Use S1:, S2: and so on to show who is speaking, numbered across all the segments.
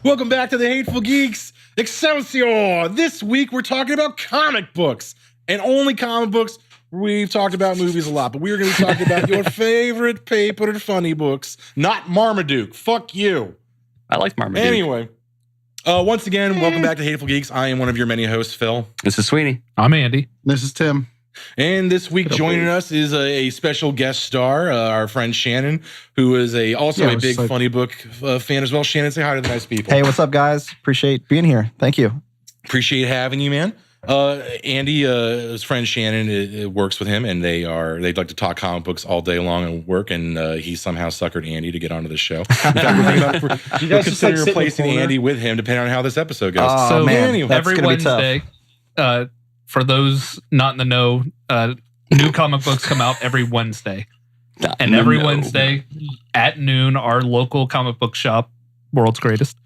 S1: Welcome back to the Hateful Geeks. Excelsior! This week we're talking about comic books. And only comic books. We've talked about movies a lot, but we're going to be talking about your favorite paper funny books. Not Marmaduke. Fuck you.
S2: I like Marmaduke.
S1: Anyway, once again, welcome back to Hateful Geeks. I am one of your many hosts, Phil.
S2: This is Sweeney.
S3: I'm Andy.
S4: This is Tim.
S1: And this week joining us is a special guest star, our friend Shannon, who is also a big funny book fan as well. Shannon, say hi to the nice people.
S5: Hey, what's up, guys? Appreciate being here. Thank you.
S1: Appreciate having you, man. Andy, his friend Shannon, works with him, and they'd like to talk comic books all day long at work, and he somehow suckered Andy to get onto the show. In fact, we're considering replacing Andy with him, depending on how this episode goes.
S5: Oh, man.
S1: Anyway,
S3: every Wednesday, for those not in the know, new comic books come out every Wednesday. And every Wednesday at noon, our local comic book shop, World's Greatest,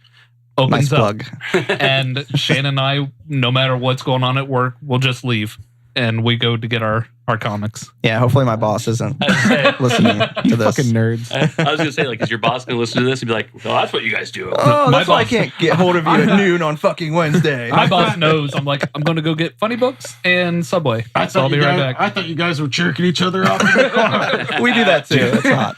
S3: opens up. And Shannon and I, no matter what's going on at work, we'll just leave. And we go to get our comics.
S5: Yeah, hopefully my boss isn't listening to this.
S4: Fucking nerds.
S2: I was going to say, like, is your boss going to listen to this and be like, well, that's what you guys do?
S5: Oh, that's why I can't get hold of you at noon on fucking Wednesday.
S3: My boss knows. I'm like, I'm going to go get Funny Books and Subway. So I'll be right back.
S4: I thought you guys were jerking each other off in the car.
S5: We do that too. That's hot.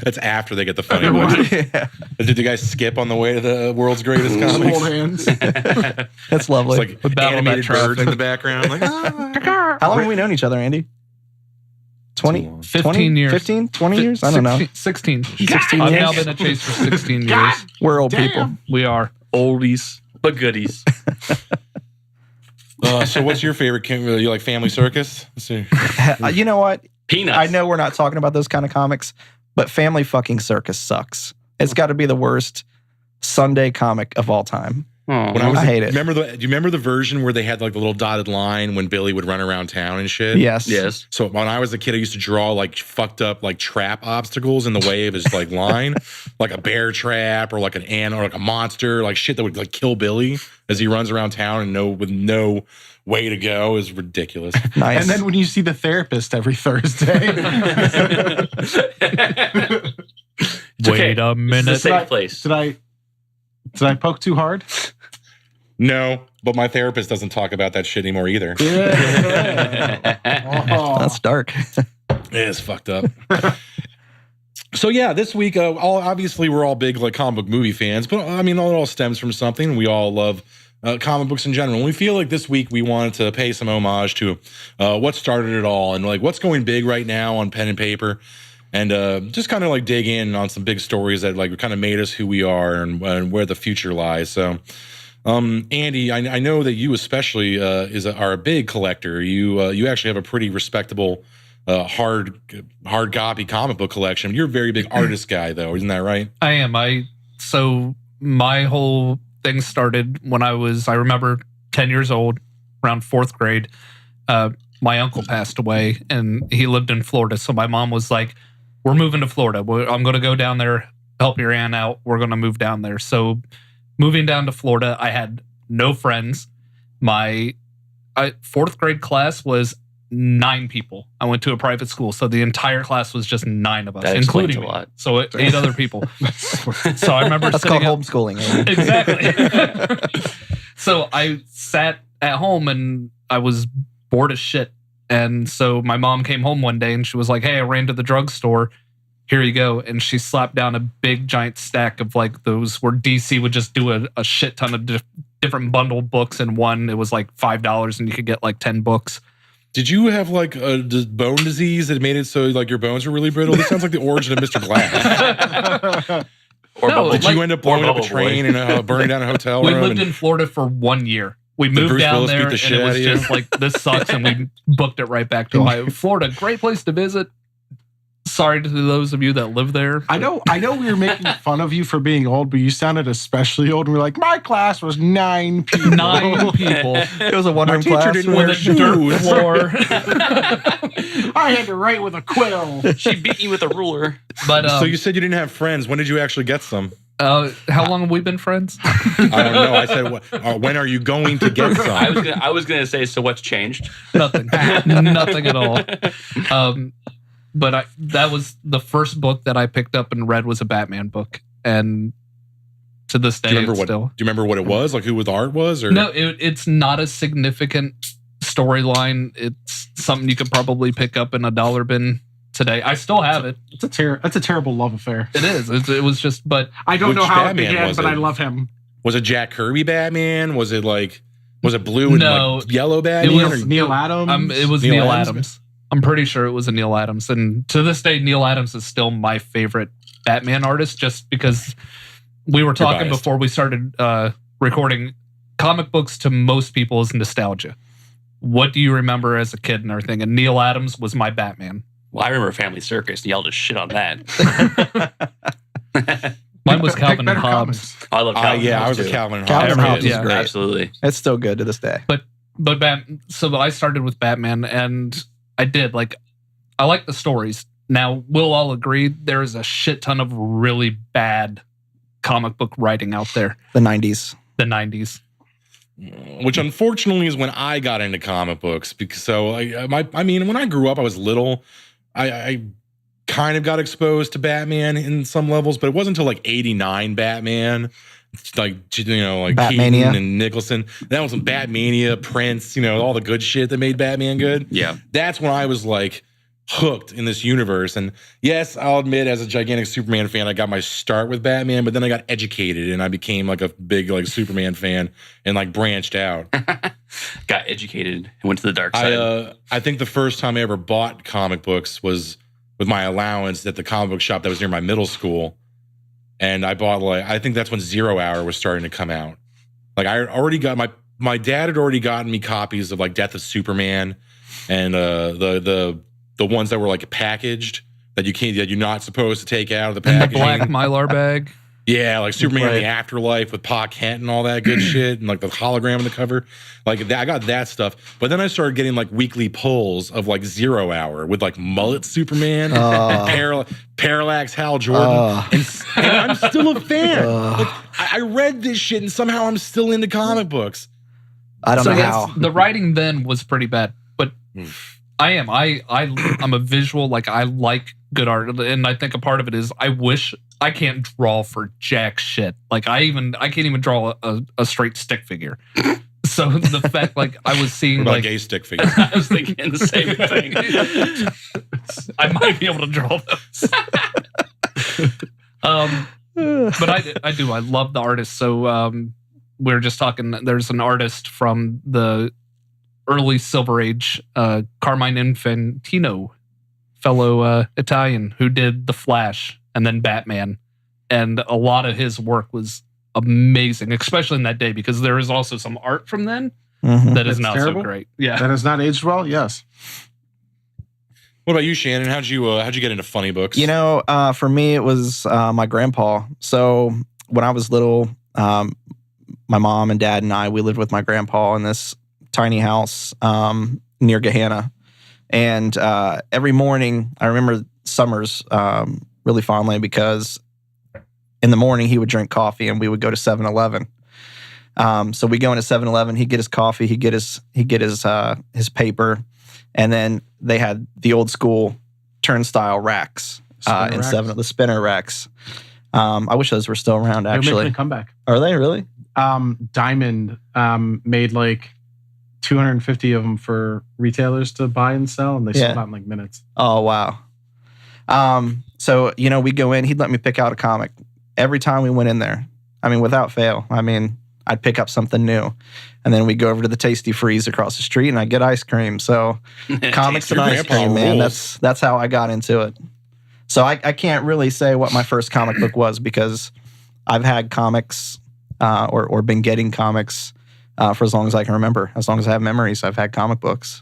S1: That's after they get the funny books.
S5: Yeah.
S1: Did you guys skip on the way to the World's Greatest Comics?
S4: Hold hands.
S5: That's lovely.
S1: It's like animated birds in the background. Like,
S5: how long have we known each other, Andy? 20?
S3: 15 years.
S5: 15? 20 years? I don't know.
S3: 16.
S5: 16
S3: I've
S5: years?
S3: now been at Chase for 16 years.
S5: We're old people.
S3: We are.
S2: Oldies, but goodies.
S1: So what's your favorite? You like Family Circus?
S5: You know what?
S2: Peanuts.
S5: I know we're not talking about those kind of comics, but Family fucking Circus sucks. It's got to be the worst Sunday comic of all time. I hate it.
S1: Do you remember the version where they had like the little dotted line when Billy would run around town and shit?
S5: Yes.
S1: So when I was a kid, I used to draw like fucked up like trap obstacles in the way of his like line, like a bear trap or like an ant or like a monster, like shit that would like kill Billy as he runs around town and with no way to go. Is ridiculous.
S5: Nice.
S4: And then when you see the therapist every Thursday.
S3: Wait a minute.
S2: It's a safe place.
S4: Did I poke too hard?
S1: No, but my therapist doesn't talk about that shit anymore either.
S5: That's dark.
S1: It's fucked up. So yeah, this week, obviously we're all big like comic book movie fans, but I mean, it all stems from something. We all love comic books in general. And we feel like this week we wanted to pay some homage to what started it all and like what's going big right now on pen and paper. And just kind of like dig in on some big stories that like kind of made us who we are and where the future lies. So, Andy, I know that you especially are a big collector. You actually have a pretty respectable hard copy comic book collection. You're a very big artist guy, though, isn't that right?
S3: I am. So my whole thing started when I remember 10 years old, around 4th grade. My uncle passed away, and he lived in Florida. So my mom was like, we're moving to Florida. I'm going to go down there, help your aunt out. We're going to move down there. So moving down to Florida, I had no friends. My 4th grade class was 9 people. I went to a private school. So the entire class was just 9 of us,
S2: that
S3: including me.
S2: A lot.
S3: So 8 other people. So I remember
S5: that's called homeschooling.
S3: Exactly. So I sat at home and I was bored as shit. And so my mom came home one day and she was like, hey, I ran to the drugstore. Here you go. And she slapped down a big giant stack of like those where DC would just do a shit ton of different bundled books in one. It was like $5 and you could get like 10 books.
S1: Did you have like a bone disease that made it so like your bones were really brittle? This sounds like the origin of Mr. Glass. Did you end up blowing up a train and burning down a hotel room?
S3: We lived in Florida for 1 year. We moved down there and it was just like, this sucks. And we booked it right back to Ohio. Florida, great place to visit. Sorry to those of you that live there.
S4: I know we were making fun of you for being old, but you sounded especially old. And we were like, my class was 9 people.
S3: 9 people.
S5: It was a one-room class.
S3: With a dirt floor.
S4: I had to write with a quill.
S2: She beat you with a ruler.
S3: But
S1: so you said you didn't have friends. When did you actually get some?
S3: How long have we been friends?
S1: I don't know. I said, when are you going to get some?
S2: I was gonna say, so what's changed?
S3: Nothing. Nothing at all. But that was the first book that I picked up and read was a Batman book, and to this day,
S1: Do you remember what it was? Like who the art was? Or
S3: no, it's not a significant storyline. It's something you could probably pick up in a dollar bin today. I still have it.
S4: That's a terrible love affair.
S3: It is. It was just, but
S4: I don't know how
S1: Batman
S4: it began,
S1: was
S4: but
S1: it?
S4: I love him.
S1: Was it Jack Kirby Batman? Was it blue and like yellow Batman?
S4: It was Neil Adams.
S3: It was Neil Adams. I'm pretty sure it was a Neil Adams. And to this day, Neil Adams is still my favorite Batman artist, just because we were talking before we started recording. Comic books to most people is nostalgia. What do you remember as a kid and everything? And Neil Adams was my Batman.
S2: Well, I remember Family Circus. Y'all just shit on that.
S3: Mine was Calvin and Hobbes.
S2: I love Calvin.
S1: I was a Calvin and
S5: Calvin
S1: Hobbes.
S5: and Hobbes is
S3: Yeah,
S5: great.
S2: Absolutely.
S5: It's still good to this day.
S3: But so I started with Batman, and I did I like the stories. Now we'll all agree there is a shit ton of really bad comic book writing out there.
S5: The 90s.
S3: The 90s.
S1: Which unfortunately is when I got into comic books. Because when I grew up, I was little. I kind of got exposed to Batman in some levels, but it wasn't until like '89 Batman, like
S5: Batmania.
S1: Keaton and Nicholson. That was some Batmania, Prince, all the good shit that made Batman good.
S2: Yeah,
S1: that's when I was like hooked in this universe. And yes, I'll admit, as a gigantic Superman fan, I got my start with Batman, but then I got educated and I became like a big like Superman fan and like branched out.
S2: Got educated and went to the dark side.
S1: I think the first time I ever bought comic books was with my allowance at the comic book shop that was near my middle school. And I bought I think that's when Zero Hour was starting to come out. Like I already got my dad had already gotten me copies of like Death of Superman and the ones that were like packaged that you're not supposed to take out of the
S3: In the
S1: packaging.
S3: black Mylar bag.
S1: Yeah, like Superman
S5: Right.
S1: in the Afterlife with Pa Kent and all that good shit, and like the hologram on the cover. Like that, I got that stuff. But then I started getting like weekly pulls of like Zero Hour with like mullet Superman, Parallax Hal Jordan, and I'm still a fan. Like, I read this shit, and somehow I'm still into comic books.
S5: I don't know
S3: yes,
S5: how.
S3: the writing then was pretty bad, but I'm a visual, like I like good art, and I think a part of it is I wish I can't draw for jack shit. Like I can't even draw a straight stick figure. So the fact like I was seeing
S1: What about
S3: like
S1: gay stick figure?
S2: I was thinking the same thing.
S3: I might be able to draw those. But I love the artist. So we were just talking, there's an artist from the early Silver Age, Carmine Infantino, fellow Italian, who did The Flash and then Batman. And a lot of his work was amazing, especially in that day, because there is also some art from then that is
S4: That's
S3: not
S4: terrible?
S3: so great. Yeah.
S4: That has not aged well. Yes.
S1: What about you, Shannon? How'd you get into funny books?
S5: For me, it was my grandpa. So when I was little, my mom and dad and we lived with my grandpa in this tiny house near Gahanna. And every morning, I remember summers really fondly because in the morning he would drink coffee and we would go to 7-Eleven. So we go into 7-Eleven, he'd get his coffee, he'd get his paper, and then they had the old school turnstile racks
S4: Spinner
S5: in
S4: racks?
S5: the spinner racks. I wish those were still around,
S4: They're
S5: actually.
S4: making a comeback.
S5: Are they really?
S4: Diamond made like 250 of them for retailers to buy and sell, and they sold out in like minutes.
S5: Oh, wow. So, we go in, he'd let me pick out a comic. Every time we went in there, without fail, I'd pick up something new. And then we'd go over to the Tasty Freeze across the street and I'd get ice cream. So comics and
S1: Your
S5: ice
S1: grandpa
S5: cream, man,
S1: rules.
S5: that's how I got into it. So I can't really say what my first comic book was because I've had comics or been getting comics for as long as I can remember. As long as I have memories, I've had comic books.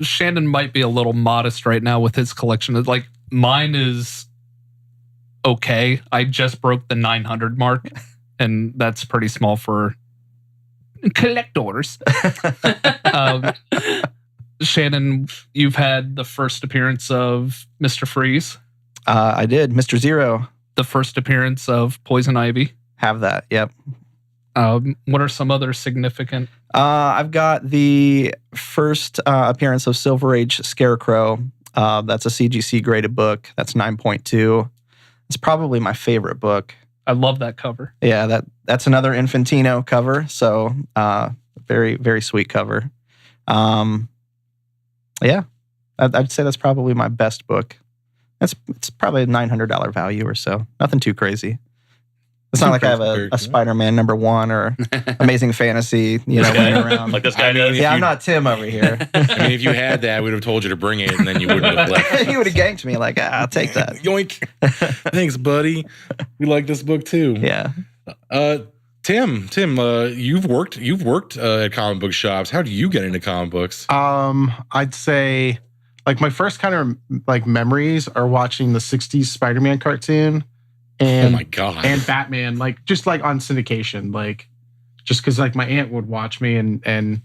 S3: Shannon might be a little modest right now with his collection. Like mine is okay. I just broke the 900 mark, and that's pretty small for collectors. Shannon, you've had the first appearance of Mr. Freeze,
S5: I did. Mr. Zero.
S3: the first appearance of Poison Ivy.
S5: Have that. Yep.
S3: What are some other significant?
S5: I've got the first appearance of Silver Age Scarecrow, That's a CGC graded book. That's 9.2. It's probably my favorite book.
S3: I love that cover.
S5: Yeah, that's another Infantino cover. So very, very sweet cover. Yeah, I'd say that's probably my best book. It's probably a $900 value or so. Nothing too crazy. It's not like I have a Spider-Man #1 or Amazing Fantasy, laying around.
S2: Like this guy does.
S5: Yeah, I'm not Tim over here.
S1: I mean, if you had that, we would have told you to bring it, and then you wouldn't have left.
S5: You would have ganked me like, I'll take that.
S1: Yoink. Thanks, buddy. We like this book too.
S5: Yeah.
S1: Tim, you've worked at comic book shops. How do you get into comic books?
S4: I'd say like my first kind of like memories are watching the 60s Spider-Man cartoon. And,
S1: oh my God.
S4: And Batman, like just like on syndication, like just because like my aunt would watch me and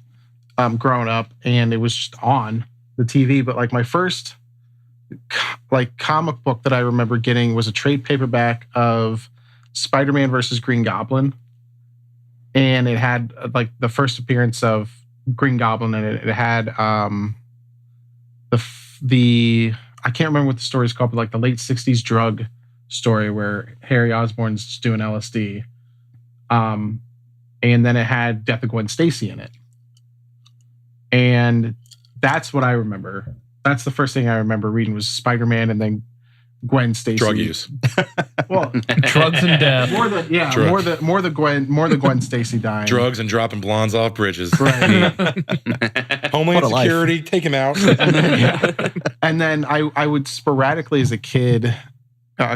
S4: growing up, and it was just on the TV. But like my first like comic book that I remember getting was a trade paperback of Spider-Man versus Green Goblin, and it had like the first appearance of Green Goblin, and it had the I can't remember what the story is called, but like the late 60s drug story where Harry Osborn's just doing LSD. And then it had Death of Gwen Stacy in it. And that's what I remember. That's the first thing I remember reading was Spider-Man and then Gwen Stacy.
S1: Drug use.
S4: Well,
S3: drugs and death.
S4: More the Gwen Stacy dying.
S1: Drugs and dropping blondes off bridges.
S4: Right.
S1: Homeland Security, take him out.
S4: And then I would sporadically as a kid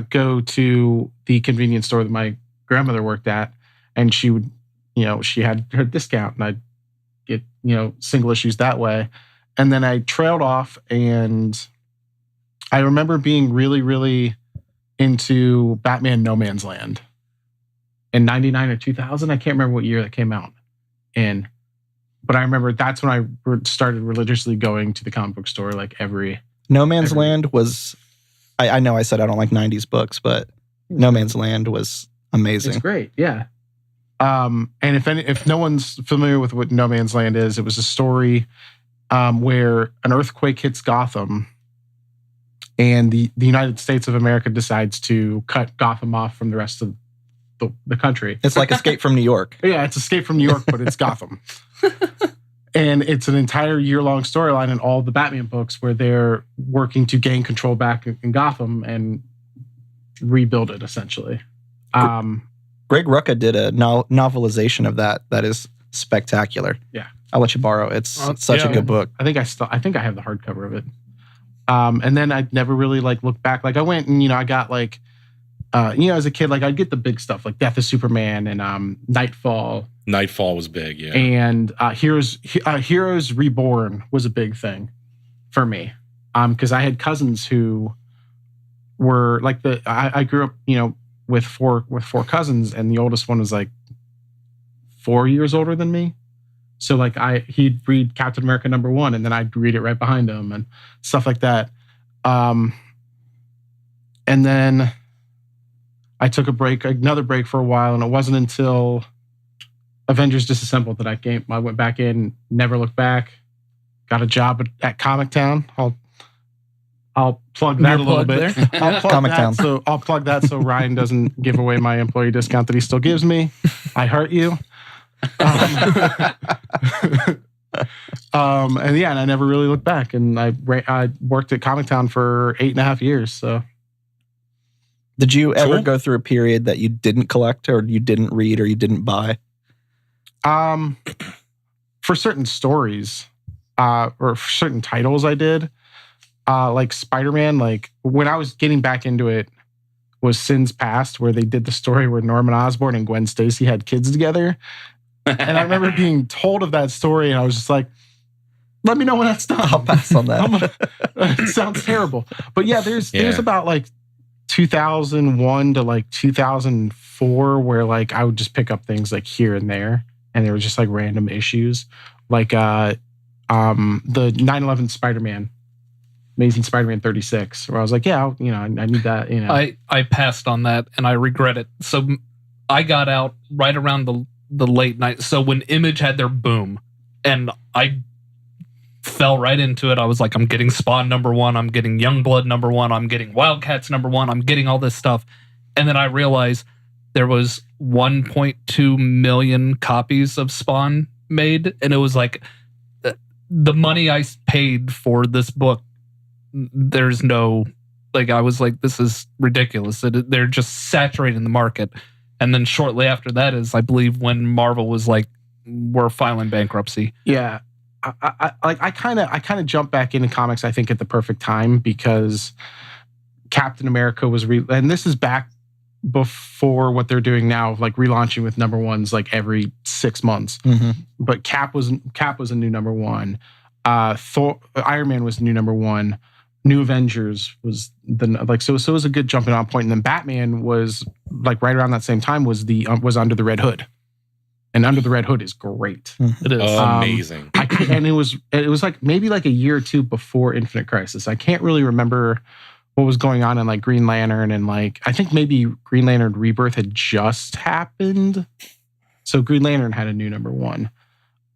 S4: go to the convenience store that my grandmother worked at, and she would, she had her discount, and I'd get, single issues that way. And then I trailed off, and I remember being really, really into Batman No Man's Land in 99 or 2000. I can't remember what year that came out in, but I remember that's when I started religiously going to the comic book store like every...
S5: No Man's Land was... I know I said I don't like 90s books, but No Man's Land was amazing.
S4: It's great, yeah. And if no one's familiar with what No Man's Land is, it was a story where an earthquake hits Gotham, and the United States of America decides to cut Gotham off from the rest of the country.
S5: It's like Escape from New York.
S4: Yeah, it's Escape from New York, but it's Gotham. And it's an entire year-long storyline in all the Batman books where they're working to gain control back in Gotham and rebuild it, essentially.
S5: Greg Rucka did a novelization of that is spectacular.
S4: Yeah.
S5: I'll let you borrow it. It's such a good book.
S4: I think I have the hardcover of it. And then I never really looked back. Like I went and, I got as a kid, I'd get the big stuff like Death of Superman and Nightfall.
S1: Nightfall was big, yeah.
S4: And Heroes Reborn was a big thing for me. Because I had cousins who were I grew up, with four cousins, and the oldest one was 4 years older than me. So he'd read Captain America #1, and then I'd read it right behind him and stuff like that. And then I took another break for a while, and it wasn't until Avengers Disassembled that I went back in, never looked back, got a job at Comic Town. I'll plug that a little bit. I'll plug that so Ryan doesn't give away my employee discount that he still gives me. I hurt you. And I never really looked back. And I worked at Comic Town for 8.5 years. So,
S5: did you ever go through a period that you didn't collect, or you didn't read, or you didn't buy?
S4: For certain stories, or for certain titles, I did. Like Spider-Man, when I was getting back into it was Sins Past, where they did the story where Norman Osborn and Gwen Stacy had kids together. And I remember being told of that story, and I was just like, let me know when that's done.
S5: I'll pass on that.
S4: It sounds terrible. But yeah, there's about 2001 to 2004 where I would just pick up things here and there, and they were just random issues. The 9/11 Spider-Man, Amazing Spider-Man 36, where I was like, I need that.
S3: I passed on that, and I regret it. So I got out right around the late night. So when Image had their boom, and I fell right into it. I was like, I'm getting Spawn #1, I'm getting Youngblood #1, I'm getting Wildcats #1, I'm getting all this stuff. And then I realized there was 1.2 million copies of Spawn made, and it was like the money I paid for this book, there's no, like, I was like, this is ridiculous. They're just saturating the market. And then shortly after that is, I believe, when Marvel was like, we're filing bankruptcy.
S4: Yeah. I kind of jumped back into comics, I think, at the perfect time, because Captain America was and this is back before what they're doing now, like relaunching with #1s like every 6 months.
S5: Mm-hmm.
S4: But Cap was a new #1. Iron Man was new #1. New Avengers was so it was a good jumping on point. And then Batman was like right around that same time was Under the Red Hood. And Under the Red Hood is great.
S3: It is.
S1: Amazing.
S4: And it was like maybe like a year or two before Infinite Crisis. I can't really remember what was going on in like Green Lantern, and like I think maybe Green Lantern Rebirth had just happened. So Green Lantern had a new #1.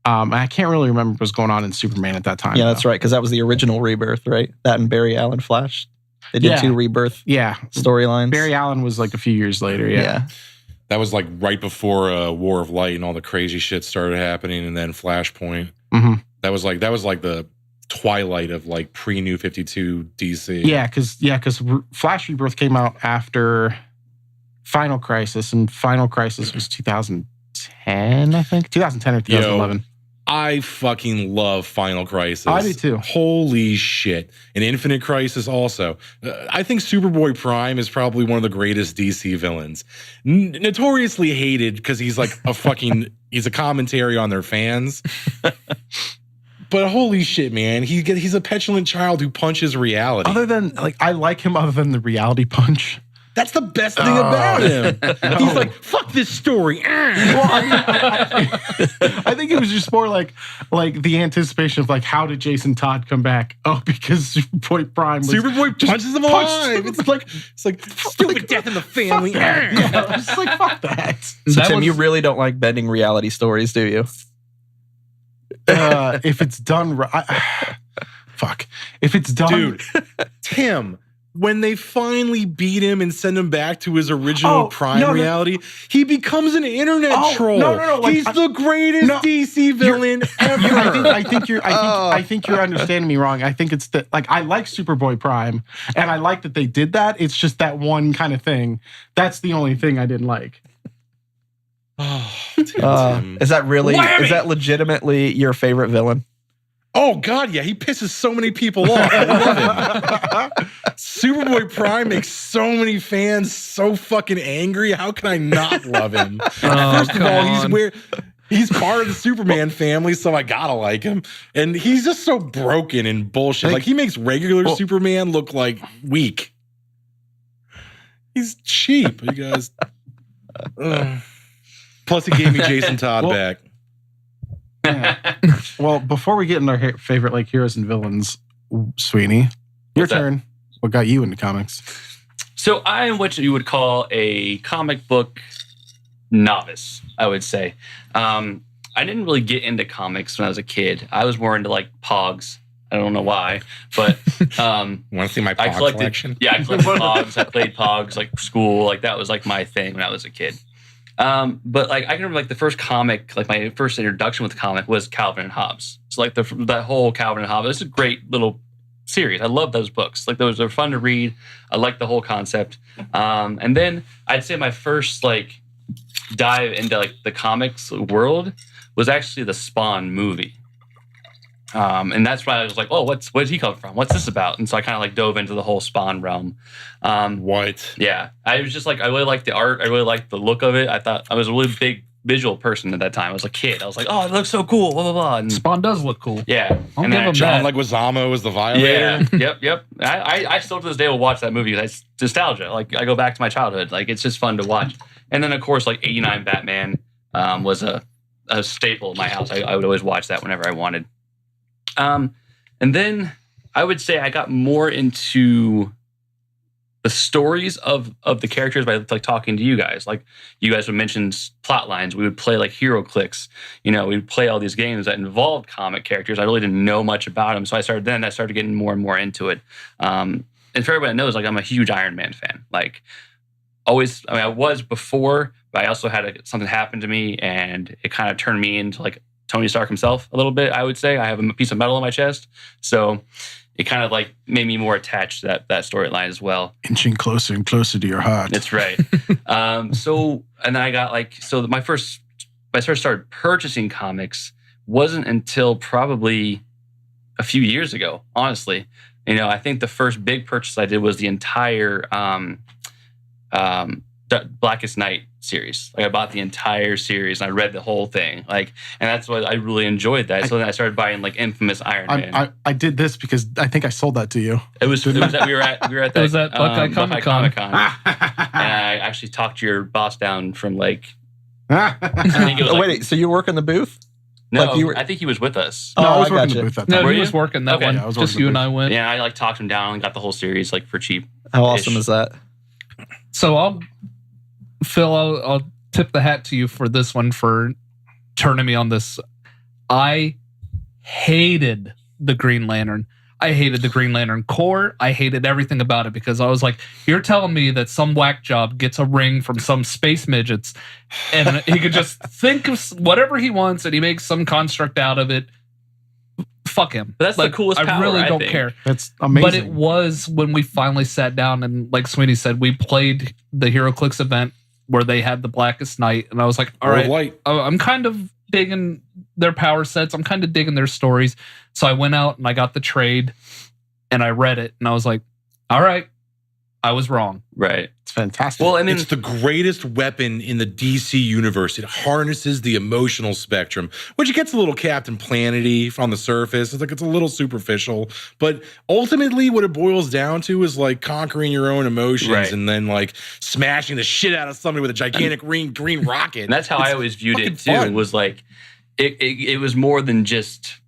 S4: And I can't really remember what was going on in Superman at that time.
S5: Yeah, that's right, because that was the original Rebirth, right? That and Barry Allen Flash. They did 2 Rebirth storylines.
S4: Barry Allen was like a few years later. Yeah.
S1: That was like right before War of Light and all the crazy shit started happening, and then Flashpoint.
S4: Mm-hmm.
S1: That was like the twilight of like pre-New 52 DC.
S4: Yeah, because Flash Rebirth came out after Final Crisis, and Final Crisis was 2010, I think. 2010 or 2011.
S1: I fucking love Final Crisis.
S4: I do too.
S1: Holy shit. And Infinite Crisis also. I think Superboy Prime is probably one of the greatest DC villains. Notoriously hated because he's like a fucking, he's a commentary on their fans. But holy shit, man. He's a petulant child who punches reality.
S4: Other than, like, I like him other than the reality punch.
S1: That's the best thing about him. He's like, fuck this story.
S4: Well, I think it was just more like the anticipation of like, how did Jason Todd come back? Oh, because Superboy Prime was
S1: Superboy punches him alive. It's like stupid death in the family.
S4: Yeah, it's like, fuck that.
S5: So Tim, you really don't like bending reality stories, do you?
S4: If it's done right. Fuck. If it's done.
S1: Dude, Tim. When they finally beat him and send him back to his original Prime reality, he becomes an internet troll.
S4: No. Like,
S1: he's the greatest DC villain ever.
S4: I think you're understanding me wrong. I think it's that, like, I like Superboy Prime, and I like that they did that. It's just that one kind of thing. That's the only thing I didn't like.
S5: Is that legitimately your favorite villain?
S1: Oh, God, yeah. He pisses so many people off. I love him. Superboy Prime makes so many fans so fucking angry. How can I not love him? First of all, he's part of the Superman family, so I gotta like him. And he's just so broken and bullshit. Like, he makes regular Superman look like weak. He's cheap, you guys. Plus, he gave me Jason Todd back.
S4: Yeah. Well, before we get into our favorite like heroes and villains, Sweeney, your turn. What got you into comics?
S2: So I am what you would call a comic book novice, I would say. I didn't really get into comics when I was a kid. I was more into like Pogs. I don't know why, but
S1: want to see my Pog collection?
S2: Yeah, I collected Pogs. I played Pogs like school. Like that was like my thing when I was a kid. But like I can remember like the first comic, like my first introduction with comic was Calvin and Hobbes. So like that whole Calvin and Hobbes, it's a great little series. I love those books. Like those are fun to read. I like the whole concept. And then I'd say my first like dive into like the comics world was actually the Spawn movie. And that's why I was like, oh, where did he come from? What's this about? And so I kind of like dove into the whole Spawn realm.
S1: What?
S2: Yeah. I was just like, I really liked the art. I really liked the look of it. I thought I was a really big visual person at that time. I was a kid. I was like, oh, it looks so cool, blah, blah, blah. And
S3: Spawn does look cool.
S2: Yeah.
S3: I'll give him
S1: John
S3: that.
S1: Leguizamo was the Violator.
S2: Yeah. Yep. I still to this day will watch that movie. It's nostalgia. Like I go back to my childhood. Like it's just fun to watch. And then of course, like '89 Batman was a staple in my house. I would always watch that whenever I wanted. And then I would say I got more into the stories of the characters by like talking to you guys. Like you guys would mention plot lines. We would play like hero clicks. You know, we'd play all these games that involved comic characters. I really didn't know much about them, so I started getting more and more into it. And for everybody that knows, like I'm a huge Iron Man fan. Like always, I mean, I was before, but I also had something happen to me, and it kind of turned me into like Tony Stark himself a little bit. I would say I have a piece of metal in my chest, so it kind of like made me more attached to that storyline as well.
S4: Inching closer and closer to your heart.
S2: That's right. So, and then I got like, so my first, I started purchasing comics wasn't until probably a few years ago, honestly. You know, I think the first big purchase I did was the entire Blackest Night series. Like I bought the entire series and I read the whole thing. Like, and that's what I really enjoyed that. So then I started buying like Infamous Iron Man.
S4: I did this because I think I sold that to you.
S2: It was that we were at that.
S3: It was at Buckeye Comic-Con.
S2: And I actually talked your boss down from like.
S5: I think it was wait, so you work in the booth?
S2: No,
S5: like
S2: I think he was with us.
S4: No, I was
S5: I
S4: working
S5: gotcha.
S4: the booth that
S3: No,
S4: time.
S3: he was working that one.
S4: Yeah, I was
S3: Just
S4: working
S3: you
S4: the
S3: and
S4: booth.
S3: I went.
S2: Yeah, I like talked him down and got the whole series like for cheap.
S5: How awesome is that?
S3: So Phil, I'll tip the hat to you for this one for turning me on this. I hated the Green Lantern. I hated the Green Lantern Corps. I hated everything about it because I was like, you're telling me that some whack job gets a ring from some space midgets and he could just think of whatever he wants and he makes some construct out of it. Fuck him.
S2: But that's the coolest power,
S3: I really don't
S2: think.
S3: care.
S4: That's amazing.
S3: But it was when we finally sat down and like Sweeney said, we played the Hero Clicks event where they had the Blackest Night. And I was like, all right, I'm kind of digging their power sets. I'm kind of digging their stories. So I went out and I got the trade and I read it and I was like, all right, I was wrong.
S2: Right.
S4: It's fantastic.
S1: Well, I mean, it's the greatest weapon in the DC universe. It harnesses the emotional spectrum, which gets a little Captain Planet-y on the surface. It's like it's a little superficial, but ultimately, what it boils down to is like conquering your own emotions and then like smashing the shit out of somebody with a gigantic green rocket.
S2: And that's how I always viewed it too.
S1: Fun.
S2: It was like it was more than just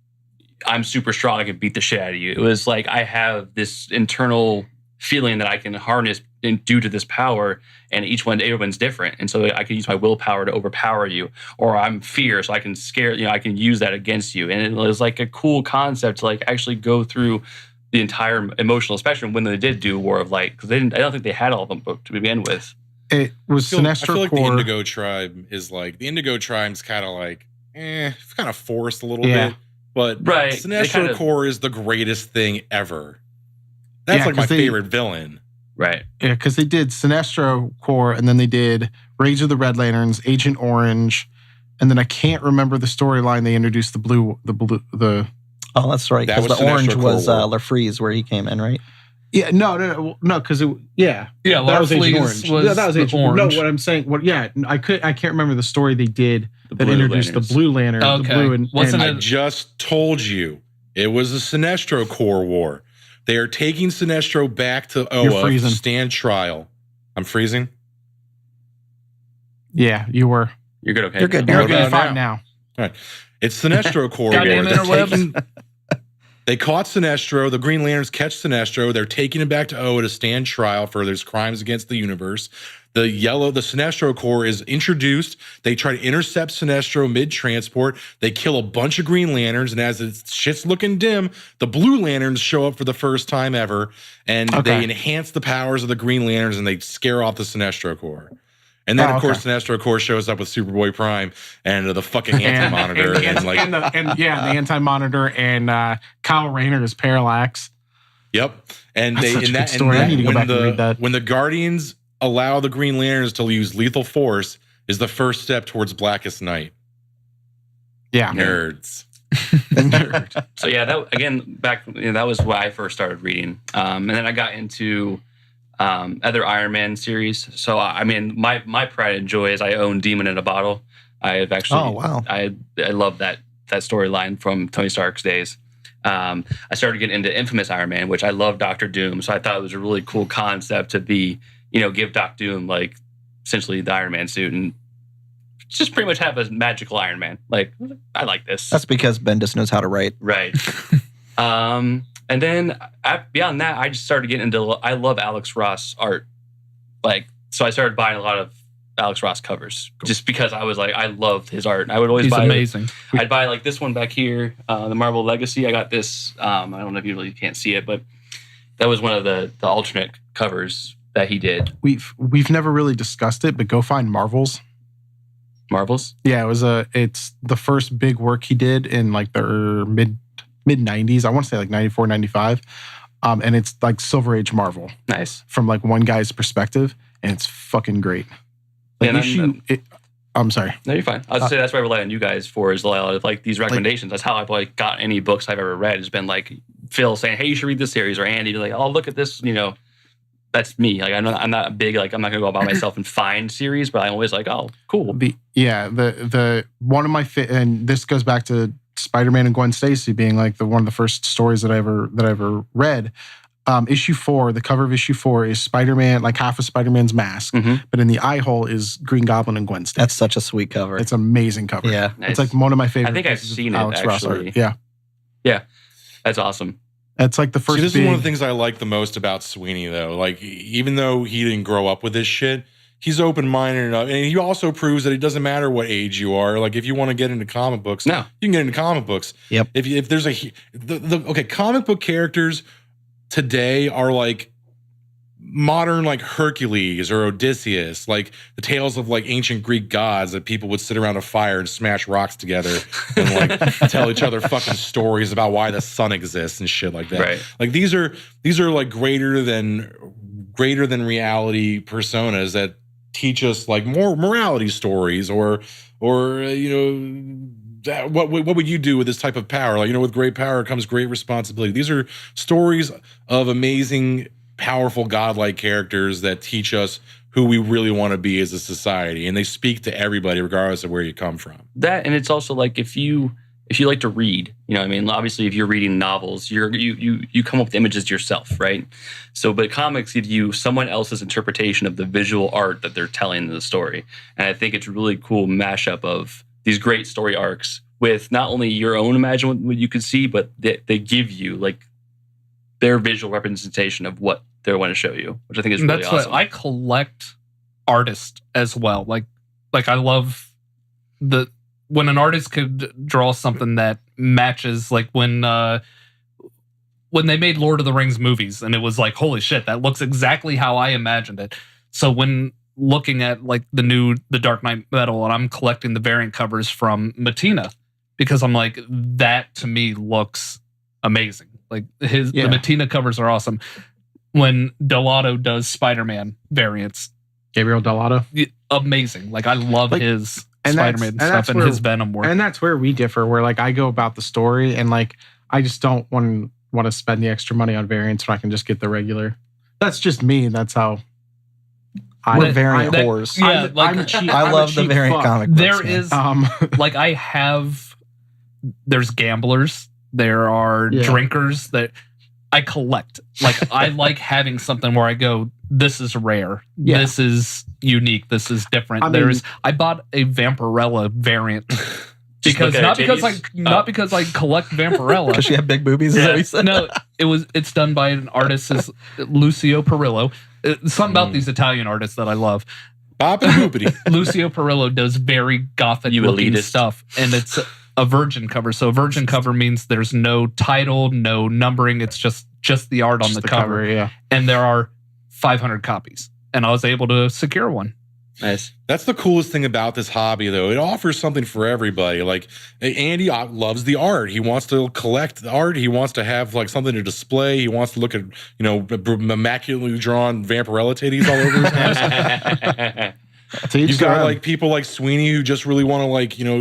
S2: I'm super strong. I can beat the shit out of you. It was like I have this internal feeling that I can harness due to this power, and everyone's different, and so I can use my willpower to overpower you, or I'm fear, so I can scare I can use that against you, and it was like a cool concept to like actually go through the entire emotional spectrum when they did do War of Light, because I don't think they had all of them booked to begin with.
S4: It was Sinestro
S1: I feel like
S4: Corps.
S1: the Indigo Tribe is like the Indigo Tribe's kind of like kind of forced a little bit, but Sinestro Corps is the greatest thing ever. That's like my favorite villain.
S2: Right.
S4: Yeah, because they did Sinestro Corps, and then they did Rage of the Red Lanterns, Agent Orange, and then I can't remember the storyline. They introduced the blue.
S5: Oh, that's right. Because the orange was LaFreeze, where he came in, right?
S4: Yeah, no, because that was Agent Orange. That was Agent Orange. No, what I'm saying, I can't remember the story they did that introduced the Blue Lantern.
S3: Okay.
S4: The blue and
S1: I just told you it was a Sinestro Corps war. They are taking Sinestro back to Oa to stand trial. I'm freezing?
S4: Yeah, you were.
S2: You're good, okay?
S5: You're good.
S4: You're good. Fine now.
S1: All right. It's Sinestro Corps war. They caught Sinestro. The Green Lanterns catch Sinestro. They're taking him back to Oa to stand trial for his crimes against the universe. The Sinestro Corps is introduced. They try to intercept Sinestro mid-transport. They kill a bunch of Green Lanterns, and as shit's looking dim, the Blue Lanterns show up for the first time ever, and they enhance the powers of the Green Lanterns, and they scare off the Sinestro Corps. And then, of course, Sinestro Corps shows up with Superboy Prime and the fucking Anti-Monitor.
S4: the Anti-Monitor and Kyle Rayner's Parallax.
S1: Yep. And
S4: That's such a good story. I need to go back and read that.
S1: When the Guardians allow the Green Lanterns to use lethal force is the first step towards Blackest Night.
S4: Yeah.
S1: Nerds.
S2: Nerd. So yeah, that was why I first started reading. And then I got into other Iron Man series. So I mean, my pride and joy is I own Demon in a Bottle. I have actually I love that storyline from Tony Stark's days. I started getting into Infamous Iron Man, which I love Dr. Doom. So I thought it was a really cool concept to be, give Doc Doom like essentially the Iron Man suit and just pretty much have a magical Iron Man. Like, I like this.
S5: That's because Bendis knows how to write.
S2: Right. And And then beyond that, I just started getting into. I love Alex Ross art, so I started buying a lot of Alex Ross covers just because I was like, I loved his art. I would always
S3: He's
S2: buy.
S3: amazing.
S2: I'd buy like this one back here, the Marvel Legacy. I got this. I don't know if you really can't see it, but that was one of the alternate covers that he did.
S4: We've never really discussed it, but go find Marvels.
S2: Marvels?
S4: Yeah, it's the first big work he did in like the mid 90s. I want to say like 94, 95. And it's like Silver Age Marvel.
S2: Nice.
S4: From like one guy's perspective, and it's fucking great. Like I'm sorry.
S2: No, you're fine. I was say that's what I rely on you guys for is like these recommendations. That's how I've like got any books I've ever read. Has been like Phil saying, "Hey, you should read this series," or Andy like, "Oh, look at this." That's me. Like I'm not big. Like I'm not gonna go by myself and find series, but I'm always like, "Oh, cool."
S4: The one of my and this goes back to Spider-Man and Gwen Stacy being like one of the first stories that I ever read. Issue 4, the cover of issue 4 is Spider-Man, like half of Spider-Man's mask, but in the eye hole is Green Goblin and Gwen Stacy.
S5: That's such a sweet cover.
S4: It's an amazing cover.
S5: Yeah.
S4: Nice. It's like one of my favorite.
S2: I think I've seen it,
S4: Alex Ross
S2: actually.
S4: art. Yeah.
S2: Yeah. That's awesome.
S4: It's like the first.
S1: See, this is one of the things I like the most about Sweeney, though. Like, even though he didn't grow up with this shit, he's open-minded enough, and he also proves that it doesn't matter what age you are. Like, if you want to get into comic books,
S2: no,
S1: you can get into comic books.
S5: Yep.
S1: If there's comic book characters today are like modern, like Hercules or Odysseus, like the tales of like ancient Greek gods that people would sit around a fire and smash rocks together and like tell each other fucking stories about why the sun exists and shit like that.
S2: Right.
S1: Like these are like greater than reality personas that teach us like more morality stories or what would you do with this type of power? Like, with great power comes great responsibility. These are stories of amazing, powerful, godlike characters that teach us who we really want to be as a society, and they speak to everybody regardless of where you come from.
S2: That, and it's also like if you like to read, obviously if you're reading novels, you come up with images yourself, right? So, but comics give you someone else's interpretation of the visual art that they're telling in the story, and I think it's a really cool mashup of these great story arcs with not only your own imagination what you could see, but they give you like their visual representation of what they want to show you, which I think is really awesome.
S3: I collect artists as well. Like I love when an artist could draw something that matches, like when they made Lord of the Rings movies, and it was like, holy shit, that looks exactly how I imagined it. So when looking at like the Dark Knight Metal, and I'm collecting the variant covers from Matina, because I'm like, that to me looks amazing. Like the Matina covers are awesome. When Delato does Spider-Man variants,
S4: Gabriel Delato,
S3: amazing. Like I love his Spider-Man stuff and his Venom work.
S4: And that's where we differ, where like I go about the story and like I just don't want to spend the extra money on variants when I can just get the regular. That's just me. That's how
S5: we're variant whores.
S3: Yeah,
S5: I love the variant comic books.
S3: There is like there's gamblers, there are drinkers that I collect. Like I like having something where I go, this is rare. Yeah. This is unique. This is different. I bought a Vampirella variant because not because I collect Vampirella.
S5: Because she had big boobies. Is that what you said?
S3: No, it's done by an artist, is Lucio Perillo. Something about these Italian artists that I love. Lucio Perillo does very gothic looking stuff, and it's a virgin cover. So a virgin cover means there's no title, no numbering. It's just the art on the cover.
S4: Yeah.
S3: And there are 500 copies, and I was able to secure one.
S2: Nice.
S1: That's the coolest thing about this hobby, though. It offers something for everybody. Like Andy loves the art. He wants to collect the art. He wants to have like something to display. He wants to look at immaculately drawn Vampirella titties all over his house. You've got like people like Sweeney who just really want to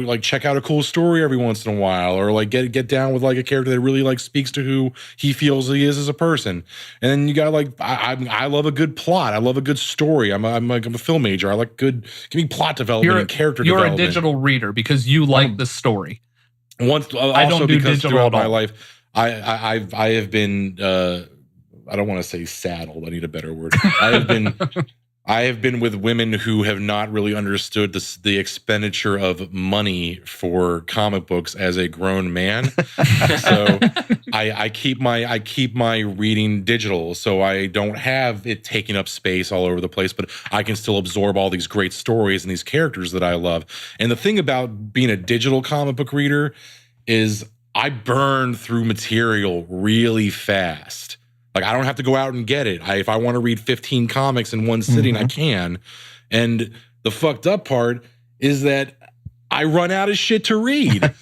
S1: like check out a cool story every once in a while, or like get down with like a character that really like speaks to who he feels he is as a person. And then you got like I love a good plot. I love a good story. I'm a film major. I like give me plot development and character development.
S3: You're a digital reader because you like the story.
S1: I don't do digital throughout my life, I have been I don't want to say saddled. I need a better word. I have been with women who have not really understood the expenditure of money for comic books as a grown man. So I keep my reading digital, so I don't have it taking up space all over the place, but I can still absorb all these great stories and these characters that I love. And the thing about being a digital comic book reader is I burn through material really fast. Like, I don't have to go out and get it. If I want to read 15 comics in one sitting, I can. And the fucked up part is that I run out of shit to read.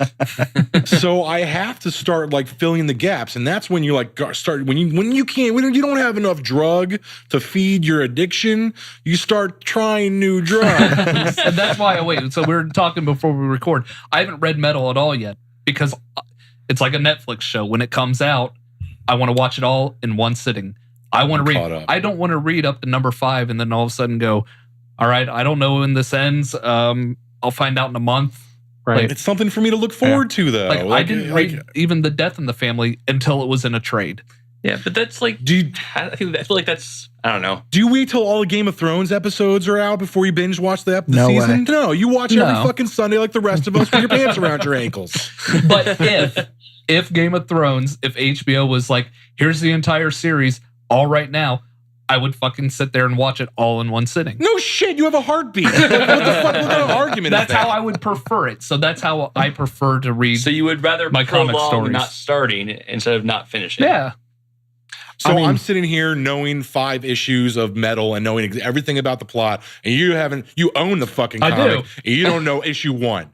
S1: So I have to start like filling the gaps. And that's when you like start, when you don't have enough drug to feed your addiction, you start trying new drugs.
S3: And that's why so we were talking before we record. I haven't read Metal at all yet because it's like a Netflix show. When it comes out, I want to watch it all in one sitting. I want to read. I don't want to read up to number 5 and then all of a sudden go, all right, I don't know when this ends. I'll find out in a month.
S4: Right.
S1: Like, it's something for me to look forward to, though.
S3: Like, I didn't read even The Death in the Family until it was in a trade.
S2: Yeah, but that's like, I feel like that's, I don't know.
S1: Do you wait till all the Game of Thrones episodes are out before you binge watch the
S5: No
S1: season?
S5: way.
S1: No, you watch every fucking Sunday like the rest of us with your pants around your ankles.
S3: But if Game of Thrones, if HBO was like, here's the entire series all right now, I would fucking sit there and watch it all in one sitting.
S1: No shit, you have a heartbeat. What the fuck? What kind of argument
S3: That's
S1: is that?
S3: how I would prefer it. So that's how I prefer to read.
S2: So you would rather
S3: my comic
S2: prolong
S3: stories.
S2: not starting instead of not finishing.
S3: Yeah.
S1: So I'm sitting here knowing 5 issues of Metal and knowing everything about the plot, and you own the fucking comic,
S3: I do.
S1: and you don't know issue 1.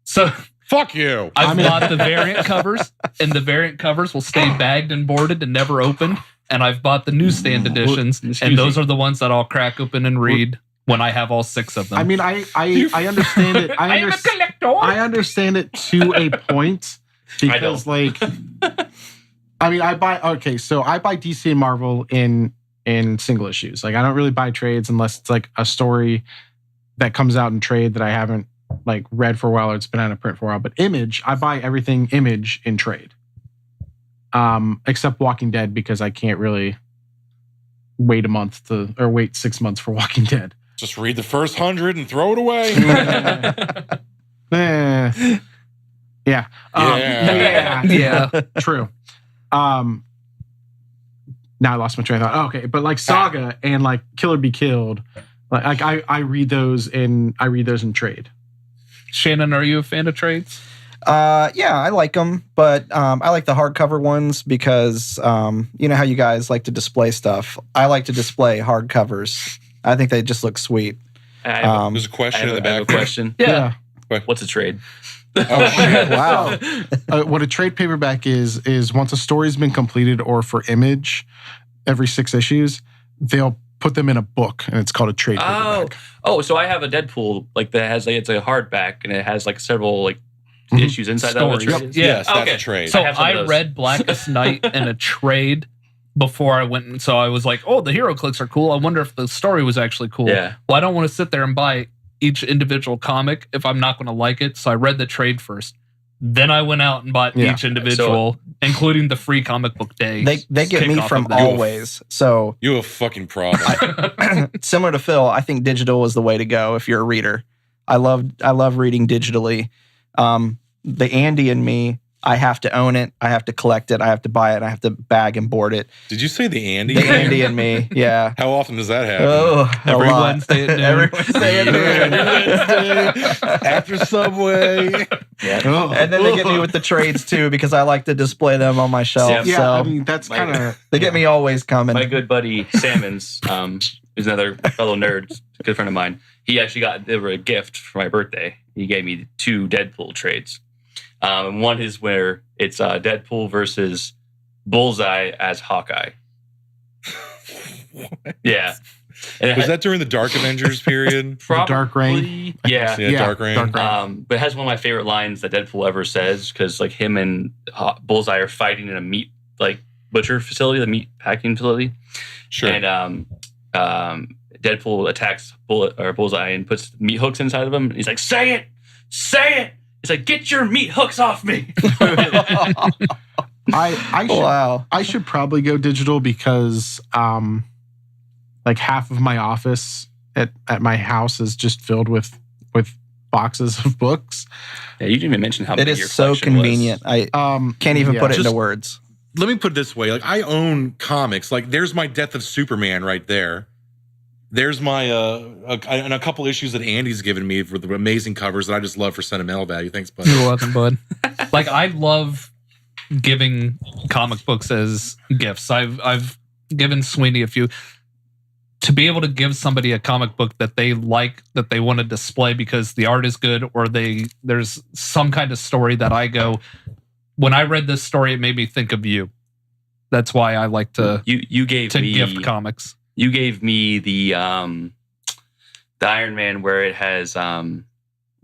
S3: So
S1: fuck you.
S3: I've bought the variant covers, and the variant covers will stay bagged and boarded and never opened. And I've bought the newsstand editions, and those are the ones that I'll crack open and read when I have all 6 of them.
S4: I mean, I understand it. I
S3: am a collector.
S4: I understand it to a point because, like, I mean, I buy DC and Marvel in single issues. Like, I don't really buy trades unless it's like a story that comes out in trade that I haven't like read for a while or it's been out of print for a while. But Image, I buy everything Image in trade. Except Walking Dead, because I can't really wait wait 6 months for Walking Dead.
S1: Just read the first 100 and throw it away.
S4: Yeah.
S3: Yeah.
S4: True. Now I lost my train of thought. Okay, but like Saga and like Kill or Be Killed, like I read those in trade.
S3: Shannon, are you a fan of trades?
S5: Yeah, I like them, but I like the hardcover ones because you know how you guys like to display stuff. I like to display hardcovers. I think they just look sweet.
S1: There's a question in the back.
S2: I have a question.
S3: Yeah.
S2: What's a trade?
S1: Oh shit!
S5: Wow.
S4: What a trade paperback is once a story's been completed, or for Image, every 6 issues, they'll put them in a book, and it's called a trade paperback.
S2: So I have a Deadpool like that has like it's a hardback, and it has like several like issues inside that. What a trade is?
S1: Yes, that's a trade.
S3: So
S2: I have some of
S3: I
S2: those.
S3: read Blackest Night in a trade before I went, and so I was like, "Oh, the hero clicks are cool. I wonder if the story was actually cool."
S2: Yeah.
S3: Well, I don't want to sit there and buy each individual comic if I'm not going to like it. So I read the trade first. Then I went out and bought each individual, including the free comic book day.
S5: They get me from always. So
S1: you have a fucking problem.
S5: similar to Phil, I think digital is the way to go if you're a reader. I love reading digitally. The Andy in me, I have to own it. I have to collect it. I have to buy it. I have to bag and board it.
S1: Did you say the Andy?
S5: The Andy in me, yeah.
S1: How often does that happen?
S5: Oh,
S3: Every
S5: a lot.
S3: Wednesday at noon.
S5: Every Wednesday at noon.
S1: After Subway.
S2: Yeah.
S5: And then they get me with the trades too because I like to display them on my shelf.
S2: Yeah,
S5: so
S4: I mean, that's kind of...
S5: they get me always coming.
S2: My good buddy Salmons, who's another fellow nerd, a good friend of mine. He actually got a gift for my birthday. He gave me 2 Deadpool trades. One is where it's Deadpool versus Bullseye as Hawkeye. Yeah. And
S1: Was that during the Dark Avengers period?
S2: probably,
S4: Dark Reign?
S2: Yeah.
S1: Dark Reign.
S4: Dark Reign.
S2: But it has one of my favorite lines that Deadpool ever says, because like him and Bullseye are fighting in a meat like butcher facility, the meat packing facility.
S1: Sure.
S2: And Deadpool attacks Bullseye and puts meat hooks inside of him. And he's like, "Say it, say it." He's like, "Get your meat hooks off me."
S4: I should probably go digital because like half of my office at my house is just filled with boxes of books.
S2: Yeah, you didn't even mention how
S5: It
S2: big your
S5: is so
S2: collection was.
S5: convenient. I can't even put it into
S1: Just-
S5: words.
S1: Let me put it this way. Like, I own comics. Like, there's my Death of Superman right there. There's my and a couple issues that Andy's given me for the amazing covers that I just love for sentimental value. Thanks, bud.
S3: You're welcome, bud. Like, I love giving comic books as gifts. I've given Sweeney a few. To be able to give somebody a comic book that they like, that they want to display because the art is good, or there's some kind of story that I go, when I read this story, it made me think of you. That's why I like to
S2: You gave me
S3: gift comics.
S2: You gave me the Iron Man where it has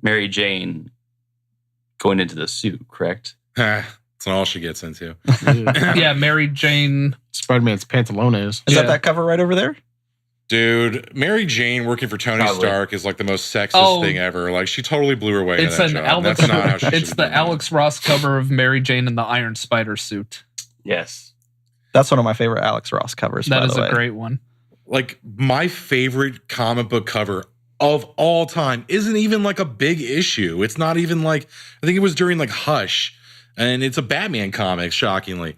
S2: Mary Jane going into the suit, correct?
S1: That's not all she gets into.
S3: Yeah, Mary Jane.
S4: Spider-Man's pantalones.
S5: Is
S3: Yeah.
S5: that cover right over there?
S1: Dude, Mary Jane working for Tony
S2: Probably.
S1: Stark is like the most sexist thing ever. Like, she totally blew her way
S3: It's
S1: to
S3: an
S1: that job.
S3: Alex.
S1: That's not how she
S3: It's
S1: should
S3: the
S1: have done it.
S3: Alex Ross cover of Mary Jane in the Iron Spider suit.
S2: Yes.
S5: That's one of my favorite Alex Ross covers.
S3: That
S5: by
S3: is
S5: the way.
S3: a great one.
S1: Like, my favorite comic book cover of all time isn't even like a big issue. It's not even like, I think it was during like Hush, and it's a Batman comic, shockingly.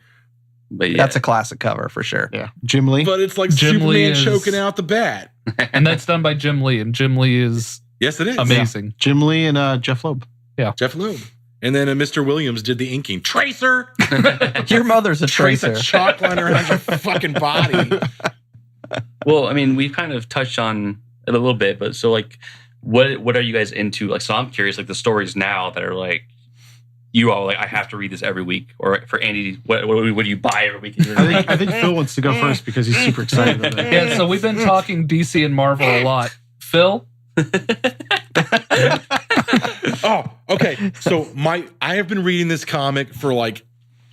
S2: But yeah.
S5: That's a classic cover for sure.
S4: Yeah, Jim Lee.
S1: But it's like
S3: Jim Lee
S1: Superman
S3: is-
S1: choking out the bat.
S3: And that's done by Jim Lee. And Jim Lee is
S1: Yes, it is.
S3: amazing.
S4: Jim Lee and Jeff Loeb.
S1: Jeff Loeb. And then Mr. Williams did the inking. Tracer!
S5: Your mother's a
S1: Trace
S5: tracer.
S1: a chalk line around your fucking body.
S2: Well, I mean, we kind of touched on it a little bit, but so like, what are you guys into? Like, so I'm curious, like the stories now that are like, you all like, I have to read this every week. Or for Andy, what do you buy every week?
S4: I think Phil wants to go first because he's super excited about it.
S3: Yeah, so we've been talking DC and Marvel a lot. Phil?
S1: Oh, okay. So I have been reading this comic for like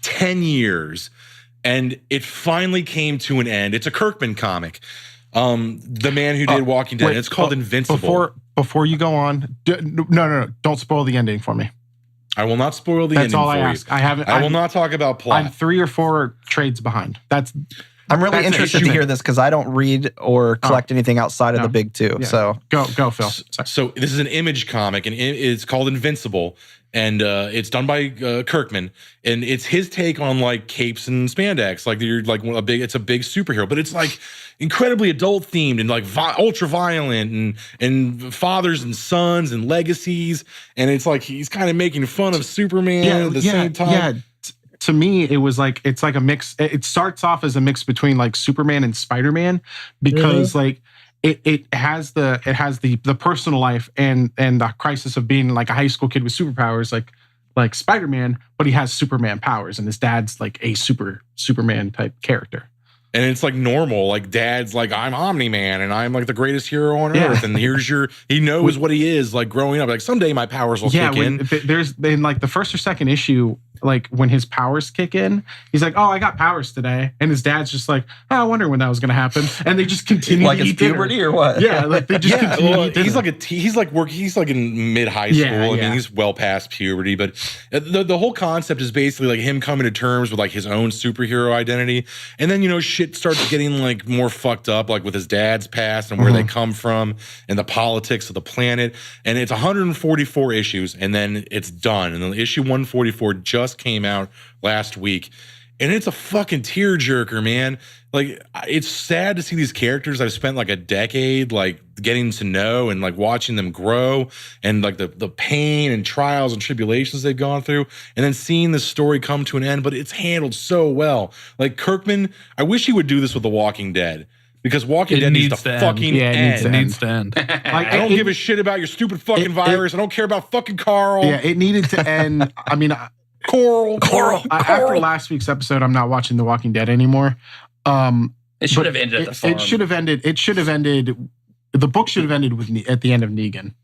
S1: 10 years, and it finally came to an end. It's a Kirkman comic. The man who did Walking Dead.
S4: Wait,
S1: and it's called Invincible.
S4: Before you go on, no, don't spoil the ending for me.
S1: I will not spoil the
S4: That's
S1: ending
S4: all I
S1: for
S4: ask.
S1: you.
S4: I
S1: will not talk about plot.
S4: I'm 3 or 4 trades behind.
S5: I'm really
S4: That's
S5: interested
S4: issue.
S5: to hear this because I don't read or collect anything outside of
S4: No.
S5: the big two.
S4: Yeah.
S5: So
S4: Go, Phil. Sorry.
S1: So this is an Image comic, and it's called Invincible, and it's done by Kirkman, and it's his take on like capes and spandex. Like, you're like it's a big superhero, but it's like incredibly adult themed and like ultra violent and fathers and sons and legacies, and it's like he's kind of making fun of Superman at the same time.
S4: Yeah. To me, it was like it's like a mix. It starts off as a mix between like Superman and Spider-Man because like it has the personal life and the crisis of being like a high school kid with superpowers like Spider-Man, but he has Superman powers and his dad's like a Superman type character.
S1: And it's like normal, like dad's like, I'm Omni-Man and I'm like the greatest hero on earth. And he knows what he is like growing up. Like, someday my powers will kick in.
S4: There's in like the first or second issue, like when his powers kick in, he's like, "Oh, I got powers today," and his dad's just like, "Oh, I wonder when that was going to happen." And they just continue
S5: like
S4: to
S5: it's
S4: eat dinner.
S5: puberty or what?
S4: Yeah, like they just continue to eat dinner.
S1: he's like in mid high school. I mean, he's well past puberty, but the whole concept is basically like him coming to terms with like his own superhero identity. And then, shit starts getting like more fucked up, like with his dad's past and where they come from and the politics of the planet. And it's 144 issues, and then it's done. And then issue 144 just came out last week. And it's a fucking tearjerker, man. Like, it's sad to see these characters I've spent like a decade like getting to know and like watching them grow and like the pain and trials and tribulations they've gone through, and then seeing this story come to an end. But it's handled so well. Like, Kirkman, I wish he would do this with The Walking Dead, because Walking Dead needs to fucking end.
S3: It needs to end.
S4: Like,
S1: I don't give a shit about your stupid fucking virus. I don't care about fucking Carl.
S4: Yeah, it needed to end. I mean,
S1: Coral.
S4: after last week's episode, I'm not watching The Walking Dead anymore.
S2: It should have ended at the farm.
S4: It should have ended. The book should have ended at the end of Negan.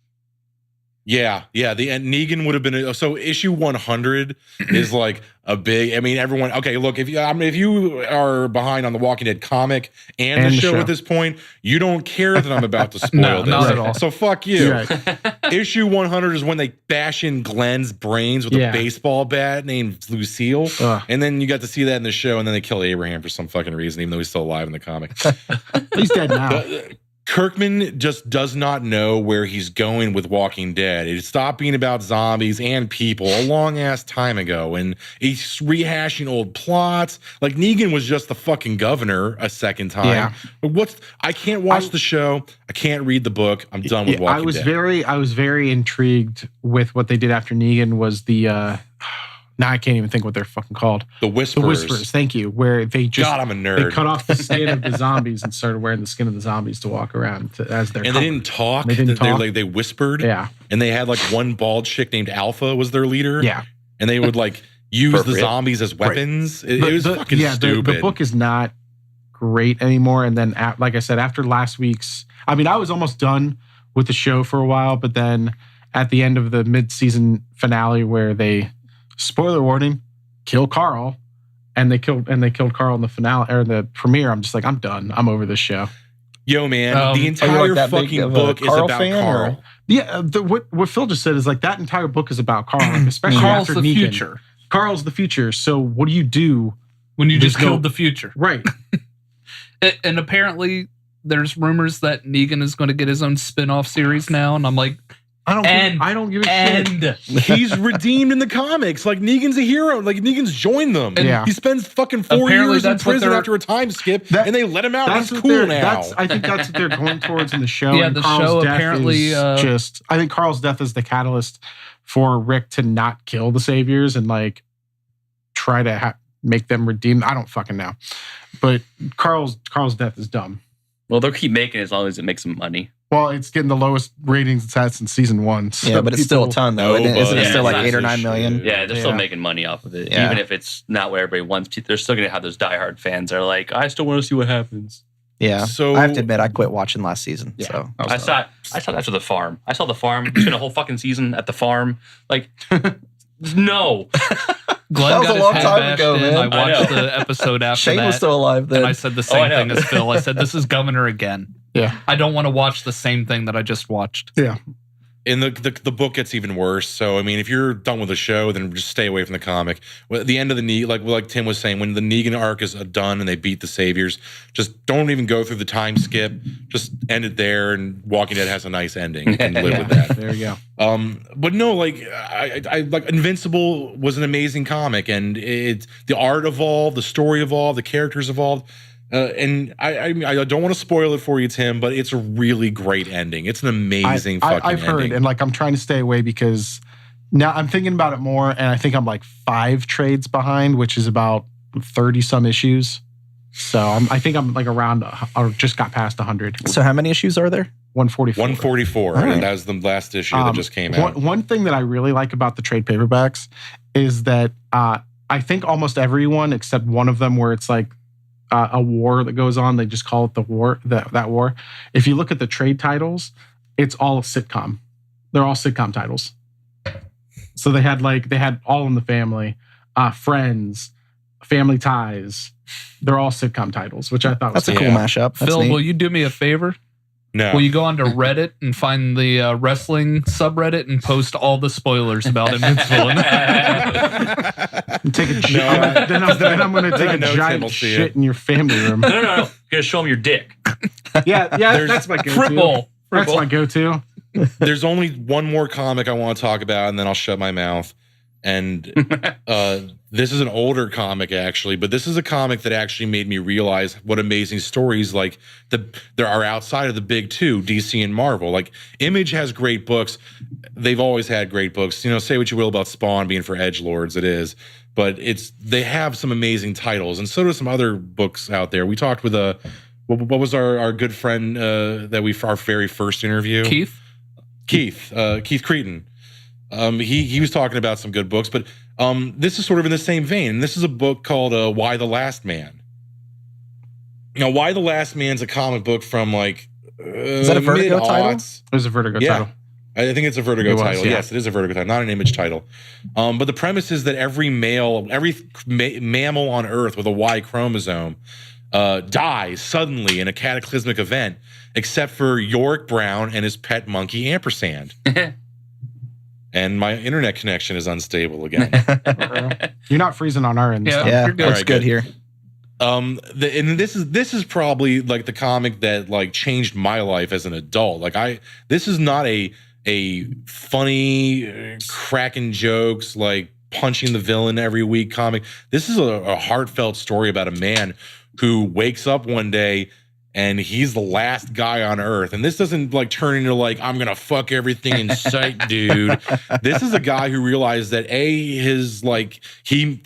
S1: Yeah. And Negan would have been so issue 100 is like a big. I mean, everyone. Okay, look, if you are behind on the Walking Dead comic and the show at this point, you don't care that I'm about to spoil
S3: No,
S1: this.
S3: not at all.
S1: So fuck you.
S4: Right.
S1: Issue 100 is when they bash in Glenn's brains with a baseball bat named Lucille, and then you got to see that in the show, and then they kill Abraham for some fucking reason, even though he's still alive in the comic.
S4: He's dead now.
S1: Kirkman just does not know where he's going with Walking Dead. It stopped being about zombies and people a long ass time ago, and he's rehashing old plots. Like Negan was just the fucking governor a second time.
S4: Yeah.
S1: But I can't watch the show. I can't read the book. I'm done with Walking Dead.
S4: I was very intrigued with what they did after Negan was the now I can't even think what they're fucking called.
S1: The Whisperers.
S4: The Whisperers, thank you. Where they just
S1: God, I'm a nerd.
S4: They cut off the skin of the zombies and started wearing the skin of the zombies to walk around as their.
S1: And they didn't talk. They whispered.
S4: Yeah.
S1: And they had like one bald chick named Alpha was their leader.
S4: Yeah.
S1: And they would like use the zombies as weapons. Right. It was fucking stupid.
S4: The book is not great anymore. And then, like I said, after last week's, I mean, I was almost done with the show for a while, but then at the end of the mid-season finale, where they, spoiler warning, kill Carl, and they killed Carl in the finale or the premiere. I'm just like, I'm done. I'm over this show.
S1: Yo, man, the entire fucking book is about Carl.
S4: Or? Yeah, what Phil just said is like that entire book is about Carl, like, especially
S3: Carl's
S4: after
S3: the
S4: Negan.
S3: future.
S4: Carl's the future. So what do you do
S3: when you just killed the future?
S4: Right.
S3: And apparently, there's rumors that Negan is going to get his own spin-off series now, and I'm like,
S4: I don't give a shit.
S1: He's redeemed in the comics. Like Negan's a hero. Like Negan's joined them.
S4: Yeah.
S1: He spends fucking 4 years in prison after a time skip, and they let him out. He's cool now.
S4: I think that's what they're going towards in the show.
S3: Yeah,
S4: and
S3: the
S4: Carl's
S3: show
S4: death
S3: apparently
S4: is I think Carl's death is the catalyst for Rick to not kill the Saviors and like try to make them redeem. I don't fucking know, but Carl's death is dumb.
S2: Well, they'll keep making it as long as it makes them money.
S4: Well, it's getting the lowest ratings it's had since season 1. So
S5: yeah, but it's still a ton, though. Isn't it still like 8 or 9 million?
S2: Yeah, they're still making money off of it. Yeah. Even if it's not what everybody wants, they're still going to have those diehard fans that are like, I still want to see what happens.
S5: Yeah.
S1: So
S5: I have to admit, I quit watching last season.
S4: Yeah.
S5: So
S2: I saw after the farm. I saw the farm. Spent a whole fucking season at the farm. Like, no.
S3: Glenn
S5: that was
S3: got
S5: a long
S3: his
S5: time
S3: head
S5: ago,
S3: bashed in.
S5: man.
S3: I watched the episode after
S5: Shane
S3: that.
S5: was still alive then.
S3: And I said the same thing as Phil. I said, this is Governor again.
S4: Yeah.
S3: I don't want to watch the same thing that I just watched.
S4: Yeah.
S1: And the book gets even worse. So I mean, if you're done with the show, then just stay away from the comic. At the end of the like Tim was saying, when the Negan arc is done and they beat the Saviors, just don't even go through the time skip. Just end it there, and Walking Dead has a nice ending. You can live with that.
S4: There you go.
S1: But no, like I like Invincible was an amazing comic, and the art evolved, the story evolved, the characters evolved. And I don't want to spoil it for you, Tim, but it's a really great ending. It's an amazing fucking
S4: I've heard,
S1: ending.
S4: and like I'm trying to stay away because now I'm thinking about it more, and I think I'm like 5 trades behind, which is about 30 some issues. So I think I'm like around or just got past 100.
S5: So how many issues are there?
S4: 144.
S1: 144,
S5: right.
S1: and that was the last issue that just came out.
S4: One thing that I really like about the trade paperbacks is that I think almost everyone except one of them, where it's like a war that goes on, they just call it the war, that war. If you look at the trade titles, it's all a sitcom. They're all sitcom titles. So they had All in the Family, Friends, Family Ties. They're all sitcom titles, which I thought was
S5: That's a cool mashup. That's
S3: Phil,
S5: neat.
S3: will you do me a favor?
S1: No.
S3: Will you go onto Reddit and find the wrestling subreddit and post all the spoilers about Invincible?
S4: Take a then I'm going to take a giant shit in your family room.
S2: No. You're going to show them your dick.
S4: Yeah, that's my go-to.
S3: Triple.
S4: That's my go-to.
S1: There's only one more comic I want to talk about, and then I'll shut my mouth. And this is an older comic, actually, but this is a comic that actually made me realize what amazing stories like there are outside of the big two, DC and Marvel. Like Image has great books. They've always had great books. You know, say what you will about Spawn being for edgelords, it is. But they have some amazing titles, and so do some other books out there. We talked with what was our good friend our very first interview? Keith Cretin. He was talking about some good books, but this is sort of in the same vein. This is a book called Why the Last Man. Now, Why the Last Man's a comic book from like
S5: is that a Vertigo title?
S4: It was a Vertigo title.
S1: I think it's a Vertigo
S4: It was,
S1: title.
S4: yeah.
S1: Yes, it is a Vertigo title, not an Image title. But the premise is that every mammal on Earth with a Y chromosome dies suddenly in a cataclysmic event, except for Yorick Brown and his pet monkey Ampersand. And my internet connection is unstable again.
S4: You're not freezing on our end. this
S3: Yeah.
S4: time.
S5: Yeah,
S3: You're good.
S5: looks
S1: Alright,
S5: good
S1: good.
S5: here.
S1: And this is probably like the comic that like changed my life as an adult. Like this is not a funny cracking jokes like punching the villain every week comic. This is a heartfelt story about a man who wakes up one day and he's the last guy on Earth. And this doesn't like turn into like, I'm gonna fuck everything in sight, dude. This is a guy who realized that his like he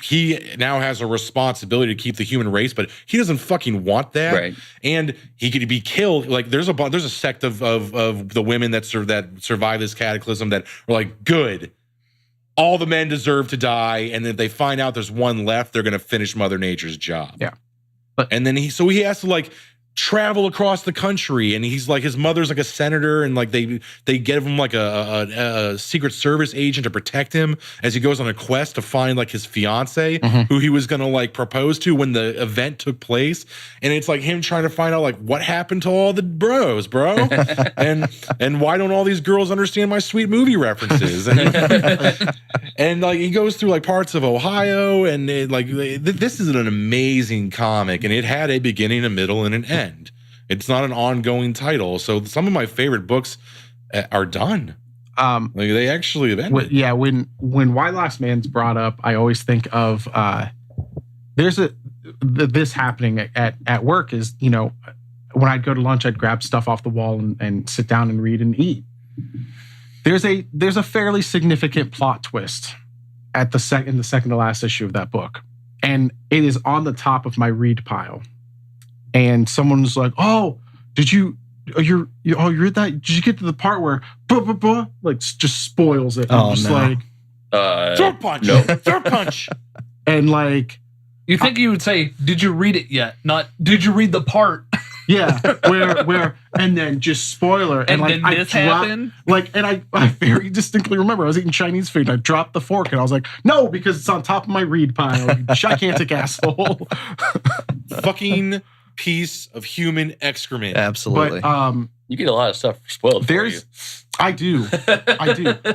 S1: now has a responsibility to keep the human race, but he doesn't fucking want that.
S2: Right.
S1: And he could be killed. Like there's a sect of the women that survive this cataclysm that are like, good. All the men deserve to die, and if they find out there's one left, they're gonna finish Mother Nature's job.
S4: Yeah.
S1: And then he has to like travel across the country, and he's like, his mother's like a senator, and like they give him like a Secret Service agent to protect him as he goes on a quest to find like his fiance who he was gonna like propose to when the event took place. And it's like him trying to find out like what happened to all the bros, bro, and why don't all these girls understand my sweet movie references? And like he goes through like parts of Ohio, and this is an amazing comic, and it had a beginning, a middle, and an end. It's not an ongoing title, so some of my favorite books are done. Like they actually have ended.
S4: When Why Last Man's brought up, I always think of this happening at work is, you know, when I'd go to lunch, I'd grab stuff off the wall and sit down and read and eat. There's a fairly significant plot twist in the second to last issue of that book, and it is on the top of my read pile. And someone's like, "Oh, you read that? Did you get to the part where like just spoils it?"
S5: Oh,
S4: I'm just
S5: no.
S4: like,
S1: throat punch,
S2: No.
S1: throat punch.
S4: and like,
S3: You think you would say, "Did you read it yet?" Not, "Did you read the part?"
S4: yeah, where, and then just spoiler,
S3: And
S4: like
S3: then
S4: I
S3: this
S4: dropped,
S3: happened?
S4: like, and I very distinctly remember I was eating Chinese food and I dropped the fork and I was like, "No, because it's on top of my read pile." You gigantic asshole.
S1: Fucking piece of human excrement.
S5: Absolutely.
S4: But
S2: You get a lot of stuff spoiled for you.
S4: I do.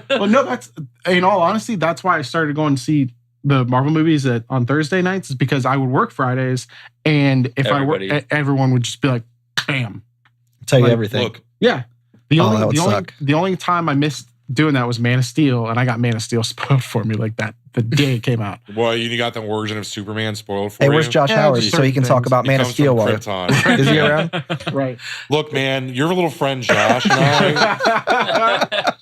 S4: Well, no, that's, in all honesty, that's why I started going to see the Marvel movies on Thursday nights, is because I would work Fridays, and if
S2: Everybody.
S4: I work, everyone would just be like, "Bam."
S5: Tell you
S4: like,
S5: everything.
S1: Look,
S4: Yeah.
S5: that would suck.
S4: The only time I missed doing that was Man of Steel, and I got Man of Steel spoiled for me like that the day it came out.
S1: well, you got the version of Superman spoiled for
S5: Hey,
S1: you.
S5: where's Josh
S4: Yeah,
S5: Howard
S4: just
S5: so he
S4: certain
S5: can talk
S4: things.
S5: about
S1: He
S5: Man of
S1: comes
S5: Steel?
S1: from
S5: While
S1: Krypton.
S5: is he around?
S4: Right.
S1: Look, man, your little friend Josh and I.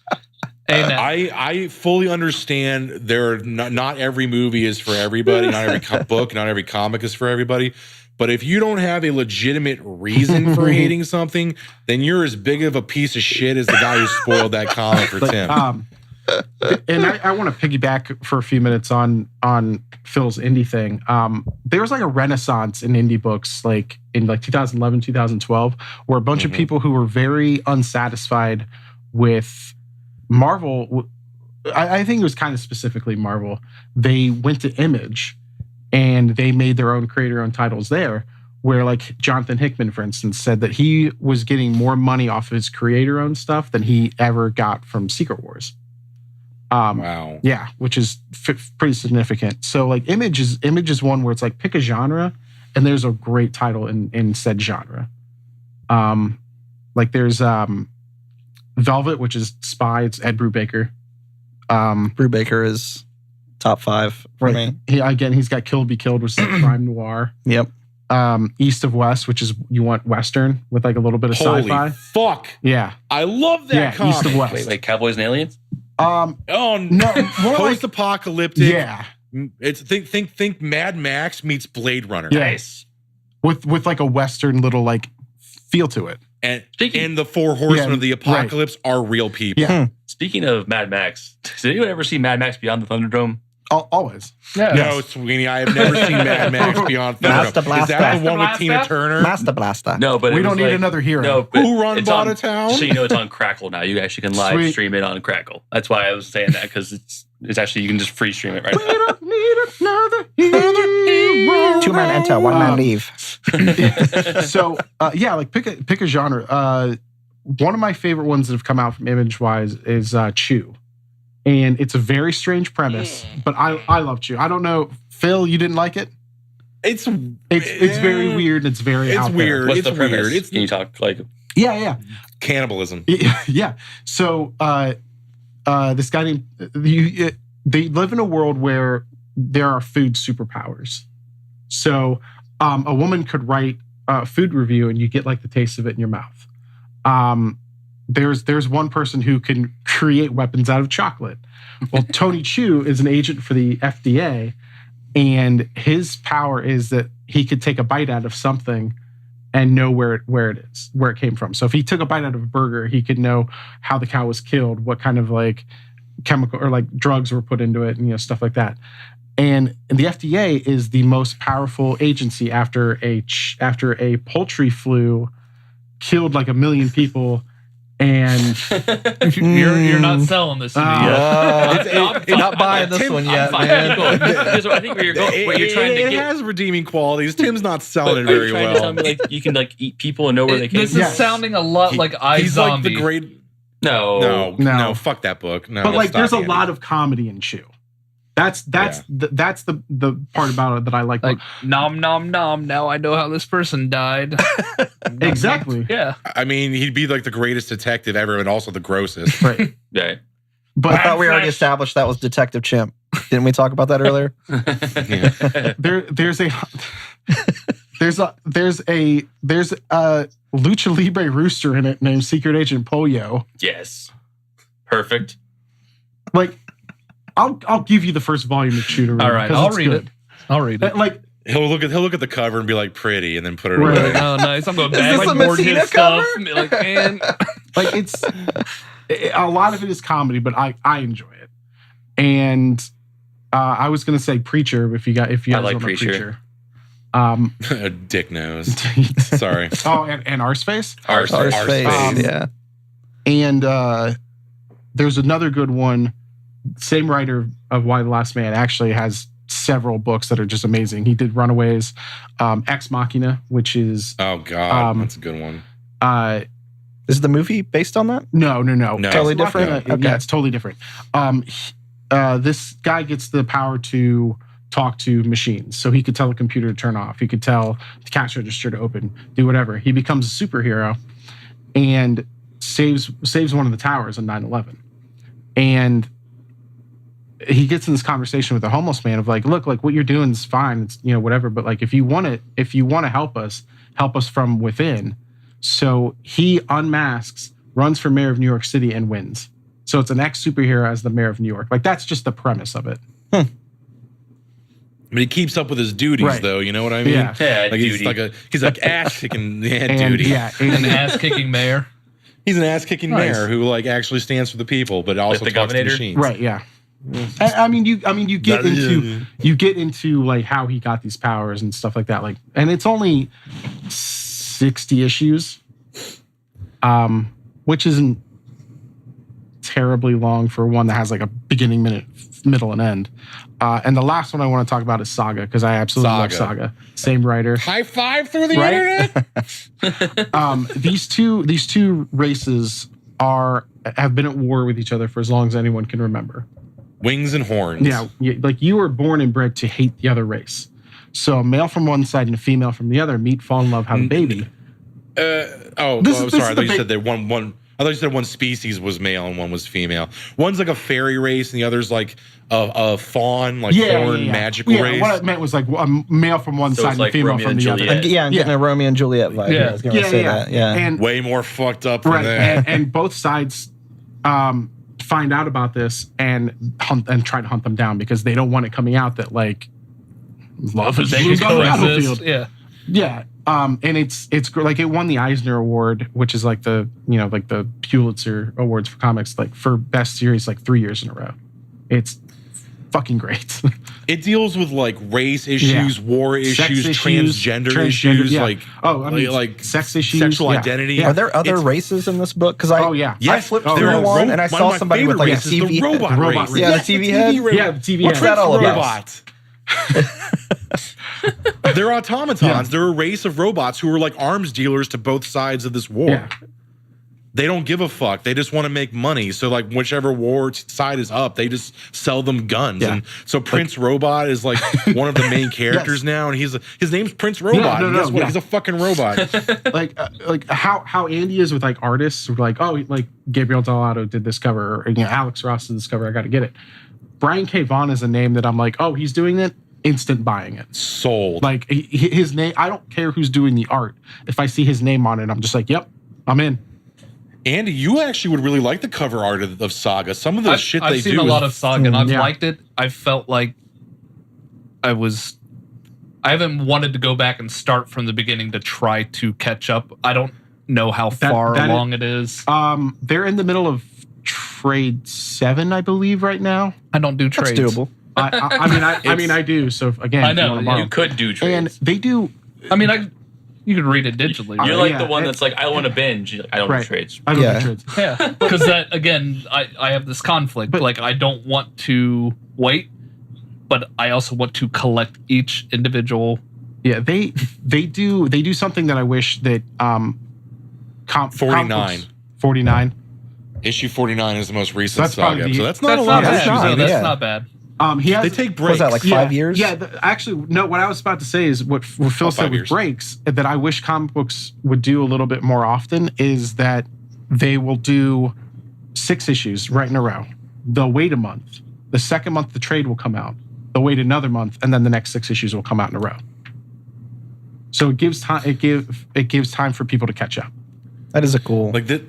S3: Hey, now,
S1: I fully understand there are not every movie is for everybody, not every book, not every comic is for everybody. But if you don't have a legitimate reason for hating something, then you're as big of a piece of shit as the guy who spoiled that comic for Tim.
S4: And I want to piggyback for a few minutes on Phil's indie thing. There was like a renaissance in indie books, like in like 2011, 2012, where a bunch of people who were very unsatisfied with Marvel, I think it was kind of specifically Marvel, they went to Image and they made their own creator-owned titles there, where like Jonathan Hickman, for instance, said that he was getting more money off of his creator-owned stuff than he ever got from Secret Wars.
S1: Wow.
S4: Yeah, which is pretty significant. So like Image is one where it's like pick a genre and there's a great title in said genre. Like there's Velvet, which is Spy. It's Ed Brubaker.
S5: Brubaker is top 5 for me.
S4: He's got Kill Be Killed, which is like crime noir.
S5: Yep.
S4: East of West, which is you want Western with like a little bit of
S1: Holy
S4: sci-fi.
S1: fuck.
S4: Yeah.
S1: I love that
S4: Yeah,
S1: comic.
S4: East of West.
S2: Wait, Cowboys and Aliens?
S1: Oh,
S4: No, more like,
S1: post-apocalyptic.
S4: yeah.
S1: It's think Mad Max meets Blade Runner.
S4: Yeah.
S2: Nice.
S4: With like a Western little like feel to it.
S1: And the 4 horsemen
S4: Yeah,
S1: of the apocalypse are real people.
S4: Yeah.
S2: Speaking of Mad Max, did anyone ever see Mad Max Beyond the Thunderdome?
S4: Always.
S3: Yeah.
S1: No, Sweeney, I have never seen Mad Max Beyond
S5: Master
S1: Thunderdome. Is that
S5: Blaster.
S1: the one with Tina Turner?
S5: Master Blaster.
S2: No, but
S4: We
S2: it was
S4: don't need
S2: like-
S4: another hero.
S2: No, but
S1: Who Run
S2: it's
S1: Bought
S2: on-
S1: a Town?
S2: So you know it's on Crackle now. You actually can live
S4: Sweet.
S2: stream it on Crackle. That's why I was saying that, because it's actually, you can just free stream it right
S4: We
S2: now.
S4: don't need another hero.
S5: 2-man enter, 1-man leave.
S4: So yeah, like pick a genre. One of my favorite ones that have come out from Image Wise is Chew, and it's a very strange premise, but I love Chew. I don't know, Phil, you didn't like it?
S1: It's
S4: Very weird. And it's very
S1: It's
S4: out there.
S1: weird.
S2: What's
S1: It's
S2: the premise?
S1: weird. It's
S2: Can you talk like?
S4: Yeah.
S1: cannibalism.
S4: Yeah. So this guy named they live in a world where there are food superpowers. So a woman could write a food review and you get like the taste of it in your mouth. There's one person who can create weapons out of chocolate. Well, Tony Chu is an agent for the FDA, and his power is that he could take a bite out of something and know where it came from. So if he took a bite out of a burger, he could know how the cow was killed, what kind of like chemical or like drugs were put into it, and stuff like that. And the FDA is the most powerful agency after a poultry flu killed like 1 million people. And
S3: You're not selling this to me yet.
S5: Not buying this one yet,
S2: Fine,
S5: man.
S2: keep going. Because I think where you're going, what you're trying to
S1: It
S2: get.
S1: has redeeming qualities. Tim's not selling it
S2: Are you
S1: very
S2: trying to tell
S1: well.
S2: me like you can like eat people and know where they came
S3: This
S2: from?
S3: is
S4: Yes.
S3: sounding a lot like
S1: He's like the
S3: iZombie.
S1: great.
S2: No.
S1: No, fuck that book. No,
S4: but like,
S1: stop,
S4: there's a
S1: Andy.
S4: lot of comedy in Chew. That's the part about it that I like.
S3: Like, nom, nom, nom. Now I know how this person died.
S4: Exactly.
S3: Yeah.
S1: I mean, he'd be like the greatest detective ever, and also the grossest.
S4: Right.
S2: Yeah.
S4: But
S5: I thought we already established that was Detective Chimp. Didn't we talk about that earlier?
S4: there's a Lucha Libre rooster in it named Secret Agent Pollo.
S2: Yes. Perfect.
S4: Like, I'll give you the first volume of Chew to read.
S3: All right.
S4: 'cause
S3: I'll
S4: it's
S3: read
S4: good.
S3: it. I'll read it.
S4: Like,
S1: He'll look at the cover and be like pretty, and then put it
S4: Right.
S1: away.
S3: Oh, nice. I'm going
S5: Is
S3: back
S5: this a
S3: and board
S5: Messina
S3: his stuff.
S5: cover?
S3: Like, man.
S4: like it's a lot of it is comedy, but I enjoy it. And I was gonna say Preacher if you guys
S2: I like
S4: don't know
S2: Preacher.
S1: A dick nose. Sorry.
S4: Oh, and Arseface.
S1: Arse
S5: Face,
S1: face.
S5: yeah.
S4: And there's another good one. Same writer of Why the Last Man actually has several books that are just amazing. He did Runaways, Ex Machina, which is
S1: Oh God, that's a good one.
S5: Is the movie based on that?
S4: No.
S5: Totally
S4: Ex Machina,
S5: different? Okay.
S4: Yeah, it's totally different. This guy gets the power to talk to machines. So he could tell a computer to turn off. He could tell the cash register to open, do whatever. He becomes a superhero and saves one of the towers on 9/11. And he gets in this conversation with the homeless man of like, look, like what you're doing is fine. It's, whatever. But like, if you want to help us from within. So he unmasks, runs for mayor of New York City and wins. So it's an ex-superhero as the mayor of New York. Like, that's just the premise of it.
S1: But he keeps up with his duties,
S4: Right.
S1: though. You know what I mean?
S4: Yeah.
S2: Yeah,
S1: Like he's
S2: duty.
S1: like ass kicking
S4: And
S1: duty.
S4: yeah,
S3: An
S4: and,
S3: ass-kicking mayor.
S1: He's an ass kicking
S4: Nice.
S1: mayor who like actually stands for the people, but also
S2: the
S1: talks to
S2: Governator?
S1: machines.
S4: right, yeah. I mean, you get into like how he got these powers and stuff like that. Like, and it's only 60 issues, which isn't terribly long for one that has like a beginning, middle, and end. And the last one I want to talk about is Saga, because I absolutely love Saga. Same writer.
S1: High five through the
S4: Right?
S1: internet.
S4: These two races have been at war with each other for as long as anyone can remember.
S1: Wings and horns.
S4: Yeah, like you were born and bred to hate the other race. So a male from one side and a female from the other meet, fall in love, have a baby.
S1: Sorry.
S4: This
S1: I
S4: is
S1: thought
S4: the
S1: you
S4: big-
S1: said that one. I thought you said one species was male and one was female. One's like a fairy race, and the other's like a fawn, like horn magical race.
S4: What I meant was like a male from one
S2: So
S4: side
S2: it's
S4: and
S2: like
S4: a female
S2: Romeo
S4: from
S2: and
S4: the other.
S2: Juliet.
S5: I'm getting a Romeo and Juliet vibe.
S3: Yeah.
S5: I was gonna say that. Yeah.
S4: And
S1: Way more fucked up than
S4: right,
S1: that.
S4: and both sides find out about this and try to hunt them down because they don't want it coming out that like love is
S3: They
S4: blue
S3: can
S4: on the
S3: coexist.
S4: battlefield.
S3: Yeah.
S4: Yeah. And it's like it won the Eisner Award, which is like the Pulitzer Awards for comics, like for best series, like 3 years in a row. It's fucking great.
S1: It deals with like race issues, war issues, transgender issues,
S4: yeah.
S1: like like
S4: sex issues,
S1: sexual identity.
S5: Are there other races in this book? Because I
S1: yes,
S5: I flipped
S1: there
S5: through
S1: are
S5: one and I saw somebody with like a TV
S1: the robot race.
S5: Yeah, the TV head.
S4: Yeah, the TV
S5: What's
S4: head.
S5: that all about?
S1: Robots. They're automatons.
S4: Yeah.
S1: They're a race of robots who are like arms dealers to both sides of this war.
S4: Yeah.
S1: They don't give a fuck. They just want to make money. So like whichever war side is up, they just sell them guns.
S4: Yeah.
S1: And so Prince Robot is like one of the main characters now, and his name's Prince Robot.
S4: no,
S1: and guess what?
S4: yeah.
S1: He's a fucking robot.
S4: like how Andy is with like artists, like like Gabriel Delato did this cover, or Alex Ross did this cover. I got to get it. Brian K. Vaughan is a name that I'm like, he's doing it. Instant buying it.
S1: Sold.
S4: Like his name. I don't care who's doing the art. If I see his name on it, I'm just like, yep, I'm in.
S1: Andy, you actually would really like the cover art of Saga. Some of the shit they do.
S3: I've seen a lot of Saga, and I've
S4: yeah.
S3: liked it. I felt like I haven't wanted to go back and start from the beginning to try to catch up. I don't know how far along it is.
S4: They're in the middle of trade 7, I believe, right now.
S3: I don't do trades.
S5: That's doable.
S4: I mean, I do. So again,
S3: I know,
S4: if you wanna borrow.
S2: You could do
S4: And
S2: trades.
S4: they do.
S3: I mean, you can read it digitally.
S2: You're
S3: right?
S2: like the one that's like, I want to binge. You're like, I don't
S4: Right.
S2: do trades.
S4: I don't
S5: Yeah.
S4: do trades.
S3: Yeah, because that again, I have this conflict.
S4: But-
S3: Like, I don't want to wait, but I also want to collect each individual.
S4: Yeah, they do something that I wish that
S1: 49.
S4: 49.
S1: Issue 49 is the most recent
S4: That's probably
S1: Saga.
S4: the-
S1: So that's not a
S3: That's
S1: lot
S3: not
S1: of
S3: bad.
S1: issues.
S3: No,
S1: in
S3: that's
S1: it.
S3: not bad.
S4: He has.
S1: They take
S5: What was
S1: breaks.
S5: that, like 5 years?
S4: Yeah, actually, no. What I was about to say is what Phil
S1: 5
S4: said with
S1: years.
S4: breaks that I wish comic books would do a little bit more often is that they will do 6 issues right in a row. They'll wait a month. The second month, the trade will come out. They'll wait another month, and then the next 6 issues will come out in a row. So it gives time. It gives time for people to catch up.
S5: That is a cool
S1: Like that.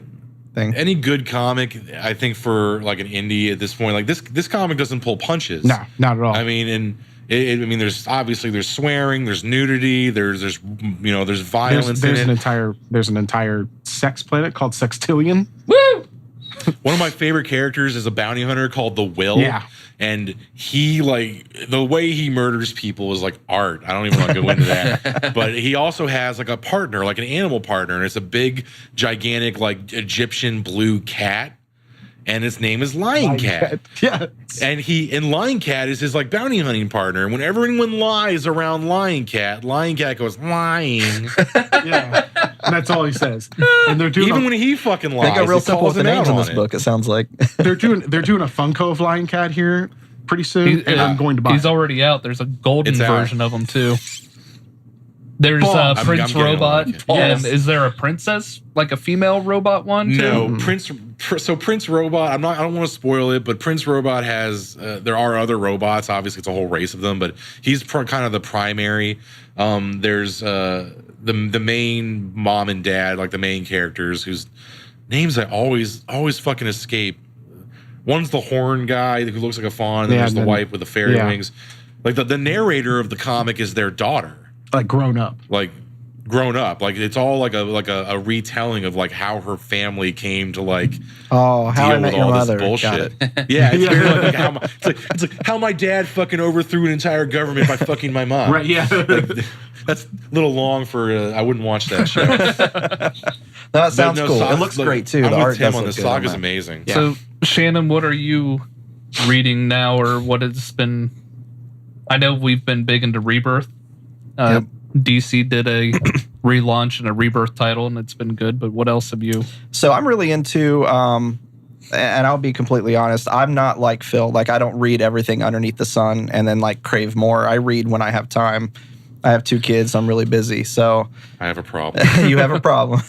S5: thing.
S1: Any good comic, I think, for like an indie at this point, like this comic doesn't pull punches.
S4: No, not at all.
S1: I mean, and I mean, there's swearing, there's nudity, there's violence
S4: there's
S1: in
S4: an
S1: it.
S4: entire sex planet called Sextillion.
S2: Woo!
S1: One of my favorite characters is a bounty hunter called the Will.
S4: Yeah.
S1: And he, like, the way he murders people is like art. I don't even want to go into that. But he also has like a partner, like an animal partner, and it's a big, gigantic, like Egyptian blue cat. And his name is Lion Cat.
S4: Yeah.
S1: And Lion Cat is his like bounty hunting partner. And whenever anyone lies around Lion Cat goes, lying.
S4: Yeah. And that's all he says. And they're doing
S1: Even when he fucking lies,
S5: They go real
S1: he
S5: simple
S1: calls
S5: with the
S1: him
S5: names
S1: out
S5: in
S1: on
S5: this
S1: it.
S5: book, it sounds like.
S4: they're doing a Funko of Lion Cat here pretty soon, and I'm going to buy
S3: He's
S4: it.
S3: already out. There's a golden
S1: It's out.
S3: version of him too. There's
S4: Paul.
S1: I'm
S3: Prince
S1: getting
S3: Robot.
S1: one.
S3: And
S4: Yes.
S3: is there a princess, like a female robot one?
S1: No,
S3: Too?
S1: Prince Robot. I don't want to spoil it, but Prince Robot has. There are other robots. Obviously, it's a whole race of them, but he's kind of the primary. There's the main mom and dad, like the main characters, whose names I always fucking escape. One's the horn guy who looks like a fawn, and then
S4: Yeah,
S1: there's the
S4: and then-
S1: wife with the fairy
S4: yeah.
S1: wings. Like the narrator of the comic is their daughter.
S4: Like grown up.
S1: Like grown up, like it's all like a retelling of like how her family came to like
S5: Oh, How I
S1: deal
S5: Met
S1: with
S5: Your
S1: all
S5: Mother.
S1: this
S5: Got
S1: bullshit.
S5: it.
S1: Yeah, it's
S4: Yeah.
S1: very like how it's like how my dad fucking overthrew an entire government by fucking my mom.
S4: Right, yeah.
S1: Like, that's a little long for. I wouldn't watch that show.
S5: No, that sounds
S1: But no,
S5: cool.
S1: Saga-
S5: it looks
S1: look,
S5: great too.
S1: I'm
S5: The
S1: with
S5: art
S1: Tim
S5: does
S1: on
S5: look
S1: the
S5: good on
S1: Saga's
S5: that.
S1: amazing.
S4: Yeah.
S3: So, Shannon, what are you reading now, or what has been? I know we've been big into Rebirth.
S5: Yep.
S3: DC did a relaunch and a Rebirth title, and it's been good. But what else have you?
S5: So I'm really into, and I'll be completely honest, I'm not like Phil. Like, I don't read everything underneath the sun and then like crave more. I read when I have time. I have 2 kids. I'm really busy. So
S1: I have a problem.
S5: you have a problem.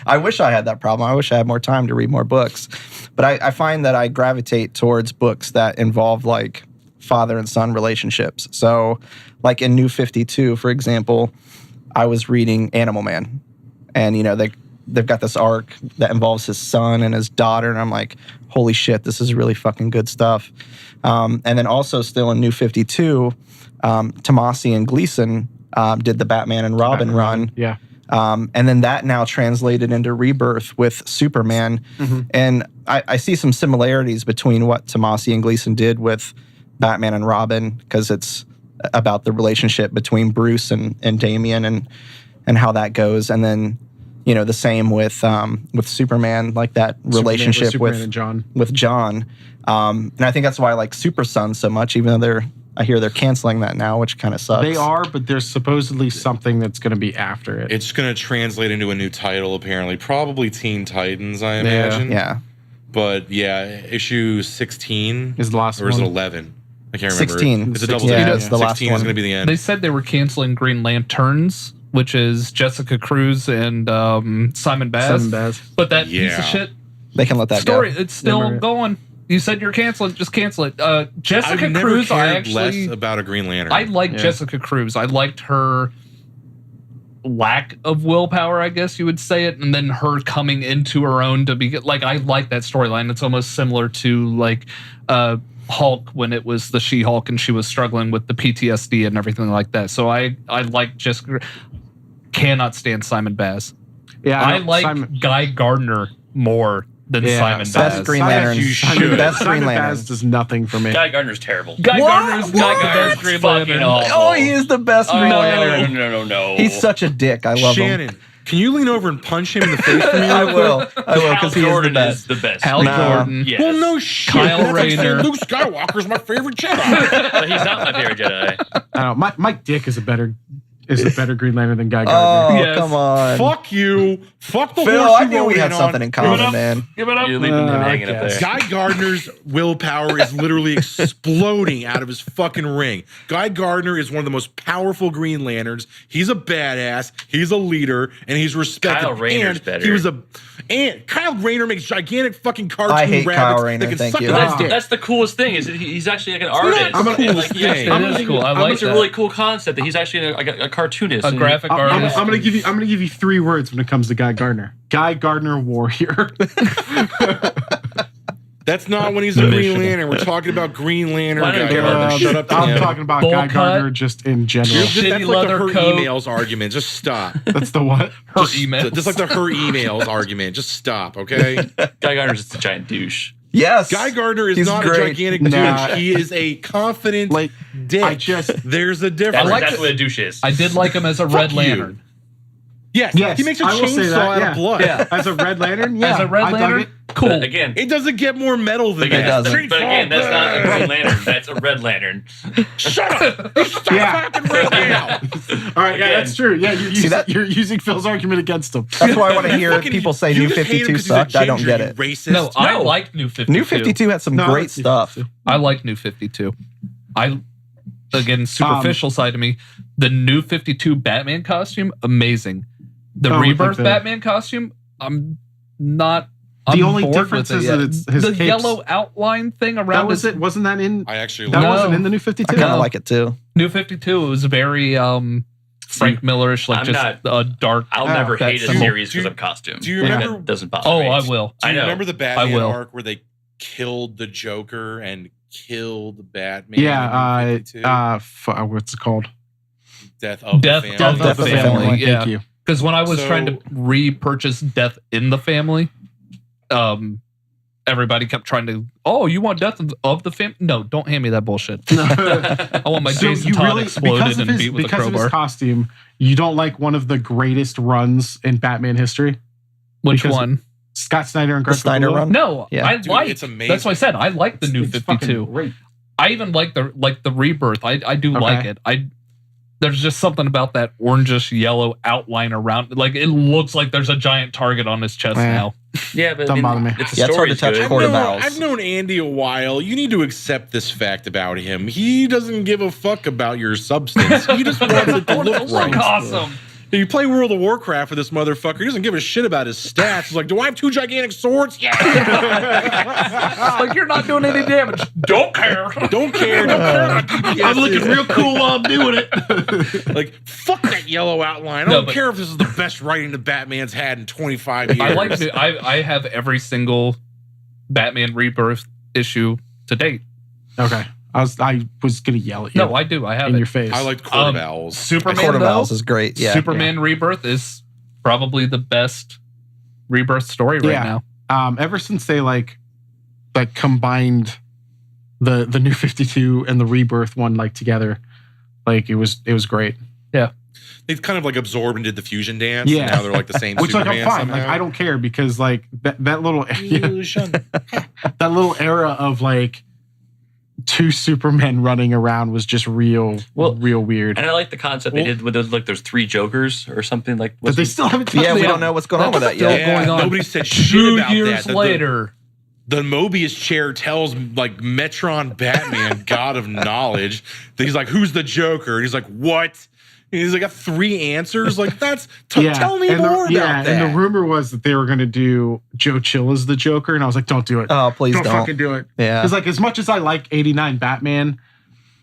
S5: I wish I had that problem. I wish I had more time to read more books. But I find that I gravitate towards books that involve like father and son relationships. So like in New 52, for example, I was reading Animal Man. And, you know, they've got this arc that involves his son and his daughter. And I'm like, holy shit, this is really fucking good stuff. And then also still in New 52, Tomasi and Gleason did the Batman and Robin run.
S4: Yeah.
S5: And then that now translated into Rebirth with Superman.
S4: Mm-hmm.
S5: And I see some similarities between what Tomasi and Gleason did with Batman and Robin, because it's about the relationship between Bruce and Damian and how that goes. And then, the same with Superman, like that relationship
S4: Superman and John.
S5: with John. And I think that's why I like Super Sons so much, even though I hear they're canceling that now, which kind of sucks.
S4: They are, but there's supposedly something that's going to be after it.
S1: It's going to translate into a new title, apparently. Probably Teen Titans, I imagine.
S5: Yeah.
S1: But issue 16
S4: Is the last
S1: or is it
S4: one?
S1: 11? I can't remember.
S5: 16.
S1: It's a double
S5: Yeah,
S1: digit.
S5: it's the last
S1: 16 is
S5: one.
S1: going to be the end.
S3: They said they were canceling Green Lanterns, which is Jessica Cruz and Simon Baz.
S4: Simon Baz.
S3: But that piece of shit
S5: They can let that
S3: story,
S5: go.
S3: it's still
S4: Remember it.
S3: going. You said you're canceling, just cancel it. Jessica
S1: I've never
S3: Cruz, I
S1: cared
S3: actually
S1: less about a Green Lantern.
S3: I like Jessica Cruz. I liked her lack of willpower, I guess you would say it, and then her coming into her own to be like, I like that storyline. It's almost similar to like Hulk when it was the She-Hulk and she was struggling with the PTSD and everything like that. So I like Jessica. Cannot stand Simon Baz.
S4: Yeah,
S3: I like Guy Gardner more than Simon Baz.
S5: Best Green Lantern.
S1: You should.
S5: Best Green
S4: Simon
S5: Lantern.
S4: Baz does nothing for me.
S2: Guy Gardner's terrible.
S3: Guy Gardner's
S5: What?
S3: not the best Green
S2: Fucking
S3: Lantern.
S2: awful.
S5: Oh, he is the best Green Lantern.
S2: No.
S5: He's such a dick. I love him.
S1: Shannon, can you lean over and punch him in the face for me?
S5: I
S1: real
S5: will.
S1: quick?
S5: I will,
S2: Hal
S5: because he is the
S2: Jordan
S5: best.
S2: is the best.
S3: Hal
S5: Nah.
S3: Jordan.
S2: Yes.
S1: Well, no shit.
S3: Kyle
S1: That's like saying
S3: Rayner.
S1: Luke Skywalker's my favorite Jedi.
S2: But he's not my favorite Jedi.
S4: I don't know. Mike Dick is a better Green Lantern than Guy
S5: Oh,
S4: Gardner.
S3: Yes.
S5: come on.
S1: Fuck you. Fuck the
S5: Phil,
S1: horse
S5: I
S1: you
S5: knew
S1: rode
S5: we had
S1: in
S5: something
S1: on.
S5: in common, man.
S3: Give it up.
S2: You're leaving him
S4: I
S2: hanging up
S4: guess.
S2: there.
S1: Guy Gardner's willpower is literally exploding out of his fucking ring. Guy Gardner is one of the most powerful Green Lanterns. He's a badass. He's a leader, and he's respected.
S2: Kyle Rayner's
S1: and
S2: better.
S1: And Kyle Rayner makes gigantic fucking cartoon
S5: I hate
S1: rabbits
S5: Kyle
S1: that
S5: Rayner,
S1: can
S5: thank
S1: suck
S5: you.
S1: a
S2: That's,
S1: dick.
S2: that's the coolest thing is that he's actually like an artist.
S1: I'm a coolest
S2: Like, he actually-
S1: thing.
S3: It is cool. I like
S2: It's a
S3: that.
S2: really cool concept that he's actually a cartoonist.
S3: A
S2: And-
S3: graphic
S4: I'm
S3: artist.
S4: gonna give you 3 words when it comes to Guy Gardner. Guy Gardner warrior.
S1: That's not when he's a Green Lantern. We're talking about Green Lantern.
S2: Why don't
S1: Guy
S2: you-
S1: Gardner. Shut up to
S4: I'm
S1: him.
S4: talking about
S3: Bowl
S4: Guy
S3: cut.
S4: Gardner just in general.
S1: That's
S3: Shitty
S1: like the
S3: leather
S1: her
S3: coat.
S1: emails argument. Just stop.
S4: That's the what?
S3: Her
S1: Just,
S3: emails.
S1: just like the her emails argument. Just stop, okay?
S2: Guy Gardner's just a giant douche.
S5: Yes.
S1: Guy Gardner is
S5: He's
S1: not
S5: great.
S1: a gigantic
S4: Nah.
S1: douche. He is a confident
S4: Like,
S1: dick. There's a
S2: That's,
S1: difference.
S3: like
S2: that's
S3: it.
S2: what a douche is.
S3: I did like him as a
S1: Fuck
S3: Red
S1: you.
S3: Lantern.
S1: Yes,
S4: Yes,
S1: he makes a
S4: I will say
S1: chainsaw
S4: that,
S1: out
S4: yeah.
S1: of blood.
S3: Yeah.
S4: As a Red Lantern, yeah.
S3: As a Red
S4: I dug
S3: Lantern,
S4: it.
S3: cool.
S2: But again,
S1: It doesn't get more metal than
S2: again,
S1: that.
S5: doesn't.
S2: but again, that's not a Green Lantern. That's a Red Lantern.
S1: Shut up! You stop
S4: Yeah.
S1: talking right now.
S4: All right, yeah,
S2: Again.
S4: that's true. Yeah, you're using Phil's argument against him.
S5: That's why I want to hear
S1: Fucking-
S5: people say
S1: you
S5: New
S1: just hate him
S5: 52
S1: 'cause he's a
S5: sucked. I don't
S1: ginger,
S5: get
S1: you
S5: it.
S1: Racist.
S3: No, I
S2: No.
S3: like New 52.
S5: New 52 had some
S4: No,
S5: great
S4: it's
S5: stuff.
S3: I like New 52. Again, superficial side of me, the New 52 Batman costume, amazing. The
S4: Oh,
S3: Rebirth
S4: like the-
S3: Batman costume, I'm not. I'm
S4: The only
S3: bored
S4: difference
S3: with it
S4: is
S3: yet.
S4: that it's his
S3: the
S4: capes.
S3: yellow outline thing
S4: That
S3: around
S4: was
S3: his
S4: it. Wasn't that in?
S1: I actually
S4: That
S3: No.
S4: wasn't in the new 52.
S5: I kind of
S3: No.
S5: like it too.
S3: New 52. It was very Frank Millerish, like
S2: I'm
S3: just
S2: not-
S3: a dark.
S2: I'll
S4: Oh,
S2: never
S3: that
S2: hate a
S3: symbol.
S2: series
S1: Do you-
S2: because of costume.
S1: do you remember-
S2: That doesn't bother
S3: Oh,
S2: me.
S3: I will.
S1: Do
S2: I
S1: you
S2: know.
S1: remember the
S3: I
S1: Batman
S3: will.
S1: arc where they killed the Joker and killed Batman?
S4: Yeah.
S1: in New 52?
S4: What's it called?
S1: Death of
S3: Death
S1: the
S3: of
S1: Family.
S3: the
S5: Death of the
S3: Family.
S5: Family.
S3: Yeah.
S4: Thank you.
S3: Because when I was
S1: So-
S3: trying to repurchase Death in the Family, everybody kept trying to, oh, you want Death of the Family? No, don't hand me that bullshit. I want my Jason Todd exploded and beat with a
S4: because of his
S3: crowbar.
S4: costume, you don't like one of the greatest runs in Batman history?
S3: Which
S4: because-
S3: one?
S4: Scott Snyder and
S5: The
S4: Greg
S5: Snyder
S4: Capullo?
S5: run?
S3: No,
S5: Yeah.
S3: I
S1: Dude,
S3: like.
S1: it's amazing.
S3: That's why I said I like the New
S4: It's fucking
S3: 52.
S4: great.
S3: I even like the Rebirth. I do
S4: Okay.
S3: like it. There's just something about that orangish yellow outline around. Like it looks like there's a giant target on his chest
S4: Yeah.
S3: now.
S2: Yeah, but
S4: Don't bother me.
S2: It's a
S5: Yeah, it's hard to
S2: story's
S5: touch
S2: good.
S5: Court of Owls.
S1: I've known Andy a while. You need to accept this fact about him. He doesn't give a fuck about your substance. He just wants it to look right.
S3: Awesome.
S1: You play World of Warcraft with this motherfucker. He doesn't give a shit about his stats. He's like, do I have 2 gigantic swords? Yeah.
S3: Like you're not doing any damage. Don't care.
S1: Don't care. Don't care about DPS.
S4: I'm looking real cool while I'm doing it.
S1: Like, fuck that yellow outline. I
S3: No,
S1: don't
S3: but-
S1: care if this is the best writing that Batman's had in 25 years.
S3: I like. I have every single Batman Rebirth issue to date.
S4: Okay. I was gonna yell at you.
S3: No, I do. I have
S4: in
S3: it.
S4: your face.
S1: I liked Court of Owls.
S3: Superman.
S5: Court of
S3: though,
S5: Owls is great. Yeah.
S3: Superman Rebirth is probably the best Rebirth story right
S4: Yeah.
S3: now.
S4: Ever since they like combined the New 52 and the Rebirth one like together. Like it was great.
S1: They've kind of like absorbed and did the fusion dance.
S4: Yeah.
S1: And now they're like the same
S4: Which like
S1: Superman
S4: I'm fine.
S1: somehow.
S4: Like I don't care because like that little
S1: Fusion.
S4: that little era of like two Supermen running around was just real weird.
S2: And I like the concept they did with those, like there's 3 Jokers or something like.
S4: But they still haven't touched
S5: Yeah, we
S4: it.
S5: don't know what's going on with that
S3: still
S5: yet.
S1: Yeah,
S3: going on.
S1: nobody said shit
S3: 2
S1: about
S3: years
S1: that.
S3: later.
S1: The Mobius chair tells like Metron Batman, God of knowledge, that he's like, who's the Joker? And he's like, what? And he's like, got 3 answers. Like, that's tell me
S4: and
S1: more about that.
S4: And the rumor was that they were going to do Joe Chill as the Joker, and I was like, don't do it.
S5: Oh, please don't.
S4: fucking do it.
S5: Yeah.
S4: Because like as much as I like '89 Batman,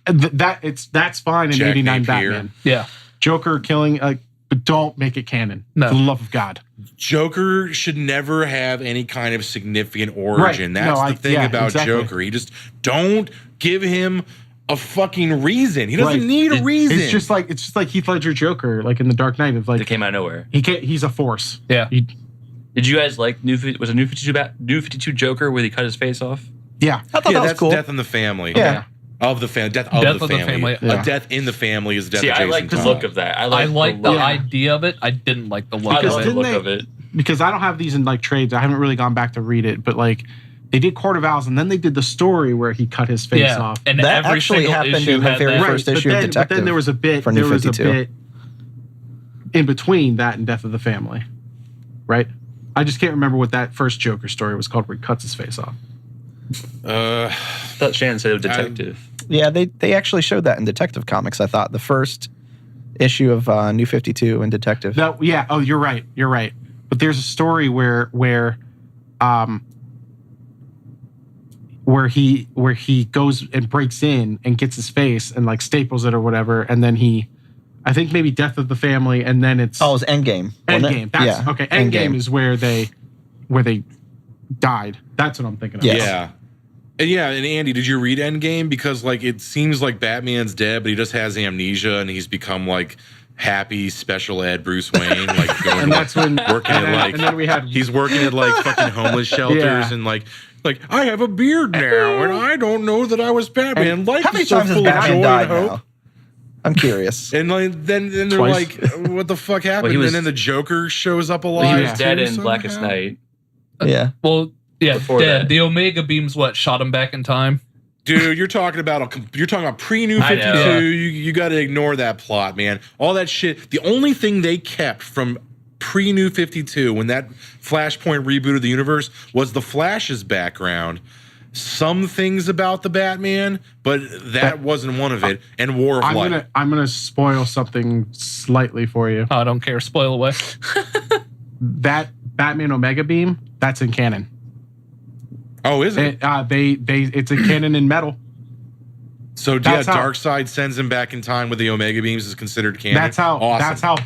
S4: that's fine in
S1: Jack
S4: '89
S1: Napier.
S4: Batman.
S3: Yeah.
S4: Joker killing, but don't make it canon.
S3: No.
S4: For the love of God.
S1: Joker should never have any kind of significant origin.
S4: Right.
S1: That's
S4: No,
S1: the thing about
S4: exactly.
S1: Joker. He just don't give him a fucking reason. He doesn't
S4: Right.
S1: need a reason.
S4: It's just like Heath Ledger Joker, like in The Dark Knight. Of
S2: It
S4: like
S2: came out of nowhere.
S4: he's a force.
S3: Yeah.
S2: Did you guys like New 52 Joker where he cut his face off?
S4: Yeah.
S5: I thought that was
S1: that's
S5: cool.
S1: Death in the Family.
S5: Yeah.
S1: Of the family. Death
S3: Death
S1: of the family.
S4: Yeah.
S1: A death in the family is death
S2: See,
S1: of
S2: I
S1: Jason
S2: like the
S1: Todd.
S2: look of that. I
S3: I like the
S2: look.
S3: idea of it. I didn't like the look
S2: I
S4: Because
S3: of
S2: like
S3: it.
S2: the look
S4: didn't
S2: of it.
S4: Because I don't have these in like trades. I haven't really gone back to read it, but like they did Court of Owls, and then they did the story where he cut his face
S3: Yeah.
S4: off.
S3: And
S5: That
S3: every
S5: actually
S3: single
S5: happened
S3: issue
S5: in the
S3: had
S5: very
S3: that.
S5: first
S4: but
S5: issue of
S4: then,
S5: Detective
S4: But then there was a bit.
S5: for New
S4: There was a
S5: 52.
S4: bit in between that and Death of the Family, right? I just can't remember what that first Joker story was called, where he cuts his face off.
S2: I thought Shannon said it was detective.
S5: Yeah, they actually showed that in Detective Comics, I thought. The first issue of New 52 and Detective.
S4: That, yeah. Oh, you're right. You're right. But there's a story where he goes and breaks in and gets his face and like staples it or whatever, and then I think maybe Death of the Family, and then it's
S5: Oh, it was Endgame. wasn't it?
S4: Endgame. That's okay. Endgame is where they died. That's what I'm thinking of.
S5: Yes.
S1: Yeah. And Andy, did you read Endgame? Because like it seems like Batman's dead, but he just has amnesia and he's become like happy special ed Bruce Wayne, like going
S4: And that's when
S1: working at like
S4: and then we had
S1: he's working at like fucking homeless shelters
S4: Yeah.
S1: and like I have a beard now and I don't know that I was Batman.
S4: And
S1: Life
S5: How many
S1: is so
S5: times has
S1: full of
S5: Batman
S1: joy
S5: died
S1: and hope.
S5: now? I'm curious.
S1: And like, then they're
S4: Twice.
S1: like, what the fuck happened?
S2: he was-
S1: and then the Joker shows up alive.
S2: Well, he was
S1: too,
S2: dead in
S1: somehow?
S2: Blackest Night.
S5: Yeah.
S3: Well, yeah,
S2: Before
S3: dead.
S2: that.
S3: The Omega beams shot him back in time.
S1: Dude, you're talking about pre-New
S2: I
S1: 52.
S2: know.
S1: You got to ignore that plot, man. All that shit. The only thing they kept from pre-New 52 when that Flashpoint rebooted the universe was the Flash's background. Some things about the Batman, but that wasn't one of it. And War of Light.
S4: I'm gonna spoil something slightly for you.
S3: I don't care. Spoil away.
S4: That Batman Omega Beam, that's in canon.
S1: Oh, is it?
S4: It's in canon in metal.
S1: So yeah,
S4: that's how-
S1: Darkseid sends him back in time with the Omega beams is considered canon.
S4: That's how.
S1: Awesome.
S4: That's how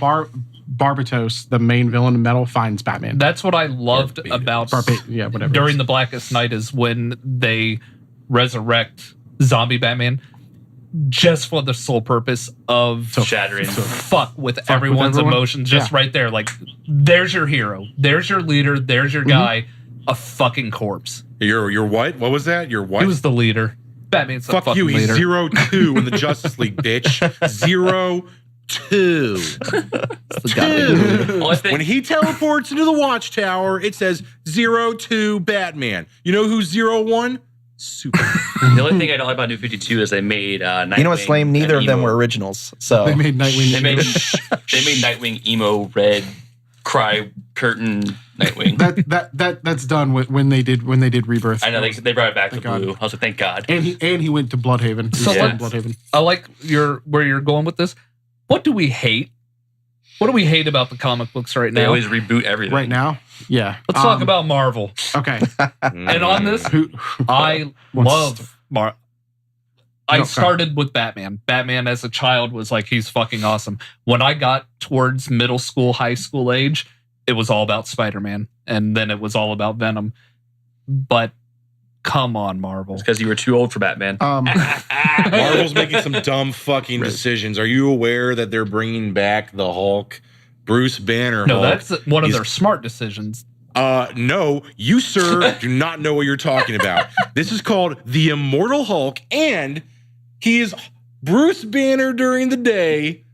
S4: Barbatos, the main villain in metal, finds Batman.
S3: That's what I loved
S1: Barbados.
S3: about
S4: Yeah, whatever.
S3: during the Blackest Night is when they resurrect zombie Batman just for the sole purpose of
S2: Shattering.
S3: fuck with
S4: with
S3: everyone's
S4: everyone?
S3: emotions just
S4: Yeah.
S3: right there. Like, there's your hero. There's your leader. There's your guy. A fucking corpse.
S1: You're what? What was that? You're what?
S3: He was the leader. Batman's the
S1: Fuck
S3: fucking
S1: you. He's
S3: leader.
S1: 0-2 in the Justice League, bitch. 0-2.
S5: It's the goddamn leader.
S2: Well, I think
S1: When he teleports into the Watchtower, it says 0-2 Batman. You know who's 0-1? Superman.
S2: the only thing I don't like about New 52 is they made Nightwing.
S5: You know what's lame? Neither
S2: an
S5: of them
S2: emo-
S5: were originals. So
S4: They made Nightwing.
S2: They made Nightwing emo red cry curtain Nightwing.
S4: that's done with when they did Rebirth.
S2: I know they brought it back to
S4: Thank God.
S2: blue. I was like, thank God.
S4: And he went to Bloodhaven.
S3: So
S4: He was
S3: let's-
S4: in Bloodhaven.
S3: I like where you're going with this. What do we hate? What do we hate about the comic books right
S2: They
S3: now?
S2: always reboot everything.
S4: Right now, yeah.
S3: Let's talk about Marvel.
S4: Okay.
S3: And on this,
S4: Who?
S3: I
S4: What's-
S3: love Marvel. I
S4: Okay.
S3: started with Batman. Batman as a child was like, he's fucking awesome. When I got towards middle school, high school age, it was all about Spider-Man. And then it was all about Venom. But come on, Marvel.
S2: It's because you were too old for Batman.
S1: Marvel's making some dumb fucking decisions. Are you aware that they're bringing back the Hulk? Bruce Banner
S3: No,
S1: Hulk.
S3: that's one of
S1: He's-
S3: their smart decisions.
S1: No, you, sir, do not know what you're talking about. This is called the Immortal Hulk, and he is Bruce Banner during the day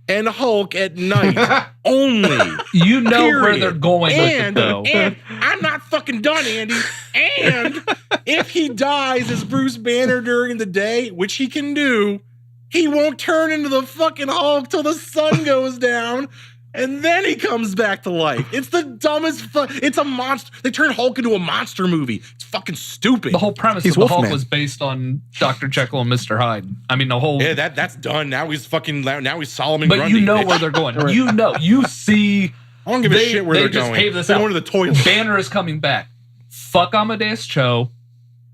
S1: and Hulk at night only.
S3: You know where
S1: Period.
S3: they're going with it, though.
S1: And I'm not fucking done, Andy. And if he dies as Bruce Banner during the day, which he can do, he won't turn into the fucking Hulk till the sun goes down. And then he comes back to life. It's the dumbest. It's a monster. They turned Hulk into a monster movie. It's fucking stupid.
S3: The whole premise of the Hulk was based on Dr. Jekyll and Mr. Hyde. I mean, the whole
S1: that's done. Now he's Solomon
S3: But
S1: Grundy.
S3: you know where they're going. You know, you see.
S1: I don't give a shit where they're
S3: just
S1: going.
S3: paved this
S1: They're
S3: out.
S1: going to the toilet.
S3: Banner is coming back. Fuck Amadeus Cho.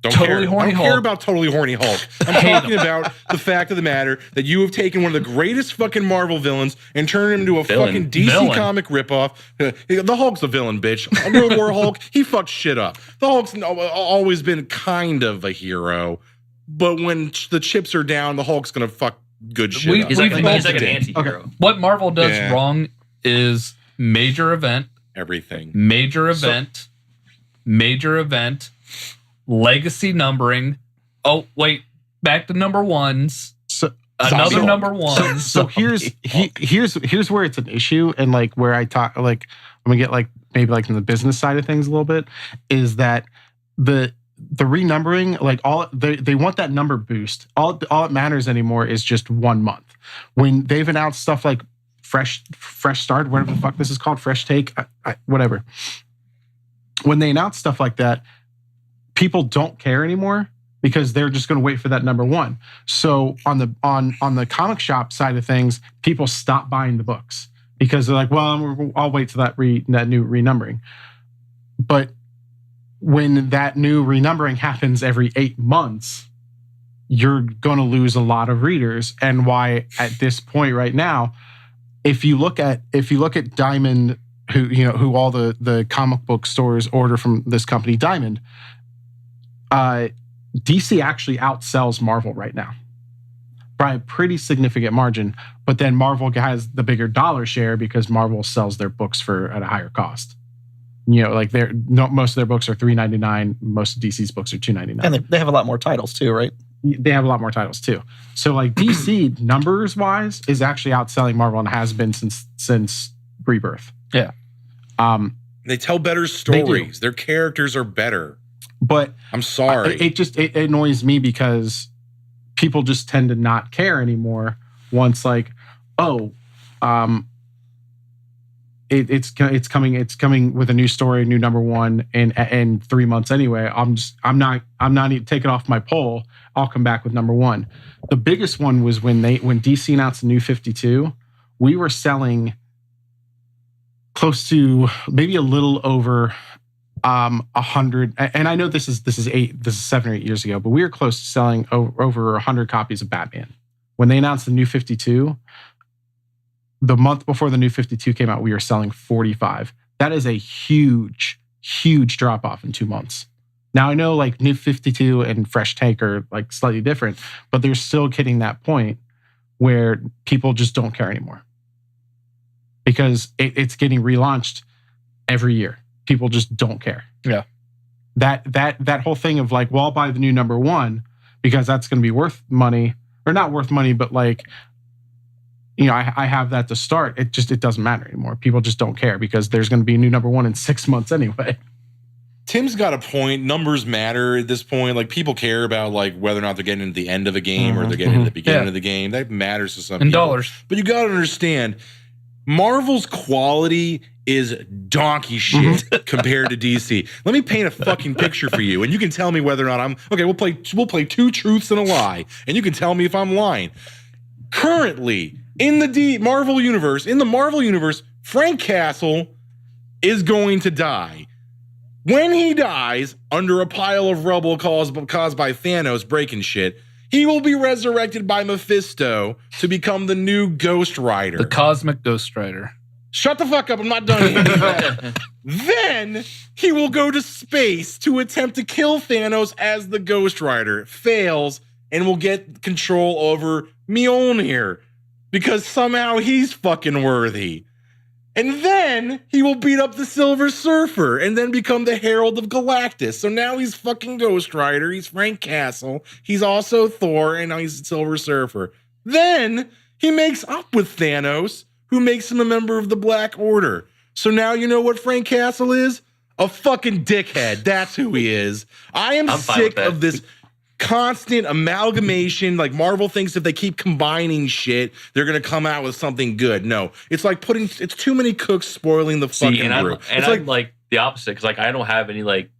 S1: Don't
S3: Totally
S1: care.
S3: horny
S1: I don't care
S3: Hulk.
S1: about totally horny Hulk. I'm talking about the fact of the matter that you have taken one of the greatest fucking Marvel villains and turned him into a fucking DC comic ripoff. The Hulk's a villain, bitch. World War Hulk, he fucked shit up. The Hulk's always been kind of a hero, but when the chips are down, the Hulk's gonna fuck good shit up.
S2: He's like an anti-hero.
S3: Okay. What Marvel does wrong is major event,
S1: everything.
S3: Major event, legacy numbering. Oh, wait, back to number ones.
S4: So,
S3: Another number one.
S4: So here's where it's an issue, and like where I talk, like I'm gonna get like maybe like in the business side of things a little bit, is that the renumbering, like they want that number boost. All it matters anymore is just 1 month. When they've announced stuff like fresh start, whatever the fuck this is called, fresh take, whatever. When they announce stuff like that, people don't care anymore because they're just going to wait for that number one. So on the comic shop side of things, people stop buying the books because they're like, well, I'll wait till that new renumbering. But when that new renumbering happens every 8 months, you're going to lose a lot of readers. And why at this point right now, if you look at Diamond, who all the comic book stores order from this company, Diamond, DC actually outsells Marvel right now by a pretty significant margin. But then Marvel has the bigger dollar share because Marvel sells their books at a higher cost. Like most of their books are $3.99. Most of DC's books are $2.99.
S5: And they have a lot more titles too, right?
S4: They have a lot more titles too. So like DC numbers wise is actually outselling Marvel and has been since Rebirth.
S3: Yeah.
S1: They tell better stories. Their characters are better.
S4: But
S1: I'm sorry.
S4: It annoys me because people just tend to not care anymore. Once like, it's coming with a new story, new number one in 3 months anyway. I'm not even taking off my poll. I'll come back with number one. The biggest one was when DC announced the new 52. We were selling close to maybe a little over 100, and I know this is 7 or 8 years ago, but we were close to selling over 100 copies of Batman. When they announced the new 52, the month before the new 52 came out, we were selling 45. That is a huge drop off in 2 months. Now I know like new 52 and fresh take are like slightly different, but they're still hitting that point where people just don't care anymore because it's getting relaunched every year. People just don't care.
S3: Yeah.
S4: That whole thing of like, well, I'll buy the new number one because that's going to be worth money, or not worth money, but like, I have that to start. It doesn't matter anymore. People just don't care because there's going to be a new number one in 6 months anyway.
S1: Tim's got a point. Numbers matter at this point. Like people care about like whether or not they're getting into the end of a game or they're getting into the beginning of the game. That matters to some people.
S3: Dollars.
S1: But you got to understand, Marvel's quality is donkey shit compared to DC. Let me paint a fucking picture for you, and you can tell me whether or not I'm okay. We'll play two truths and a lie, and you can tell me if I'm lying. Currently, in the Marvel universe, Frank Castle is going to die. When he dies under a pile of rubble caused by Thanos breaking shit, he will be resurrected by Mephisto to become the new Ghost Rider.
S3: The cosmic Ghost Rider.
S1: Shut the fuck up, I'm not done yet. Then he will go to space to attempt to kill Thanos as the Ghost Rider. Fails and will get control over Mjolnir because somehow he's fucking worthy. And then he will beat up the Silver Surfer and then become the Herald of Galactus. So now he's fucking Ghost Rider. He's Frank Castle. He's also Thor, and now he's the Silver Surfer. Then he makes up with Thanos, who makes him a member of the Black Order. So now you know what Frank Castle is? A fucking dickhead. That's who he is. I'm sick of this constant amalgamation. Like Marvel thinks if they keep combining shit, they're gonna come out with something good. No, it's like it's too many cooks spoiling the fucking brew.
S2: I'm like the opposite, because like I don't have any like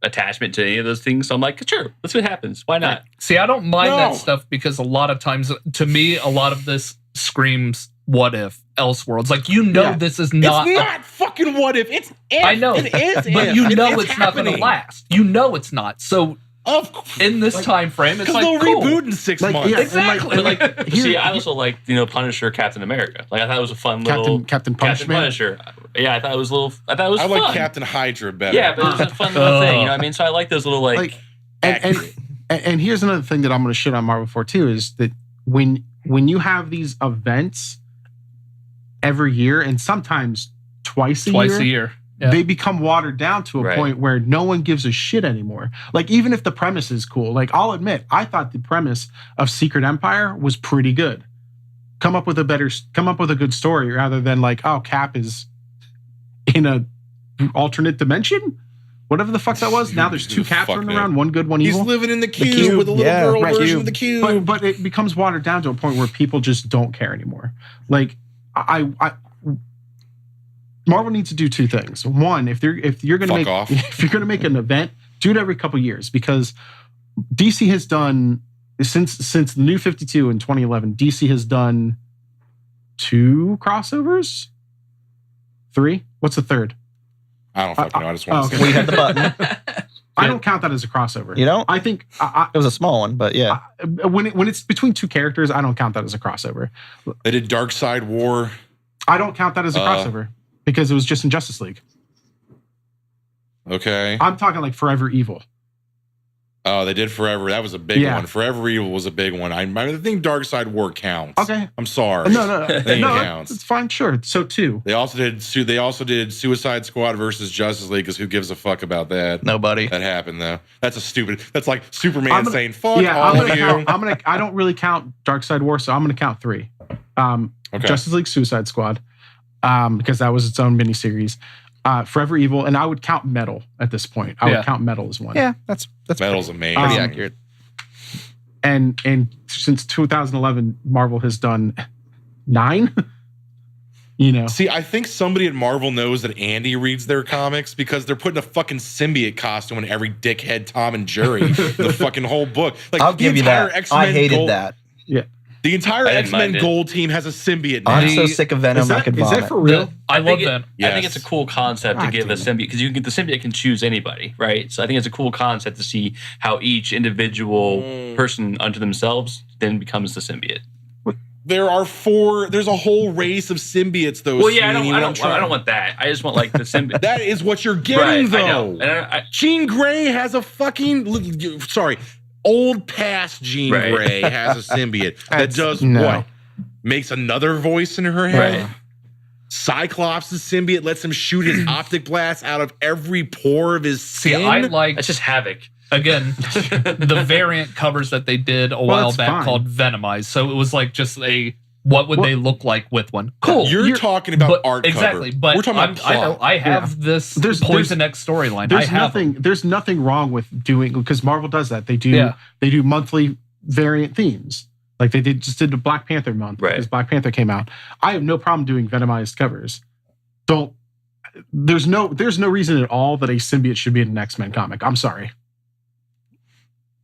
S2: attachment to any of those things. So I'm like, sure, let's see what happens. Why not?
S3: See, I don't mind that stuff because a lot of times, to me, a lot of this screams what if Elseworlds. Like, this is not.
S1: It's not fucking what if. It's if.
S3: I know.
S1: It is
S3: but
S1: if.
S3: it's not
S1: happening.
S3: going to last. You know it's not. So in this time frame, it's like
S1: they'll reboot in 6 months.
S3: Yeah, exactly.
S2: See, I also like Punisher, Captain America. Like I thought it was a fun little
S4: Captain Punisher.
S2: Yeah, I thought it was a little. I thought it was.
S1: I
S2: fun.
S1: like Captain Hydra better.
S2: Yeah, but it was a fun little thing. You know what I mean? So I like those little like
S4: and here's another thing that I'm going to shit on Marvel for too is that when you have these events every year and sometimes twice a year.
S3: Yeah.
S4: They become watered down to a point where no one gives a shit anymore. Like, even if the premise is cool, like, I'll admit, I thought the premise of Secret Empire was pretty good. Come up with a good story rather than like, oh, Cap is in a alternate dimension? Whatever the fuck that was. Now there's two Caps running around, one good, one evil.
S1: He's living in the cube with a little girl version of the cube.
S4: But it becomes watered down to a point where people just don't care anymore. Like, Marvel needs to do two things. One, if you're gonna make an event, do it every couple years, because DC has done since the New 52 in 2011. DC has done 2 crossovers, 3. What's the third?
S1: I don't fucking know. I just want to
S5: We had the button.
S4: I don't count that as a crossover.
S5: You know,
S4: I think
S5: it was a small one, but yeah.
S4: When it's between 2 characters, I don't count that as a crossover.
S1: They did Dark Side War.
S4: I don't count that as a crossover because it was just in Justice League.
S1: Okay.
S4: I'm talking like Forever Evil.
S1: Oh, they did Forever. That was a big one. Forever Evil was a big one. I think Dark Side War counts.
S4: Okay.
S1: I'm sorry.
S4: No.
S1: It counts.
S4: It's fine. Sure. So 2.
S1: They also did Suicide Squad versus Justice League, because who gives a fuck about that?
S5: Nobody.
S1: That happened though. That's like Superman saying fuck all of you.
S4: I don't really count Dark Side War, so I'm gonna count 3. Justice League, Suicide Squad, because that was its own miniseries. Forever Evil, and I would count Metal at this point. I would count Metal as one.
S5: Yeah, that's
S1: Metal's amazing.
S5: Pretty accurate.
S4: And since 2011, Marvel has done 9. You know.
S1: See, I think somebody at Marvel knows that Andy reads their comics, because they're putting a fucking symbiote costume in every dickhead Tom and Jerry, the fucking whole book. Like,
S5: I'll give you that.
S1: X-Men
S5: I hated that.
S4: Yeah.
S1: The entire X-Men Gold team has a symbiote now.
S5: I'm so sick of Venom, I could vomit.
S4: Is that for real?
S3: I love Venom.
S2: I think it's a cool concept to give a symbiote, because the symbiote can choose anybody, right? So I think it's a cool concept to see how each individual person unto themselves then becomes the symbiote.
S1: There are 4. There's a whole race of symbiotes, though.
S2: Well, yeah, I don't want that. I just want like the symbiote.
S1: That is what you're getting, though.
S2: I know. And
S1: Jean Grey has a fucking old past Jean Grey has a symbiote that does what? Makes another voice in her head.
S2: Right.
S1: Cyclops' symbiote lets him shoot his optic blast out of every pore of his skin.
S3: See, I like
S2: that's just Havoc.
S3: Again, the variant covers that they did a while back called Venomized. So it was like just what would they look like with one? Cool.
S1: You're talking about art
S3: exactly,
S1: cover.
S3: But
S1: we're talking about plot.
S3: I know I have this Poison X storyline.
S4: There's nothing wrong with doing, because Marvel does that. They do monthly variant themes. Like they just did the Black Panther month because Black Panther came out. I have no problem doing Venomized covers. There's no reason at all that a symbiote should be in an X-Men comic. I'm sorry.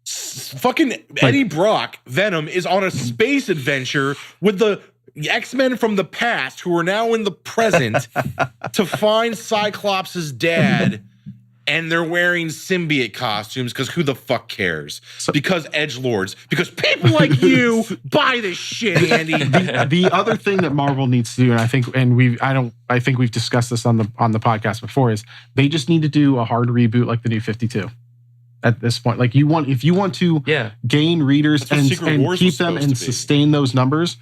S1: Fucking Eddie Brock, Venom, is on a space adventure with the X-Men from the past, who are now in the present, to find Cyclops' dad, and they're wearing symbiote costumes, because who the fuck cares? Because edgelords. Because people like you buy this shit, Andy.
S4: The other thing that Marvel needs to do, and I think we've discussed this on the podcast before, is they just need to do a hard reboot like the New 52. At this point, like if you want to gain readers and keep them and sustain those numbers,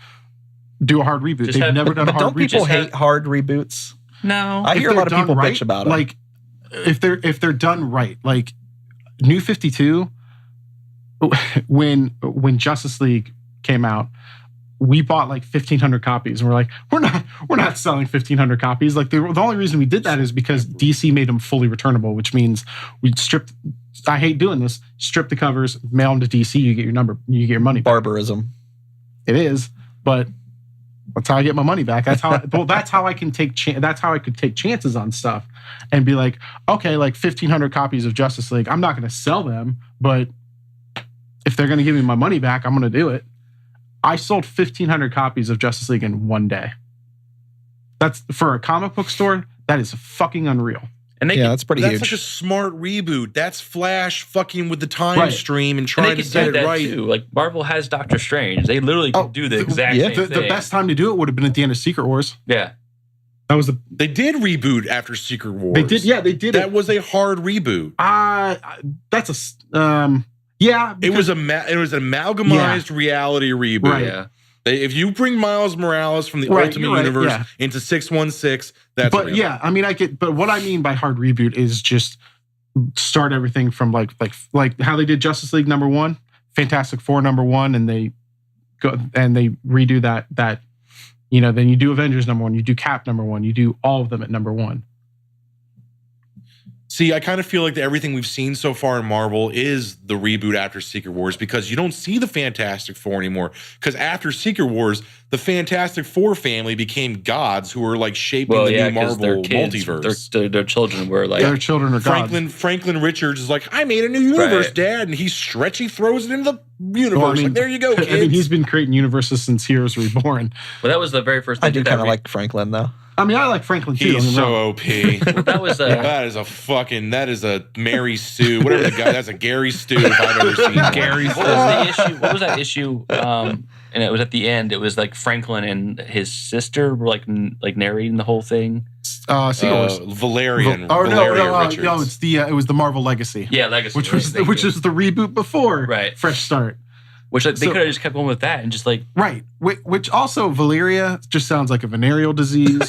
S4: do a hard reboot. They've never done a hard reboot.
S5: Don't people hate hard reboots?
S2: No.
S5: I
S4: if
S5: hear a
S4: they're
S5: lot of
S4: done
S5: people
S4: right,
S5: bitch about them.
S4: Like if they're done right, like New 52, when Justice League came out, we bought like 1,500 copies, and we're like, we're not selling 1,500 copies. Like the only reason we did that is because DC made them fully returnable, which means we stripped. I hate doing this. Strip the covers, mail them to DC. You get your number. You get your money back.
S5: Barbarism.
S4: It is, but that's how I get my money back. That's how. That's how I can take. That's how I could take chances on stuff, and be like, okay, like 1,500 copies of Justice League. I'm not going to sell them, but if they're going to give me my money back, I'm going to do it. I sold 1,500 copies of Justice League in one day. That's for a comic book store. That is fucking unreal.
S2: And
S5: That's pretty
S1: That's
S5: huge.
S1: such a smart reboot. That's Flash fucking with the time
S4: Right.
S1: stream and
S2: and
S1: trying
S2: they
S1: to
S2: could
S1: set
S2: do
S1: it
S2: that
S1: right.
S2: too. Like Marvel has Doctor Strange. They literally could do the exact same
S4: The
S2: thing.
S4: best time to do it would have been at the end of Secret Wars.
S2: Yeah.
S4: That was the.
S1: They did reboot after Secret Wars.
S4: They did. Yeah, they did.
S1: That was a hard reboot.
S4: That's a. Yeah.
S1: It was an amalgamized reality reboot.
S4: Right.
S2: Yeah.
S1: If you bring Miles Morales from the
S4: Right,
S1: Ultimate
S4: you're right,
S1: Universe
S4: yeah.
S1: into 616, that's
S4: But
S1: real.
S4: yeah, I mean, I get. But what I mean by hard reboot is just start everything from like how they did Justice League #1, Fantastic Four #1, and they go and they redo that. Then you do Avengers #1, you do Cap #1, you do all of them at #1.
S1: See, I kind of feel like everything we've seen so far in Marvel is the reboot after Secret Wars, because you don't see the Fantastic Four anymore. Because after Secret Wars, the Fantastic Four family became gods who were like shaping the new
S2: 'cause
S1: Marvel
S2: their kids,
S1: multiverse.
S2: their children were like,
S4: Their children are gods.
S1: Franklin Richards is like, I made a new universe,
S2: Right.
S1: Dad, and he throws it into the universe.
S4: Well, I mean,
S1: like, there you go, kids.
S4: I mean, he's been creating universes since Heroes Reborn.
S2: well, that was the very first.
S5: I
S2: they
S5: do
S2: did that
S5: kind of
S2: re-
S5: like Franklin though.
S4: I mean, I like Franklin too.
S1: He's
S4: don't
S1: so
S4: get me wrong.
S1: OP.
S2: That was
S1: that is a Mary Sue, whatever the guy, that's a Gary Stu if I've ever seen one.
S3: Gary.
S2: What was the issue? What was that issue? And it was at the end. It was like Franklin and his sister were like narrating the whole thing.
S4: Secret Wars.
S1: Valerian.
S4: Oh
S1: Valeria Richards.
S4: no! It's it was the Marvel Legacy.
S2: Yeah, Legacy.
S4: Which was the reboot before
S2: Right.
S4: Fresh Start.
S2: Which like, they
S4: So-
S2: could have just kept going with that and just like
S4: Right. Which also Valeria just sounds like a venereal disease.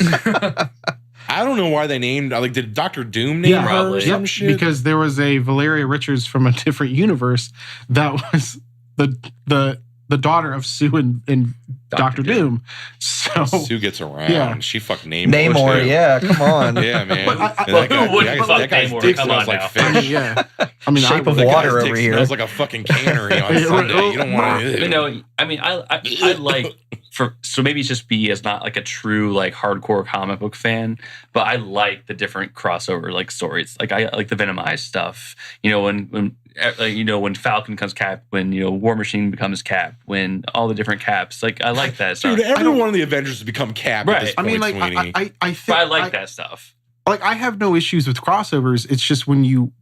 S1: I don't know why they named, like, did Dr. Doom name
S4: Yeah,
S1: her or
S2: probably.
S1: some
S4: Yep,
S1: shit?
S4: because there was a Valeria Richards from a different universe that was the daughter of Sue and Dr. Doom. So
S1: Sue gets around.
S4: Yeah.
S1: She fucking named
S5: Namor, yeah, come on.
S1: Yeah, man.
S4: But
S1: And that guy-
S2: who wouldn't fuck
S1: that guy's
S2: Namor?
S1: dick
S2: Come
S1: smells
S2: on
S1: like
S2: now.
S1: fish.
S4: I mean, yeah. I mean,
S5: Shape
S4: I,
S5: of
S1: That guy's
S5: water
S1: dick
S5: over here.
S1: smells like a fucking cannery on Sunday. You don't want to.
S2: you know. I mean, I like so maybe it's just me as not like a true like hardcore comic book fan, but I like the different crossover like stories. Like I like the Venomized stuff. You know when Falcon becomes Cap, when War Machine becomes Cap, when all the different Caps. Like I like that stuff.
S1: Dude, every one of the Avengers has become Cap at this
S2: Right.
S1: point,
S4: I mean, like,
S1: Sweeney.
S4: I think
S2: But I like that stuff.
S4: Like, I have no issues with crossovers. It's just when you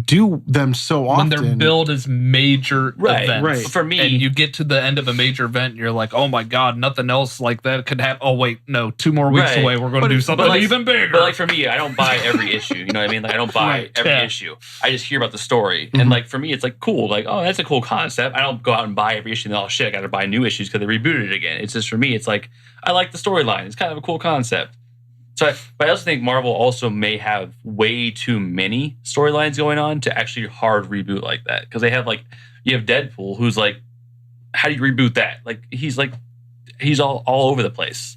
S4: do them so
S3: When
S4: often.
S3: they're billed as major
S2: Right,
S3: events.
S4: right.
S2: For me,
S3: And you get to the end of a major event and you're like, oh my God, nothing else like that could happen. Oh, wait, no, 2 more weeks
S2: Right.
S3: away. We're going
S2: But-
S3: to do something
S2: but like-
S3: even bigger.
S2: But like for me, I don't buy every issue. You know what I mean? Like I don't buy
S4: Right,
S2: every
S3: yeah.
S2: issue. I just hear about the story,
S4: Mhm.
S2: and like for me, it's like cool. Like oh, that's a cool concept. I don't go out and buy every issue. And oh shit, I got to buy new issues because they rebooted it again. It's just for me. It's like I like the storyline. It's kind of a cool concept. So, but I also think Marvel also may have way too many storylines going on to actually hard reboot like that, because they have like you have Deadpool, who's like, how do you reboot that? Like he's all over the place.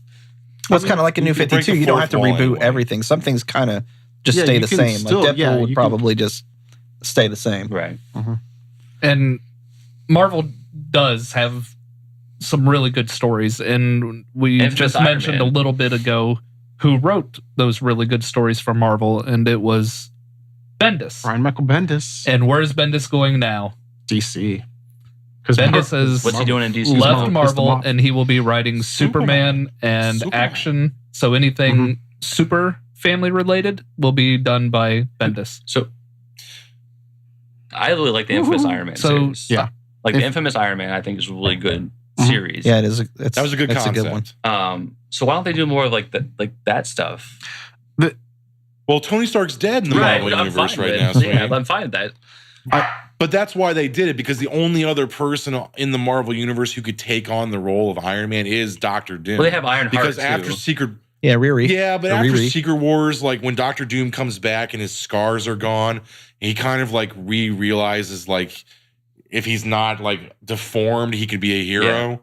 S5: Well, it's kind of like a New
S1: You can break
S5: 52.
S1: the
S5: You don't
S1: fourth
S5: have to
S1: wall
S5: reboot
S1: anyway.
S5: everything. Some things kind of just
S4: Yeah,
S5: stay
S4: you
S5: the
S4: can
S5: same.
S4: still-
S5: Like Deadpool
S4: yeah,
S5: would
S4: you
S5: probably just stay the same.
S2: Right.
S3: And Marvel does have some really good stories. And we
S2: Infamous
S3: just
S2: Iron
S3: mentioned
S2: Man.
S3: a little bit ago who wrote those really good stories for Marvel, and it was Bendis.
S4: Brian Michael Bendis,
S3: And where's Bendis going now?
S4: DC. Because
S3: Bendis has
S2: What's he doing in DC?
S3: left
S4: Marvel. Pissed him
S3: Marvel,
S4: off.
S3: and he will be writing Superman and
S1: Superman.
S3: action. So anything super family related will be done by Bendis.
S2: So I really like the Infamous Iron Man
S3: So,
S2: series.
S4: yeah.
S2: Like the
S4: If-
S2: Infamous Iron Man, I think is a really good
S4: Mhm.
S2: series.
S5: Yeah, it is.
S1: That was a good
S5: it's
S1: concept.
S5: a good one.
S2: So why don't they do more of like that stuff?
S1: Well, Tony Stark's dead in the Marvel
S2: I'm
S1: universe
S2: fine
S1: right
S2: with
S1: now.
S2: it.
S1: Sweeney.
S2: Yeah, I'm fine with that.
S1: But that's why they did it, because the only other person in the Marvel universe who could take on the role of Iron Man is Dr. Doom.
S2: Well, they have Ironheart
S1: because
S2: too.
S1: after Secret,
S5: Yeah, Riri.
S1: Yeah, but
S5: Or
S1: after
S5: Riri.
S1: Secret Wars, like when Doctor Doom comes back and his scars are gone, he kind of like realizes like if he's not like deformed, he could be a hero.
S2: Yeah.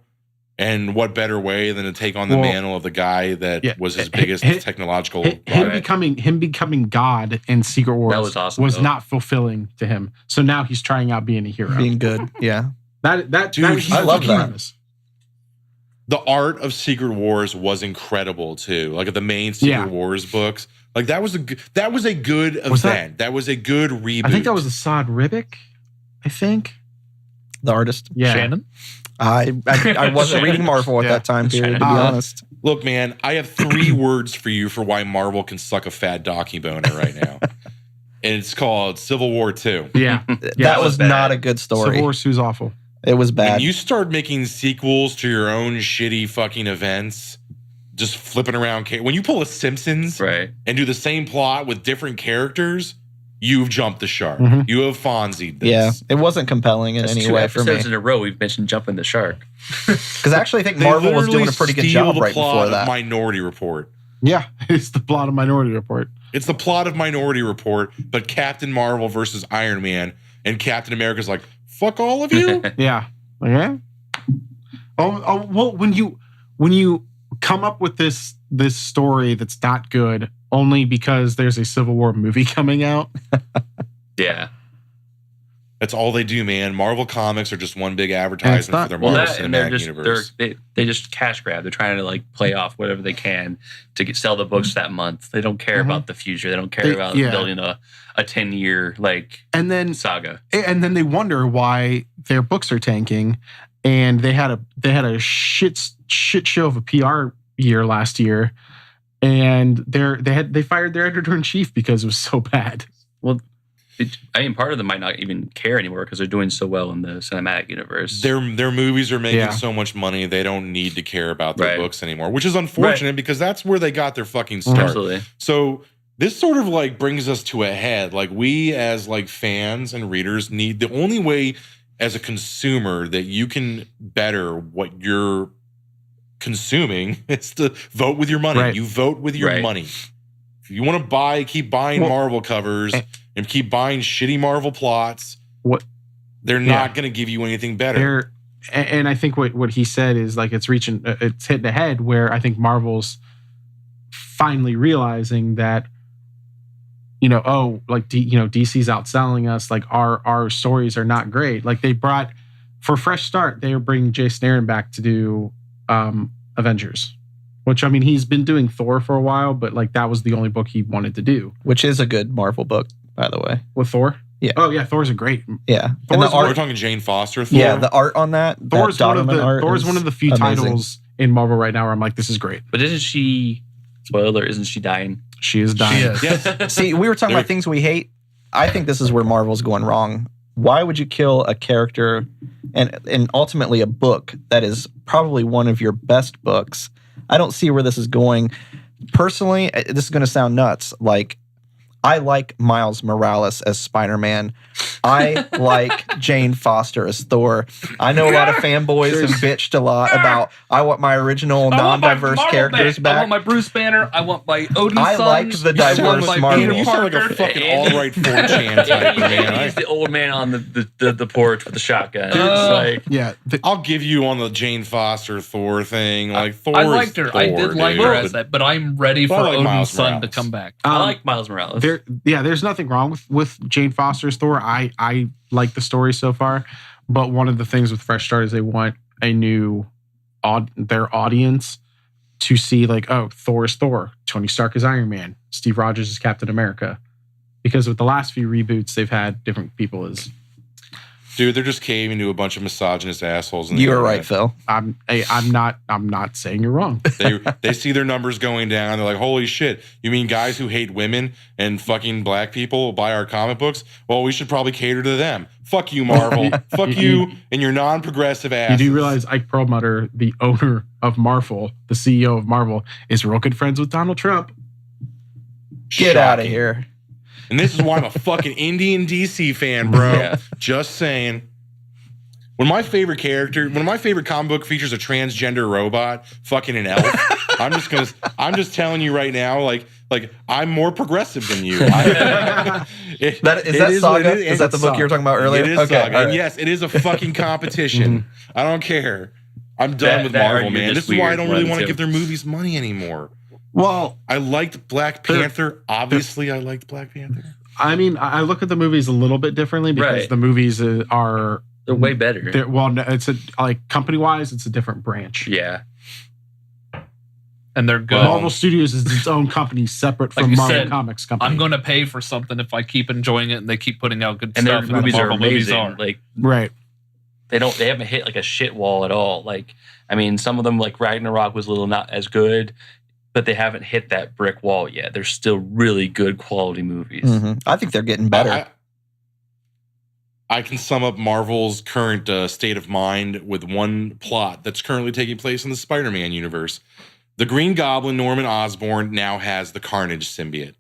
S1: And what better way than to take on the mantle of the guy that was his biggest technological
S4: him becoming God in Secret Wars
S2: That was awesome,
S4: was
S2: though.
S4: not fulfilling to him. So now he's trying out being a hero.
S5: Being good. Yeah.
S1: Dude,
S5: I love that.
S1: The art of Secret Wars was incredible too. Like the main Secret Wars books, like that was a good event. That was a good reboot.
S4: I think that was Assad Ribic. I think
S5: The artist.
S4: Yeah.
S3: Shannon?
S5: I wasn't reading Marvel at that time period, to be honest.
S1: Look, man, I have 3 words for you for why Marvel can suck a fat donkey boner right now. And it's called Civil War 2.
S4: Yeah.
S5: That was not a good story.
S4: Civil War 2 is awful.
S5: It was bad.
S1: When you start making sequels to your own shitty fucking events, just flipping around. When you pull a Simpsons and do the same plot with different characters, you've jumped the shark.
S4: Mm-hmm.
S1: You have Fonzied this.
S5: Yeah, it wasn't compelling in any way for me.
S2: 2 episodes in a row we've mentioned jumping the shark.
S5: Because I actually think
S1: They
S5: Marvel was
S1: literally
S5: doing a pretty good
S1: steal
S5: job
S1: the
S5: right
S1: plot
S5: before
S1: of
S5: that.
S1: Minority Report.
S4: Yeah, it's the plot of Minority Report.
S1: It's the plot of Minority Report, but Captain Marvel versus Iron Man, and Captain America's like, fuck all of you?
S4: Yeah. Yeah. Well, when you come up with this story that's not good only because there's a Civil War movie coming out.
S2: Yeah.
S1: That's all they do, man. Marvel Comics are just one big advertisement for their Marvel Cinematic Universe.
S2: They just cash grab. They're trying to like play off whatever they can to sell the books that month. They don't care about the future. They don't care about building a 10-year saga.
S4: And then they wonder why their books are tanking. And they had a shit show of a PR year last year, and they fired their editor in chief because it was so bad.
S2: Well, part of them might not even care anymore because they're doing so well in the cinematic universe.
S1: Their movies are making so much money, they don't need to care about their books anymore, which is unfortunate because that's where they got their fucking start.
S2: Absolutely.
S1: So this sort of like brings us to a head. Like we as like fans and readers need the only way as a consumer that you can better what you're consuming is to vote with your money.
S4: Right.
S1: You vote with your money. If you want to keep buying Marvel covers and keep buying shitty Marvel plots, they're not going to give you anything better.
S4: And I think what he said is like it's hitting a head where I think Marvel's finally realizing that DC's outselling us. Like our stories are not great. Like they brought for Fresh Start, they were bringing Jason Aaron back to do Avengers, which I mean he's been doing Thor for a while, but like that was the only book he wanted to do.
S5: Which is a good Marvel book, by the way.
S4: With Thor.
S5: Yeah.
S4: Oh yeah, Thor's a great.
S5: Yeah.
S1: And the art, we're talking Jane Foster. Thor.
S5: Yeah, the art on that.
S4: Thor's one of the few titles in Marvel right now where I'm like, this is great.
S2: But isn't she? Spoiler: isn't she dying?
S4: She is dying.
S3: She is.
S1: Yes.
S5: See, we were talking about things we hate. I think this is where Marvel's going wrong. Why would you kill a character and ultimately a book that is probably one of your best books? I don't see where this is going. Personally, this is going to sound nuts. Like, I like Miles Morales as Spider-Man. I like Jane Foster as Thor. I know a lot of fanboys have bitched a lot about, I want my original non-diverse characters back.
S3: I want my Bruce Banner. I want my Odin
S5: I
S3: son.
S5: like the diverse Marvel.
S1: You sound like a fucking all-right 4chan type, man.
S2: He's the old man on the porch with the shotgun.
S1: I'll give you on the Jane Foster Thor thing. Like Thor,
S3: I liked her.
S1: Thor,
S3: I did like her as
S1: dude.
S3: that, but I'm ready for
S1: like
S3: Odin's
S1: Miles
S3: son
S1: Morales.
S3: to come back.
S2: I like Miles Morales.
S4: There's nothing wrong with Jane Foster's Thor. I like the story so far, but one of the things with Fresh Start is they want their audience to see like, oh, Thor is Thor, Tony Stark is Iron Man, Steve Rogers is Captain America, because with the last few reboots they've had different people as.
S1: Dude, they're just caving to a bunch of misogynist assholes.
S5: You were right, Phil.
S4: I'm not saying you're wrong.
S1: They see their numbers going down. They're like, holy shit, you mean guys who hate women and fucking black people buy our comic books? Well, we should probably cater to them. Fuck you, Marvel. Fuck you and your non-progressive ass.
S4: You do realize Ike Perlmutter, the owner of Marvel, the CEO of Marvel, is real good friends with Donald Trump.
S5: Get out of here.
S1: And this is why I'm a fucking Indian DC fan, bro.
S2: Yeah.
S1: Just saying. When my favorite comic book features a transgender robot, fucking an elf, I'm just telling you right now, like I'm more progressive than you.
S5: Is that Saga? Is that the book you were talking about earlier?
S1: It is Saga. Right. And yes, it is a fucking competition. I don't care. I'm done with Marvel, man. This is why I don't really want to give their movies money anymore.
S4: Well,
S1: I liked Black Panther. Obviously, I liked Black Panther.
S4: I mean, I look at the movies a little bit differently because the movies are
S2: they're way better.
S4: It's like company-wise, it's a different branch.
S2: Yeah.
S3: And they're good.
S4: Marvel Studios is its own company, separate from Marvel Comics company.
S3: I'm going to pay for something if I keep enjoying it and they keep putting out good
S2: and
S3: stuff.
S2: And their movies are amazing. Like,
S4: right.
S2: They haven't hit like a shit wall at all. Like, I mean, some of them, like Ragnarok, was a little not as good, but they haven't hit that brick wall yet. They're still really good quality movies.
S5: Mm-hmm. I think they're getting better.
S1: I can sum up Marvel's current state of mind with one plot that's currently taking place in the Spider-Man universe. The Green Goblin, Norman Osborn, now has the Carnage symbiote.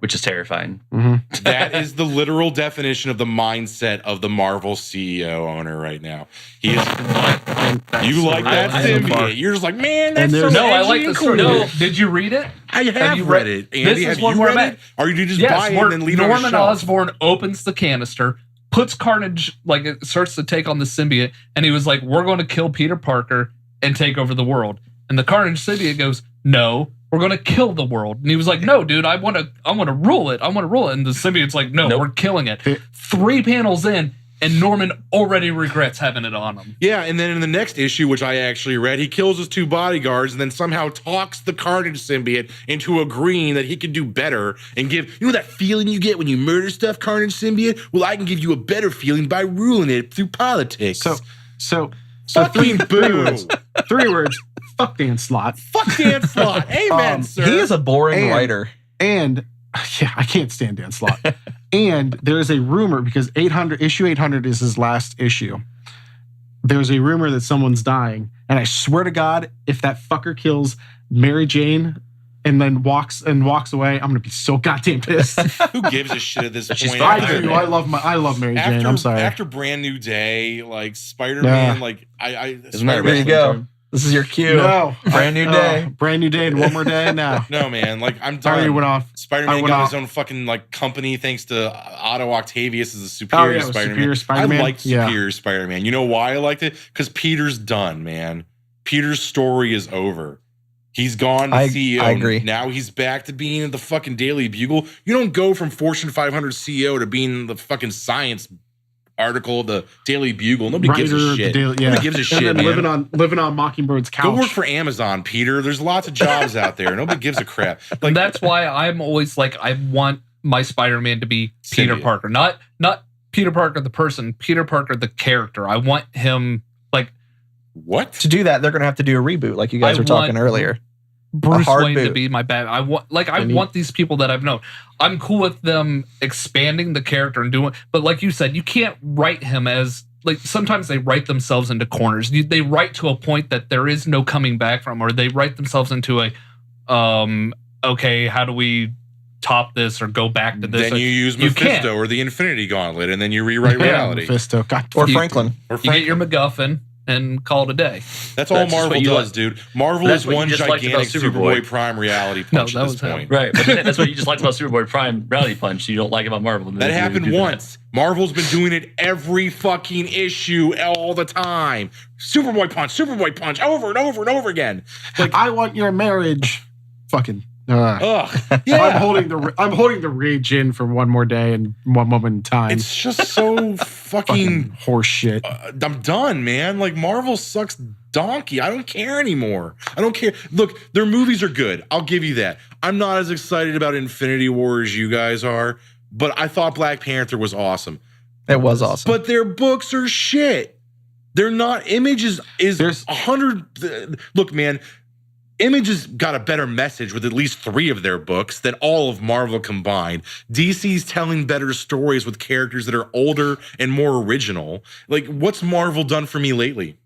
S2: Which is terrifying.
S4: Mm-hmm.
S1: That is the literal definition of the mindset of the Marvel CEO owner right now. He is. You like that symbiote? You're just like, man, that's so
S3: no. I like
S1: the
S3: story. No, did you read it?
S1: I have read it. Andy,
S3: this is one where I'm at.
S1: Or you just buy it and then leave it on
S3: Norman
S1: the shelf?
S3: Osborn opens the canister, puts Carnage, like it starts to take on the symbiote, and he was like, "We're going to kill Peter Parker and take over the world." And the Carnage symbiote goes, "No, we're going to kill the world." And he was like, "No, dude, I want to rule it. I want to rule it." And the symbiote's like, "No, we're killing it." 3 panels in, and Norman already regrets having it on him.
S1: Yeah, and then in the next issue, which I actually read, he kills his 2 bodyguards and then somehow talks the Carnage symbiote into agreeing that he can do better and give, that feeling you get when you murder stuff, Carnage symbiote? Well, I can give you a better feeling by ruling it through politics.
S4: So
S1: fucking
S4: three words. 3 words. Fuck Dan Slott.
S1: Fuck Dan Slott. Amen, sir.
S5: He is a boring writer.
S4: And yeah, I can't stand Dan Slott. And there is a rumor, because issue 800 is his last issue. There's a rumor that someone's dying. And I swear to God, if that fucker kills Mary Jane and then walks away, I'm gonna be so goddamn pissed.
S1: Who gives a shit at this point?
S4: I do. I love Mary Jane. I'm sorry.
S1: After Brand New Day, like Spider-Man,
S5: There you go. This is your cue.
S4: No.
S5: Brand new day.
S4: Brand new day and one more day now.
S1: No, man. Like, I'm done.
S4: Already went off.
S1: Spider-Man got his own fucking company thanks to Otto Octavius as a superior Spider-Man.
S4: Superior Spider-Man.
S1: I liked Superior Spider-Man. You know why I liked it? Because Peter's done, man. Peter's story is over. He's gone to CEO.
S5: I agree.
S1: Now he's back to being the fucking Daily Bugle. You don't go from Fortune 500 CEO to being the fucking science article, the Daily Bugle. Nobody gives a shit. Nobody gives a shit,
S4: and
S1: man.
S4: Living on Mockingbird's couch.
S1: Go work for Amazon, Peter. There's lots of jobs out there. Nobody gives a crap.
S3: Like, that's why I'm always like, I want my Spider-Man to be Peter Parker, not Peter Parker the person, Peter Parker the character. I want him like.
S1: What?
S5: To do that, they're going to have to do a reboot, like you guys were talking earlier.
S3: Bruce Wayne to be my Batman. I want these people that I've known. I'm cool with them expanding the character and doing, but like you said, you can't write him as like, sometimes they write themselves into corners. They write to a point that there is no coming back from, or they write themselves into a, okay, how do we top this or go back to this?
S1: Then you use Mephisto or the Infinity Gauntlet, and then you rewrite reality.
S4: Mephisto,
S5: or Franklin.
S3: You get your MacGuffin and call it a day.
S1: That's all Marvel does, dude. Marvel is one gigantic Superboy Prime reality punch at this point.
S2: Right, but that's what you just liked about Superboy Prime reality punch. You don't like about Marvel.
S1: That happened once. Marvel's been doing it every fucking issue all the time. Superboy punch, over and over and over again.
S4: Like, I want your marriage. Fucking.
S1: Ugh. Yeah.
S4: I'm holding the rage in for one more day and one moment in time.
S1: It's just so fucking
S4: horse shit.
S1: I'm done, man. Like, Marvel sucks donkey. I don't care anymore. I don't care. Look, their movies are good. I'll give you that. I'm not as excited about Infinity War as you guys are, but I thought Black Panther was awesome.
S5: It was awesome.
S1: But their books are shit. They're not. Image is 100. Look, man. Image has got a better message with at least 3 of their books than all of Marvel combined. DC's telling better stories with characters that are older and more original. Like, what's Marvel done for me lately?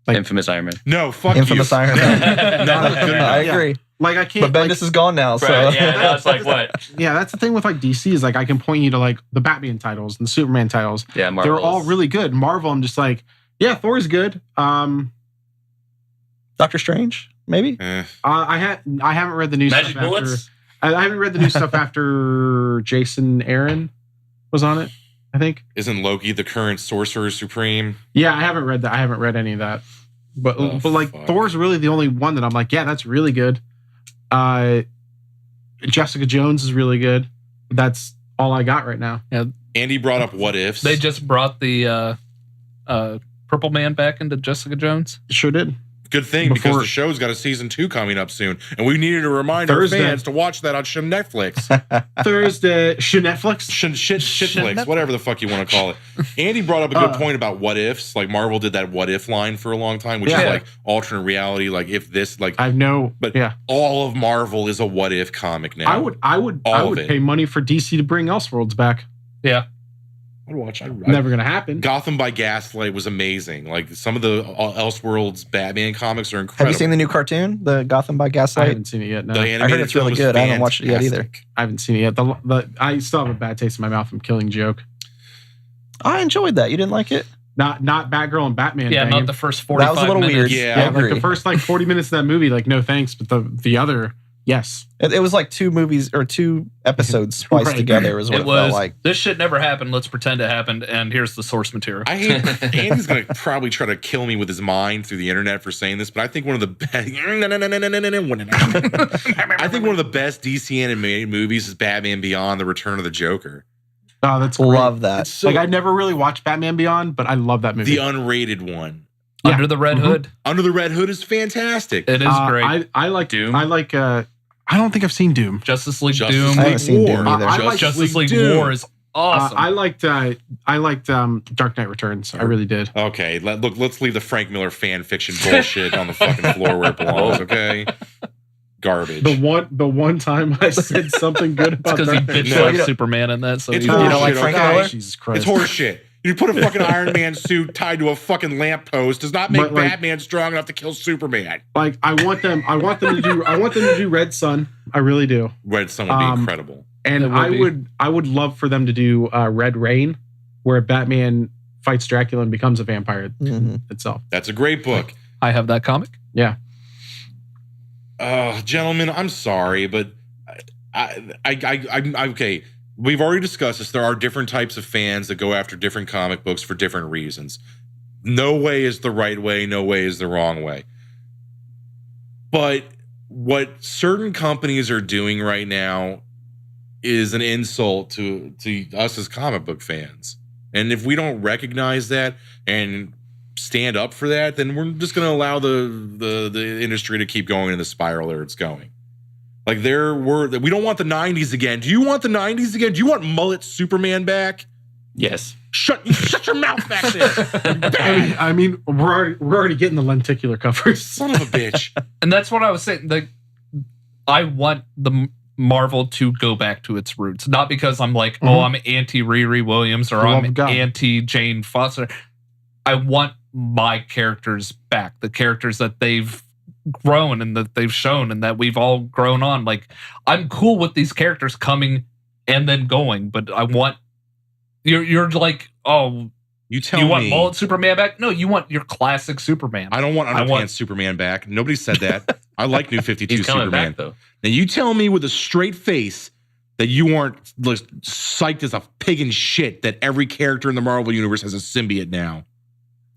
S2: Like, Infamous Iron Man.
S1: No, fuck
S5: Infamous
S1: you.
S5: Iron Man.
S1: Not good enough.
S5: I agree.
S4: Like, I can't.
S5: But Bendis is gone now, so
S2: right, yeah, now it's like what?
S4: Yeah, that's the thing with like DC is like I can point you to like the Batman titles and the Superman titles.
S2: Yeah,
S4: they're all really good. Marvel, I'm just like, yeah, Thor's good.
S5: Doctor Strange, maybe.
S4: I haven't read the new
S2: Magic
S4: stuff
S2: bullets.
S4: I haven't read the new stuff after Jason Aaron was on it. I think.
S1: Isn't Loki the current Sorcerer Supreme?
S4: Yeah, I haven't read that. I haven't read any of that. But like
S1: fuck.
S4: Thor's really the only one that I'm like, yeah, that's really good. Jessica Jones is really good. That's all I got right now.
S1: Andy brought up What Ifs.
S3: They just brought the Purple Man back into Jessica Jones.
S4: Sure did.
S1: Good thing because the show's got a season 2 coming up soon, and we needed to remind
S4: Thursday.
S1: our fans to watch that on Netflix.
S4: Thursday, Netflix.
S1: Shitflix, whatever the fuck you want to call it. Andy brought up a good point about what ifs. Like Marvel did that what if line for a long time, which is like alternate reality. Like if this, like all of Marvel is a what if comic now.
S4: I would pay money for DC to bring Elseworlds back.
S3: Yeah.
S1: I'd watch.
S4: Never gonna happen.
S1: Gotham by Gaslight was amazing. Like some of the Elseworlds Batman comics are incredible.
S5: Have you seen the new cartoon, the Gotham by Gaslight?
S4: I haven't seen it yet. No.
S1: The
S5: I
S1: animated
S5: heard it's really
S1: film
S5: good.
S1: is
S5: I haven't watched it yet either.
S1: fantastic.
S4: I haven't seen it yet. I still have a bad taste in my mouth from Killing Joke.
S5: I enjoyed that. You didn't like it?
S4: Not Batgirl and Batman.
S3: Yeah,
S4: banging.
S3: not the first 45
S5: That was a little
S3: minutes.
S5: weird.
S1: Yeah,
S5: I
S4: like
S5: agree.
S4: the first 40 minutes of that movie. Like no thanks, but the other yes.
S5: It was like 2 movies or 2 episodes spliced
S4: Right.
S5: together is what
S3: It
S5: it
S3: was
S5: felt like.
S3: this shit never happened. Let's pretend it happened, and here's the source material.
S1: I hate Andy's gonna probably try to kill me with his mind through the internet for saying this, but I think one of the best I think one of the best DC animated movies is Batman Beyond: The Return of the Joker.
S4: Oh, that's great.
S5: Love that.
S1: It's so,
S4: Like I never really watched Batman Beyond, but I love that movie.
S1: the unrated one.
S3: Under the Red Hood.
S1: Under the Red Hood is fantastic.
S3: It is great.
S4: I like
S2: Doom.
S4: I like. I don't think I've seen Doom.
S3: Justice League
S1: Justice
S3: Doom.
S5: I haven't seen Doom either.
S4: I like
S3: Justice League
S1: Doom.
S3: War is awesome.
S4: I liked Dark Knight Returns. I really did.
S1: Okay, let's leave the Frank Miller fan fiction bullshit on the fucking floor where it belongs. Okay, garbage.
S4: The one time I said something good about
S3: because he
S4: Dark Knight.
S3: bitched
S1: No,
S3: like
S1: you don't-
S3: Superman in that. So
S1: It's
S3: he-
S1: horseshit,
S5: You don't like Frank
S1: okay?
S5: Miller?
S4: Jesus Christ.
S1: It's horseshit. You put a fucking Iron Man suit tied to a fucking lamppost does not make
S4: But, like-
S1: Batman strong enough to kill Superman.
S4: Like I want them to do Red Sun. I really do.
S1: Red Sun would be incredible.
S4: And
S3: It would
S4: I would love for them to do Red Rain, where Batman fights Dracula and becomes a vampire
S5: Mhm.
S4: itself.
S1: That's a great book.
S3: I have that comic.
S4: Yeah.
S1: Gentlemen, I'm sorry, but I'm okay. We've already discussed this. There are different types of fans that go after different comic books for different reasons. No way is the right way. No way is the wrong way. But what certain companies are doing right now is an insult to us as comic book fans. And if we don't recognize that and stand up for that, then we're just going to allow the industry to keep going in the spiral that it's going. Like we don't want the 90s again. Do you want the 90s again? Do you want mullet Superman back?
S2: Yes.
S1: Shut your mouth back there.
S4: I mean, we're already getting the lenticular covers.
S1: Son of a bitch.
S3: And that's what I was saying. Like, I want the Marvel to go back to its roots, not because I'm like, oh, I'm anti Riri Williams or
S4: For the love
S3: I'm
S4: of God.
S3: anti Jane Foster. I want my characters back, the characters that they've grown and that they've shown and that we've all grown on. Like, I'm cool with these characters coming and then going, but I want you're like, oh,
S1: You tell
S3: you
S1: me.
S3: want mullet Superman back? No, you want your classic Superman.
S1: I don't want
S3: I
S1: underpants
S3: want-
S1: Superman back. Nobody said that. I like New 52
S2: He's coming
S1: Superman.
S2: back though.
S1: Now you tell me with a straight face that you aren't psyched as a pig in shit that every character in the Marvel universe has a symbiote now.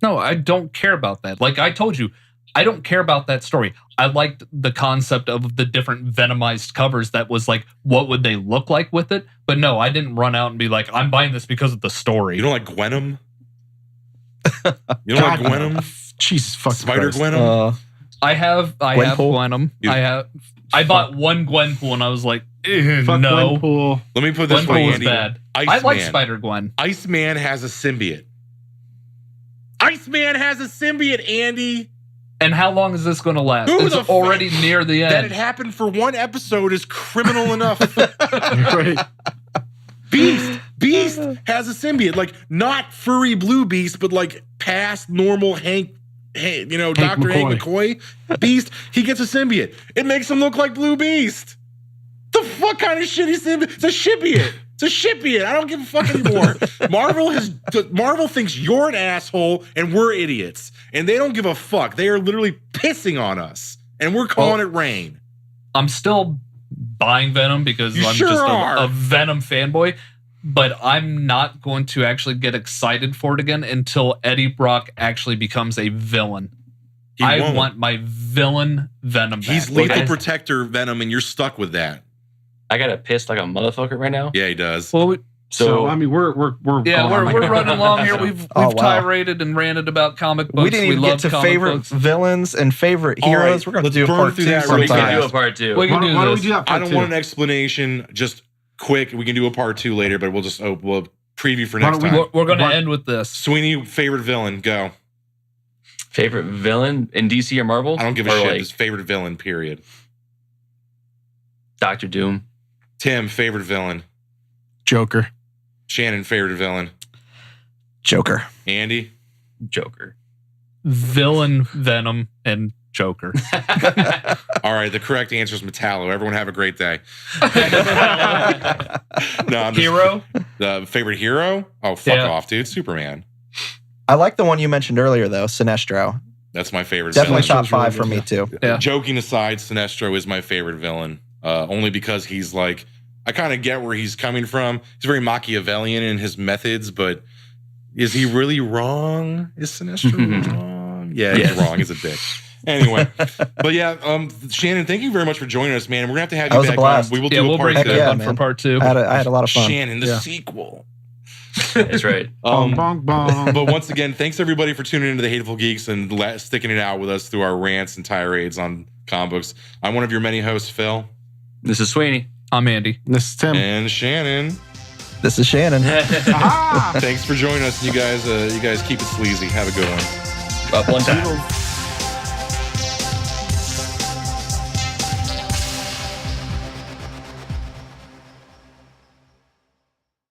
S3: No, I don't care about that. Like I told you, I don't care about that story. I liked the concept of the different Venomized covers that was like, what would they look like with it? But no, I didn't run out and be like, I'm buying this because of the story.
S1: You don't like Gwenom? You don't like Gwenom?
S4: Jesus fucking
S1: Spider
S4: Christ.
S1: Gwenom?
S3: I have
S5: Gwenpool?
S3: Gwenum.
S1: You-
S3: I bought one Gwenpool and I was like,
S4: Fuck
S3: no.
S4: Gwenpool.
S1: Let me put it this way,
S3: Gwenpool is
S1: Andy.
S3: bad. I
S1: Iceman.
S3: like Spider Gwen.
S1: Iceman has a symbiote. Iceman has a symbiote, Andy.
S3: And how long is this going to last?
S1: Who
S3: It's
S1: the fuck-
S3: already near the
S1: That
S3: end.
S1: it happened for one episode is criminal enough.
S4: Right.
S1: Beast has a symbiote, like not furry blue Beast, but like past normal Hank Dr. Hank McCoy Beast. He gets a symbiote. It makes him look like Blue Beast. The fuck kind of shitty symbiote? It's a shibbiot. It's a shipyard. I don't give a fuck anymore. Marvel thinks you're an asshole and we're idiots, and they don't give a fuck. They are literally pissing on us, and we're calling it rain.
S3: I'm still buying Venom because I'm just a Venom fanboy, but I'm not going to actually get excited for it again until Eddie Brock actually becomes a villain. I want my villain Venom back.
S1: He's Lethal Protector Venom, and you're stuck with that.
S2: I got to piss like a motherfucker right now.
S1: Yeah, he does.
S3: Well,
S4: so I mean, we're
S3: running along here. We've tirade and ranted about comic books.
S5: We didn't even get to favorite villains and favorite heroes. We're going to do a part 2 sometime.
S2: We can do a part 2.
S3: We can do
S4: Why don't
S3: this.
S4: we do that part
S1: I don't
S4: 2?
S1: want an explanation. Just quick. We can do a part 2 later, but we'll just we'll preview for next time.
S3: We're going to end with this.
S1: Sweeney, favorite villain, go.
S2: Favorite villain in DC or Marvel?
S1: I don't give a shit. Just favorite villain, period.
S2: Dr. Doom.
S1: Tim, favorite villain.
S4: Joker.
S1: Shannon, favorite villain.
S5: Joker.
S1: Andy?
S2: Joker.
S3: Villain, Venom, and Joker.
S1: All right, the correct answer is Metallo. Everyone have a great day. No,
S3: Hero?
S1: The favorite hero? Oh, fuck off, dude. Superman.
S5: I like the one you mentioned earlier, though, Sinestro.
S1: That's my favorite
S5: Definitely
S1: villain.
S5: top 5 for me, too.
S3: Yeah.
S1: Joking aside, Sinestro is my favorite villain. Only because he's like, I kind of get where he's coming from. He's very Machiavellian in his methods, but is he really wrong? Is Sinestro wrong? Yeah, he's wrong. He's a dick. Anyway, but yeah, Shannon, thank you very much for joining us, man. We're gonna have to have you back on. We will do a part 2.
S3: For part 2.
S5: I had a lot of fun.
S1: Shannon, the sequel.
S2: That's right.
S4: Bong, bong.
S1: But once again, thanks everybody for tuning into the Hateful Geeks and sticking it out with us through our rants and tirades on comic books. I'm one of your many hosts, Phil.
S2: This is Sweeney.
S3: I'm Andy.
S4: This is Tim.
S1: And Shannon.
S5: This is Shannon.
S1: Thanks for joining us. You guys keep it sleazy. Have a good one.
S2: Up one time.